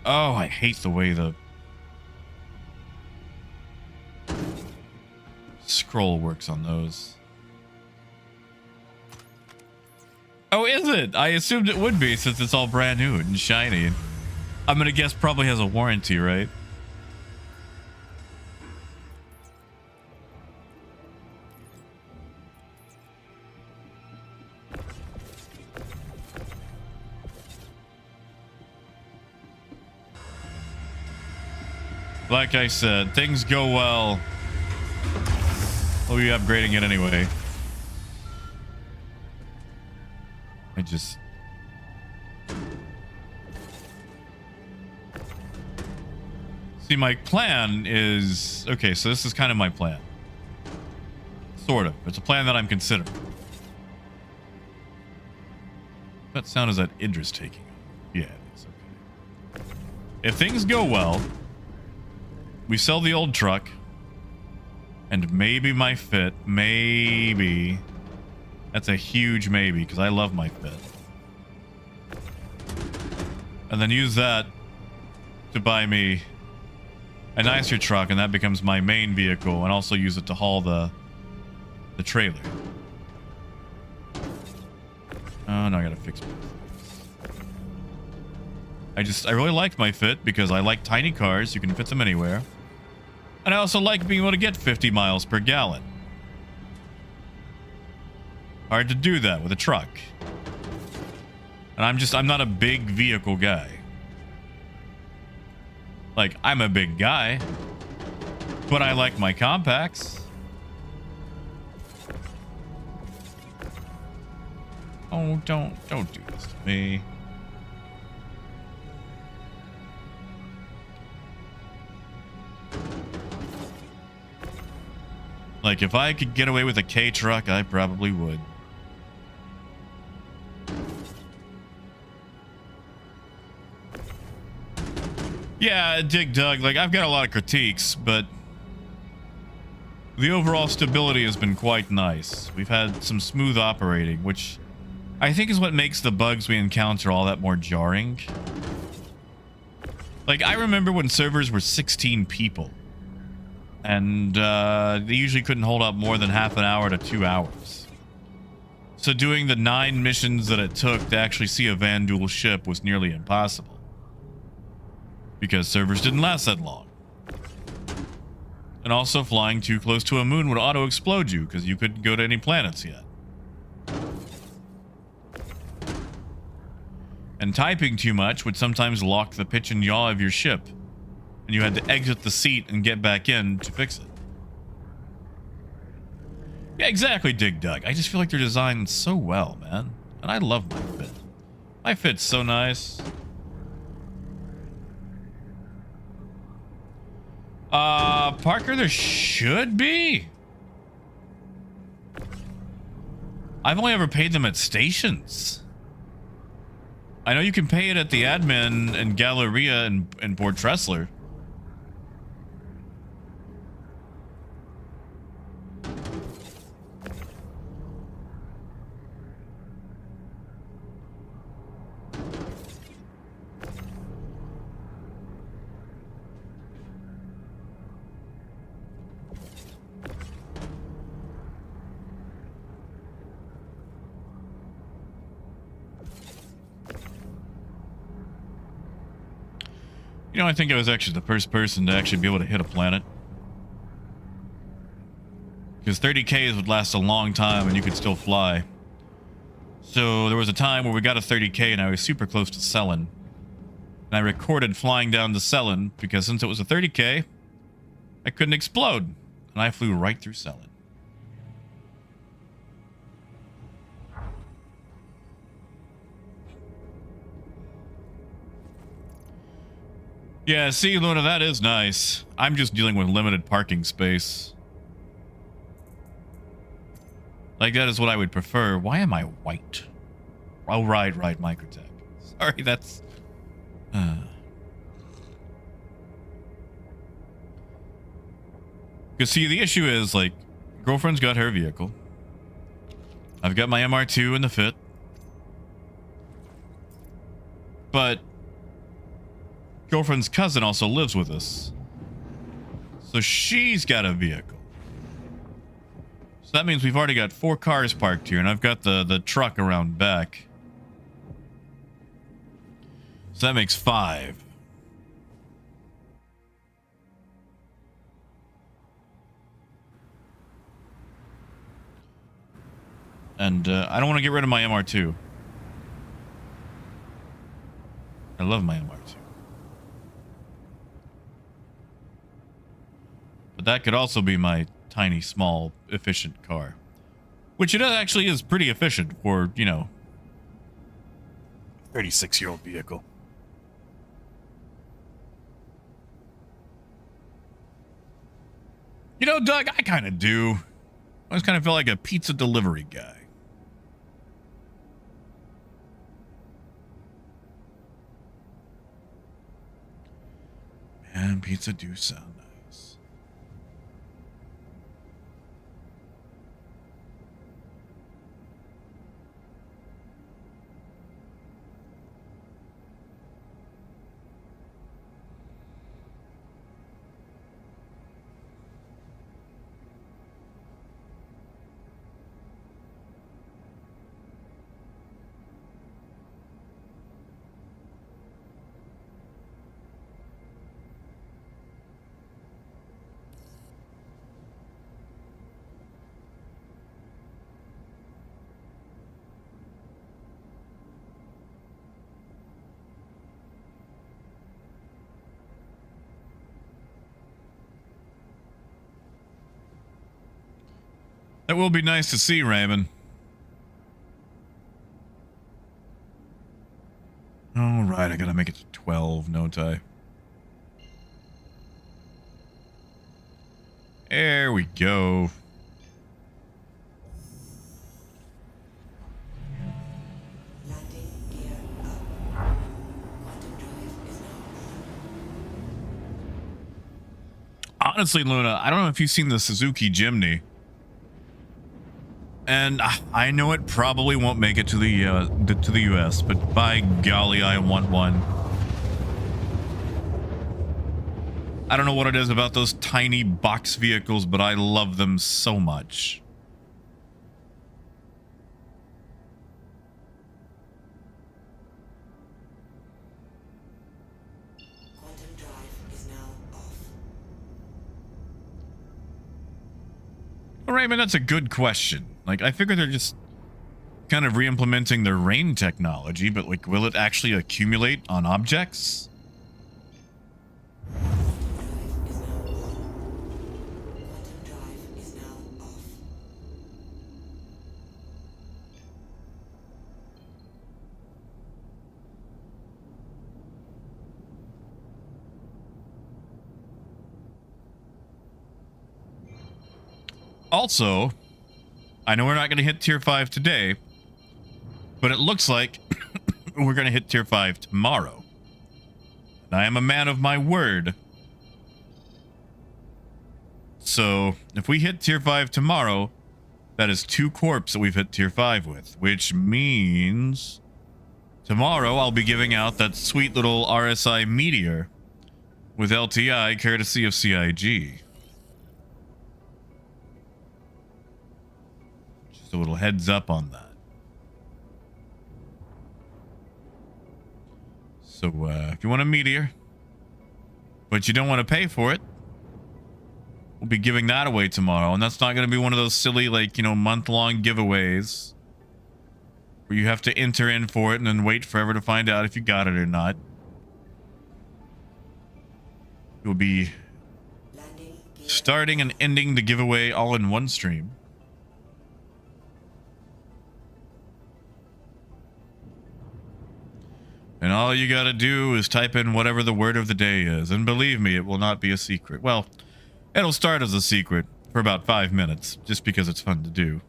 Oh, I hate the way the scroll works on those. Oh, is it? I assumed it would be since it's all brand new and shiny. I'm gonna guess probably has a warranty, right? Like I said, things go well. We'll be upgrading it anyway. I just... See, my plan is... Okay, so this is kind of my plan. Sort of. It's a plan that I'm considering. What sound is that Idra's taking? Yeah, it is. Okay. If things go well, we sell the old truck, and maybe my Fit, maybe... That's a huge maybe, because I love my Fit. And then use that to buy me a nicer truck, and that becomes my main vehicle, and also use it to haul the trailer. Oh, no, I gotta fix it. I really like my Fit, because I like tiny cars, you can fit them anywhere. And I also like being able to get 50 miles per gallon. Hard to do that with a truck. And I'm not a big vehicle guy. Like, I'm a big guy, but I like my compacts. Oh, don't do this to me. Like, if I could get away with a K truck, I probably would. Yeah, Dig Dug, like, I've got a lot of critiques, but the overall stability has been quite nice. We've had some smooth operating, which I think is what makes the bugs we encounter all that more jarring. Like, I remember when servers were 16 people, and they usually couldn't hold up more than half an hour to 2 hours. So doing the 9 missions that it took to actually see a Vandul ship was nearly impossible. Because servers didn't last that long. And also flying too close to a moon would auto-explode you because you couldn't go to any planets yet. And typing too much would sometimes lock the pitch and yaw of your ship. And you had to exit the seat and get back in to fix it. Yeah, exactly, Dig Dug. I just feel like they're designed so well, man. And I love my Fit. My Fit's so nice. Parker, there should be. I've only ever paid them at stations. I know you can pay it at the admin and Galleria and Port Tressler. You know, I think I was actually the first person to actually be able to hit a planet. Because 30Ks would last a long time and you could still fly. So there was a time where we got a 30K and I was super close to Cellin. And I recorded flying down to Cellin because since it was a 30K, I couldn't explode. And I flew right through Cellin. Yeah, see, Luna, that is nice. I'm just dealing with limited parking space. Like, that is what I would prefer. Why am I white? Oh, right, Microtech. Sorry, that's... Because, see, the issue is, like, girlfriend's got her vehicle. I've got my MR2 in the fit. But girlfriend's cousin also lives with us. So she's got a vehicle. So that means we've already got 4 cars parked here, and I've got the truck around back. So that makes 5. And I don't want to get rid of my MR2. I love my MR2. But that could also be my tiny, small, efficient car. Which it actually is pretty efficient for, you know, 36-year-old vehicle. You know, Doug, I kind of do. I always kind of feel like a pizza delivery guy. Man, pizza do sound nice. That will be nice to see, Raymond. All right, I gotta make it to 12, don't I? There we go. Landing gear up. Quantum drive is now on. Honestly, Luna, I don't know if you've seen the Suzuki Jimny. And I know it probably won't make it to the US, but by golly, I want one. I don't know what it is about those tiny box vehicles, but I love them so much. Quantum drive is now off. Well, Raymond, that's a good question. Like, I figure they're just kind of re-implementing their rain technology, but like, will it actually accumulate on objects? Quantum drive is now on. Quantum drive is now off. Also, I know we're not going to hit tier 5 today, but it looks like we're going to hit tier 5 tomorrow. And I am a man of my word. So, if we hit tier 5 tomorrow, that is 2 corps that we've hit tier 5 with, which means tomorrow I'll be giving out that sweet little RSI meteor with LTI courtesy of CIG. Just a little heads up on that. So, if you want a meteor, but you don't want to pay for it, we'll be giving that away tomorrow. And that's not going to be one of those silly, like, you know, month-long giveaways where you have to enter in for it and then wait forever to find out if you got it or not. You'll be starting and ending the giveaway all in one stream. And all you gotta do is type in whatever the word of the day is. And believe me, it will not be a secret. Well, it'll start as a secret for about 5 minutes, just because it's fun to do.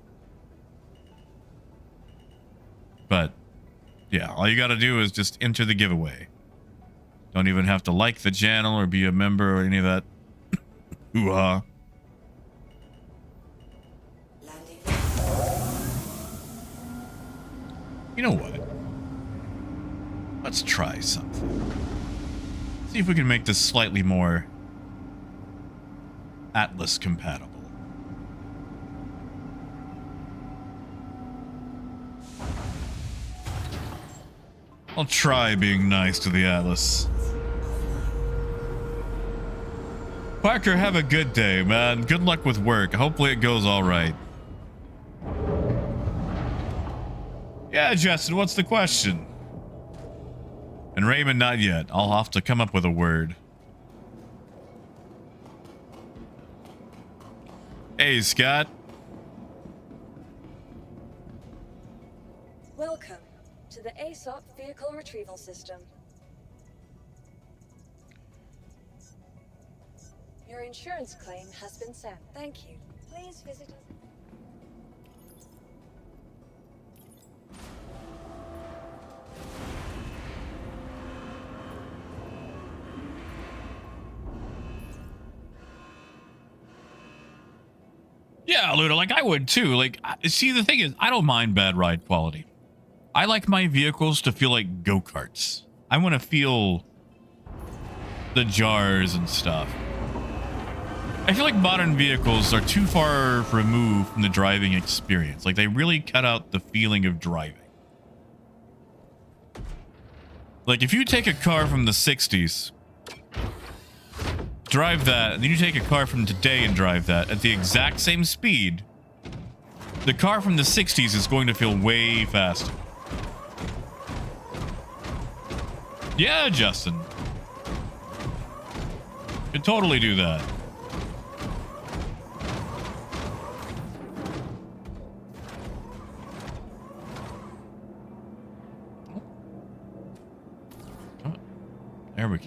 But, yeah, all you gotta do is just enter the giveaway. Don't even have to like the channel or be a member or any of that. Hoo-ha. You know what? Let's try something. See if we can make this slightly more Atlas compatible. I'll try being nice to the Atlas. Parker, have a good day, man. Good luck with work. Hopefully it goes all right. Yeah, Justin, what's the question? And Raymond, not yet. I'll have to come up with a word. Hey, Scott. Welcome to the ASOP Vehicle Retrieval System. Your insurance claim has been sent. Thank you. Please visit us. Yeah, Luda, like I would too. Like, see, the thing is, I don't mind bad ride quality. I like my vehicles to feel like go-karts. I want to feel the jars and stuff. I feel like modern vehicles are too far removed from the driving experience. Like, they really cut out the feeling of driving. Like, if you take a car from the 60s, drive that, and then you take a car from today and drive that at the exact same speed, the car from the 60s is going to feel way faster. Yeah, Justin. Could totally do that. Oh, there we go.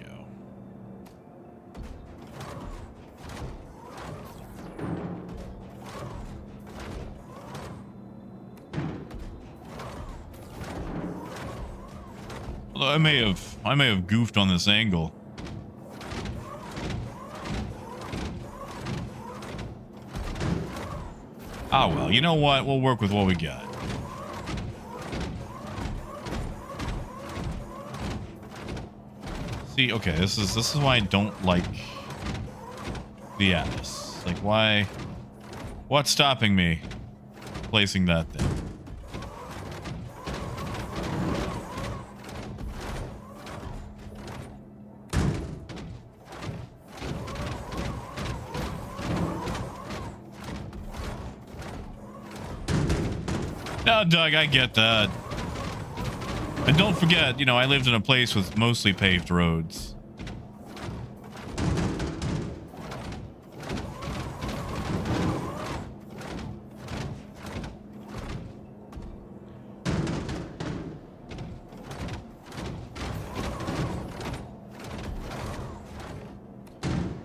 Although I may have goofed on this angle. Ah, well, you know what? We'll work with what we got. See, okay, this is why I don't like the Atlas. Like, why? What's stopping me placing that there? No, Doug, I get that. And don't forget, you know, I lived in a place with mostly paved roads.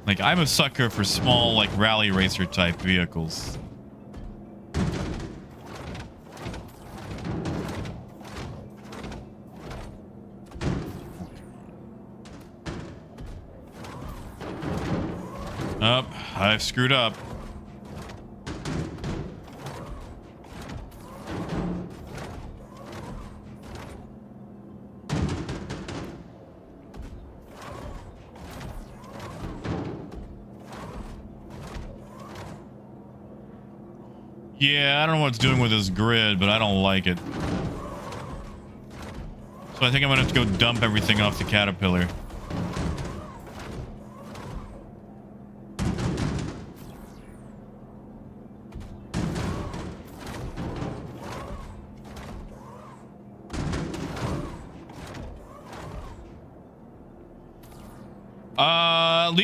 Like, I'm a sucker for small, like, rally racer type vehicles. Oh, I've screwed up. Yeah, I don't know what it's doing with this grid, but I don't like it. So I think I'm gonna have to go dump everything off the Caterpillar.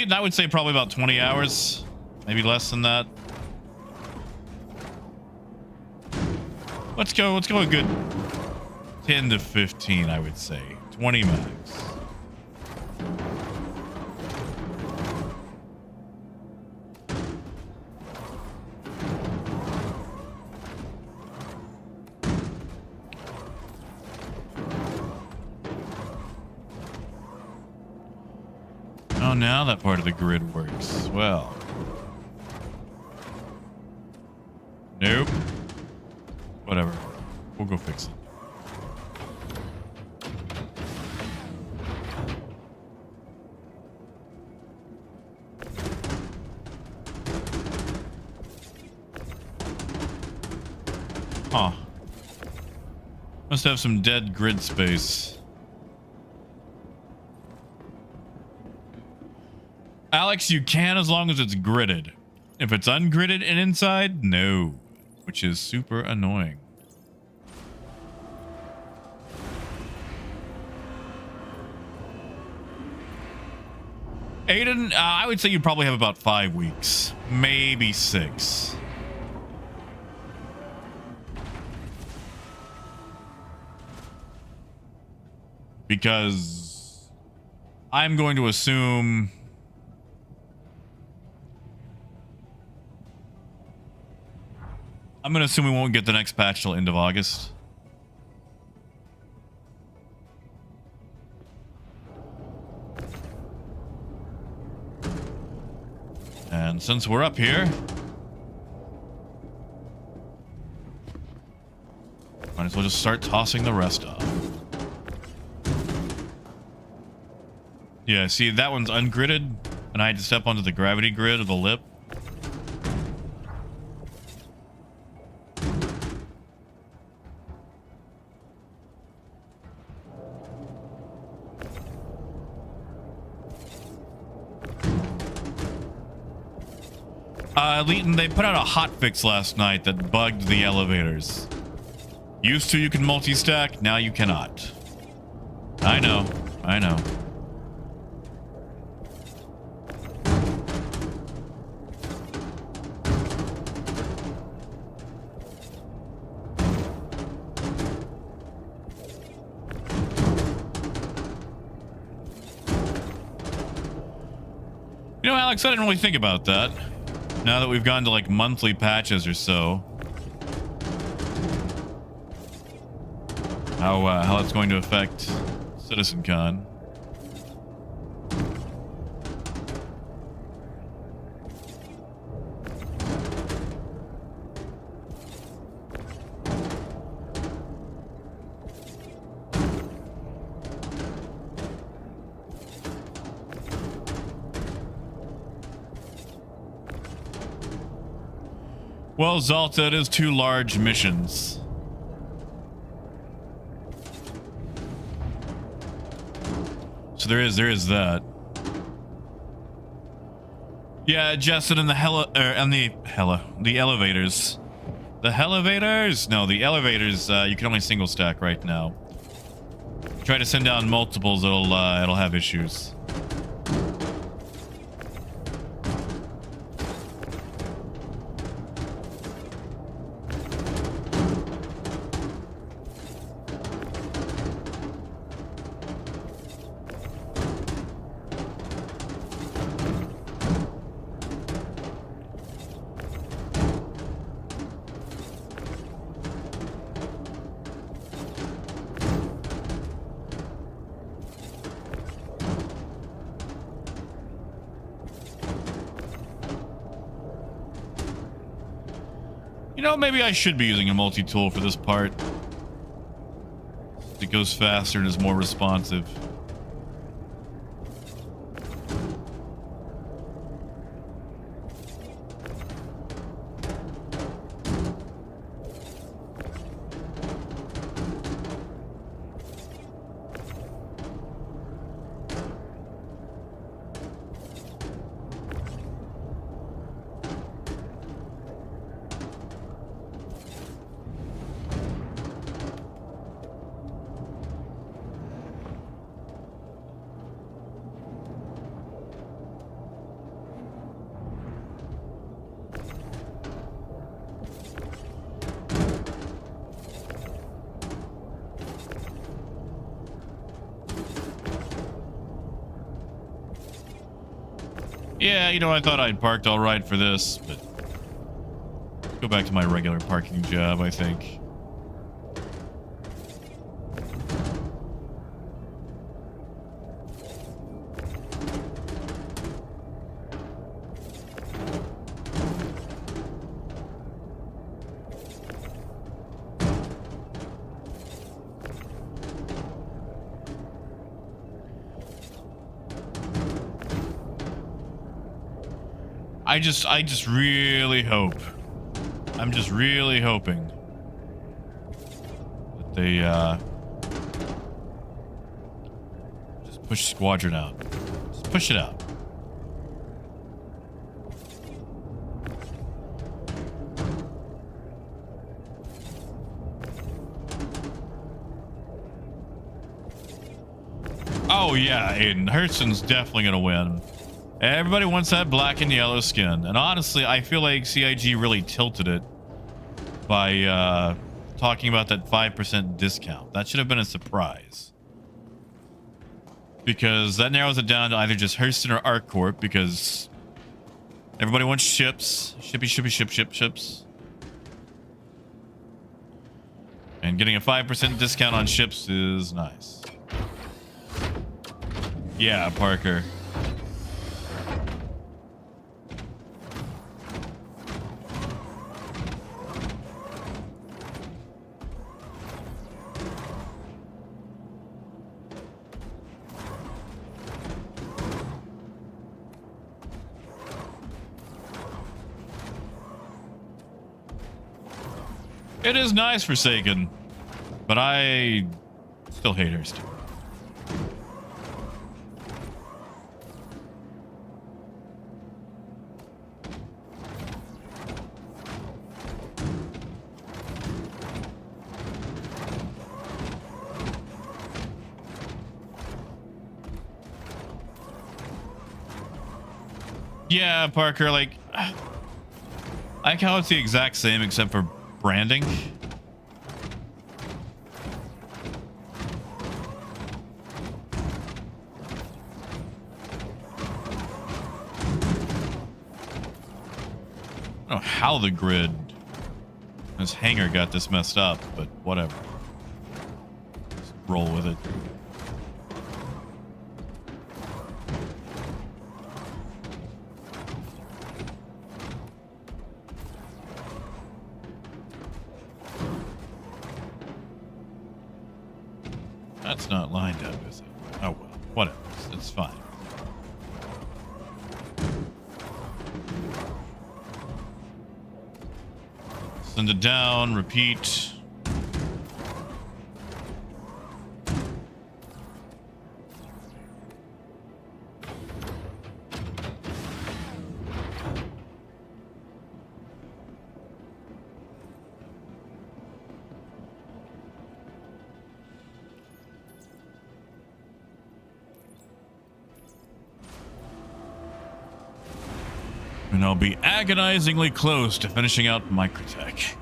I would say probably about 20 hours, maybe less than that. Let's go a good 10 to 15, I would say. 20 max. Oh, now that part of the grid works. Well. Nope. Whatever. We'll go fix it. Huh. Must have some dead grid space. Alex, you can as long as it's gridded. If it's ungridded and inside, no. Which is super annoying. Aiden, I would say you probably have about 5 weeks. Maybe 6. Because I'm going to assume we won't get the next patch till end of August. And since we're up here, might as well just start tossing the rest off. Yeah, see, that one's ungridded, and I had to step onto the gravity grid of the lip. Leighton, they put out a hotfix last night that bugged the elevators. Used to you can multi-stack, now you cannot. I know. I know. You know, Alex, I didn't really think about that. Now that we've gone to like monthly patches or so, how it's going to affect CitizenCon. Well, Zalta, it is 2 large missions. So there is that. Yeah, Justin, and the the elevators. The elevators? No, the elevators, you can only single stack right now. Try to send down multiples, it'll have issues. Maybe I should be using a multi-tool for this part. It goes faster and is more responsive. Yeah, you know, I thought I'd parked all right for this, but go back to my regular parking job, I think. I just really hope. I'm just really hoping that they just push Squadron out. Just push it out. Oh yeah, Aiden. Hurston's definitely gonna win. Everybody wants that black and yellow skin. And honestly, I feel like CIG really tilted it by talking about that 5% discount. That should have been a surprise. Because that narrows it down to either just Hurston or ArcCorp, because everybody wants ships. Ships. And getting a 5% discount on ships is nice. Yeah, Parker. It is nice, Forsaken, but I still hate Hurston. Yeah, Parker, like, I like how it's the exact same except for branding. I don't know how the grid, this hangar got this messed up, but whatever. Just roll with it. That's not lined up, is it? Oh well, whatever. It's fine. Send it down, repeat. And I'll be agonizingly close to finishing out Microtech.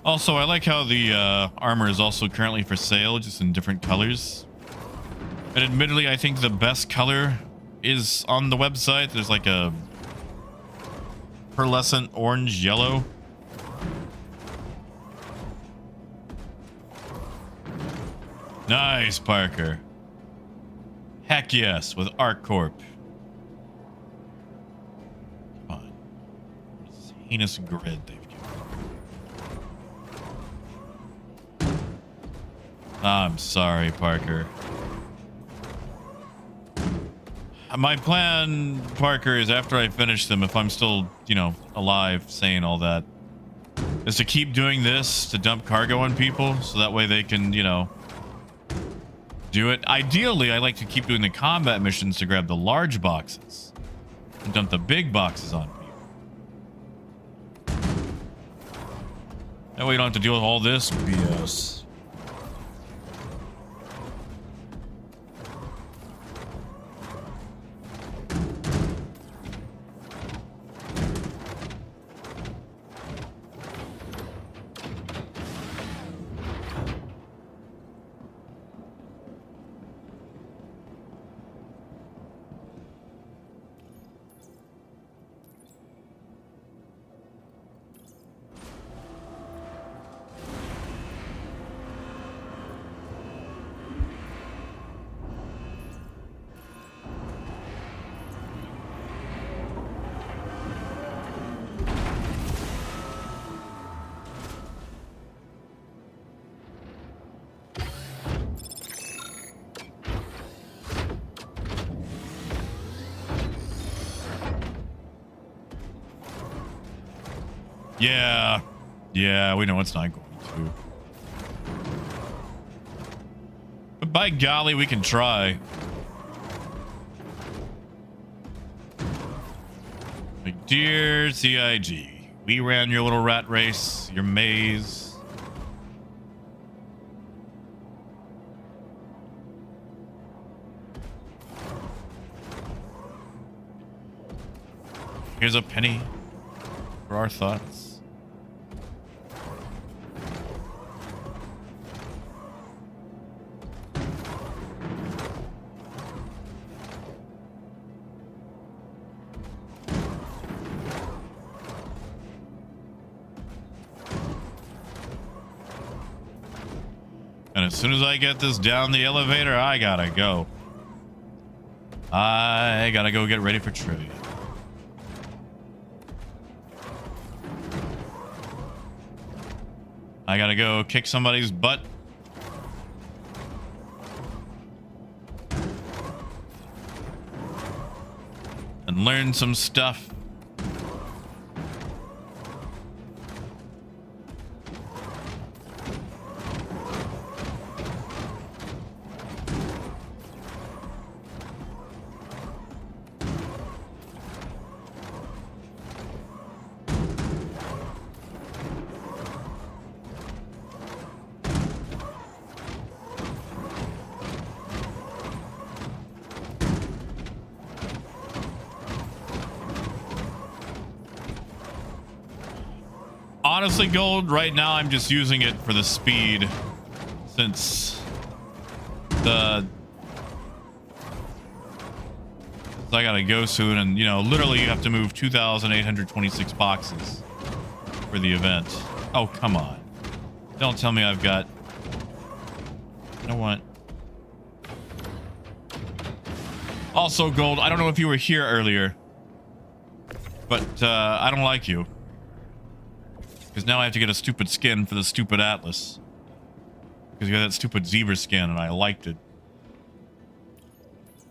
Also, I like how the armor is also currently for sale, just in different colors. And admittedly, I think the best color is on the website. There's like a pearlescent orange yellow. Nice, Parker. Heck yes, with ArcCorp. Come on. This heinous grid they've given. I'm sorry, Parker. my plan, Parker, is after I finish them, if I'm still, you know, alive, saying all that, is to keep doing this to dump cargo on people, so that way they can, you know, do it. Ideally, I like to keep doing the combat missions to grab the large boxes and dump the big boxes on people. That way you don't have to deal with all this BS. Yeah, we know it's not going to. But by golly, we can try. Like, dear CIG, we ran your little rat race, your maze. Here's a penny for our thoughts. And as soon as I get this down the elevator, I gotta go. I gotta go get ready for trivia. I gotta go kick somebody's butt. And learn some stuff. Honestly, Gold, right now I'm just using it for the speed, since I gotta go soon, and you know, literally you have to move 2,826 boxes for the event. Oh, come on. Don't tell me I've got... You know what? Also, Gold, I don't know if you were here earlier, but I don't like you. Because now I have to get a stupid skin for the stupid Atlas. Because you got that stupid zebra skin and I liked it.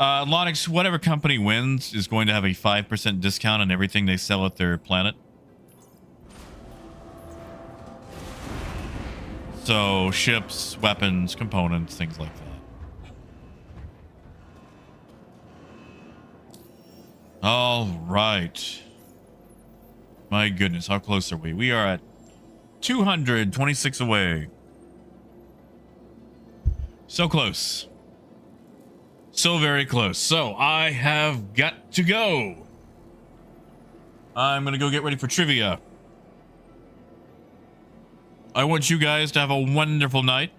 Lonix, whatever company wins is going to have a 5% discount on everything they sell at their planet. So, ships, weapons, components, things like that. All right. My goodness, how close are we? We are at 226 away. So close. So very close. So I have got to go. I'm going to go get ready for trivia. I want you guys to have a wonderful night.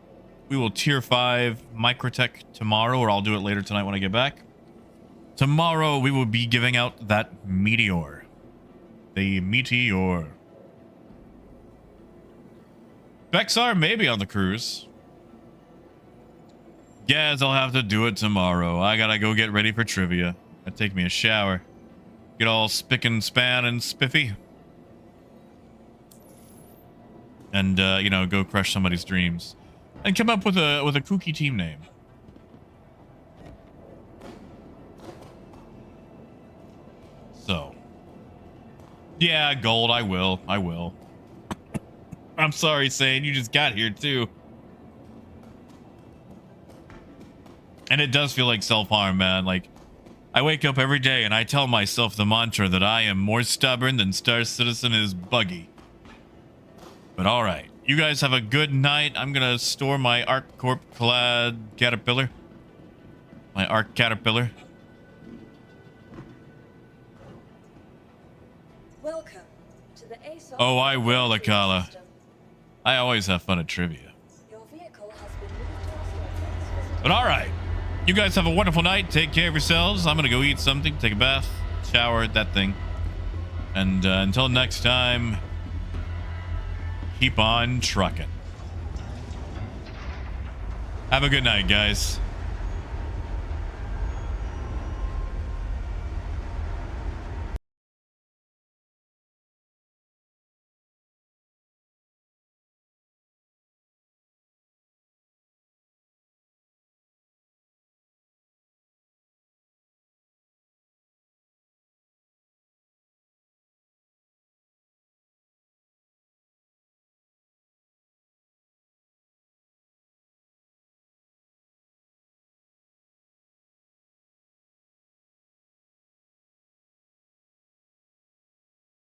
We will tier 5 Microtech tomorrow, or I'll do it later tonight when I get back. Tomorrow we will be giving out that meteor. The meteor. Bexar may be on the cruise. Yes, I'll have to do it tomorrow. I gotta go get ready for trivia. Gotta take me a shower. Get all spick and span and spiffy. And, you know, go crush somebody's dreams. And come up with a kooky team name. So, yeah, gold, I will. I'm sorry, Sane, you just got here too. And it does feel like self-harm, man. Like, I wake up every day and I tell myself the mantra that I am more stubborn than Star Citizen is buggy. But all right, you guys have a good night. I'm gonna store my Arc Corp clad caterpillar. My Arc Caterpillar. Welcome to the ASOS. Oh, I will, Akala. system. I always have fun at trivia. Your vehicle has been moved to our storage. But all right, you guys have a wonderful night. Take care of yourselves. I'm gonna go eat something, take a bath, shower, that thing. And until next time, keep on trucking. Have a good night, guys.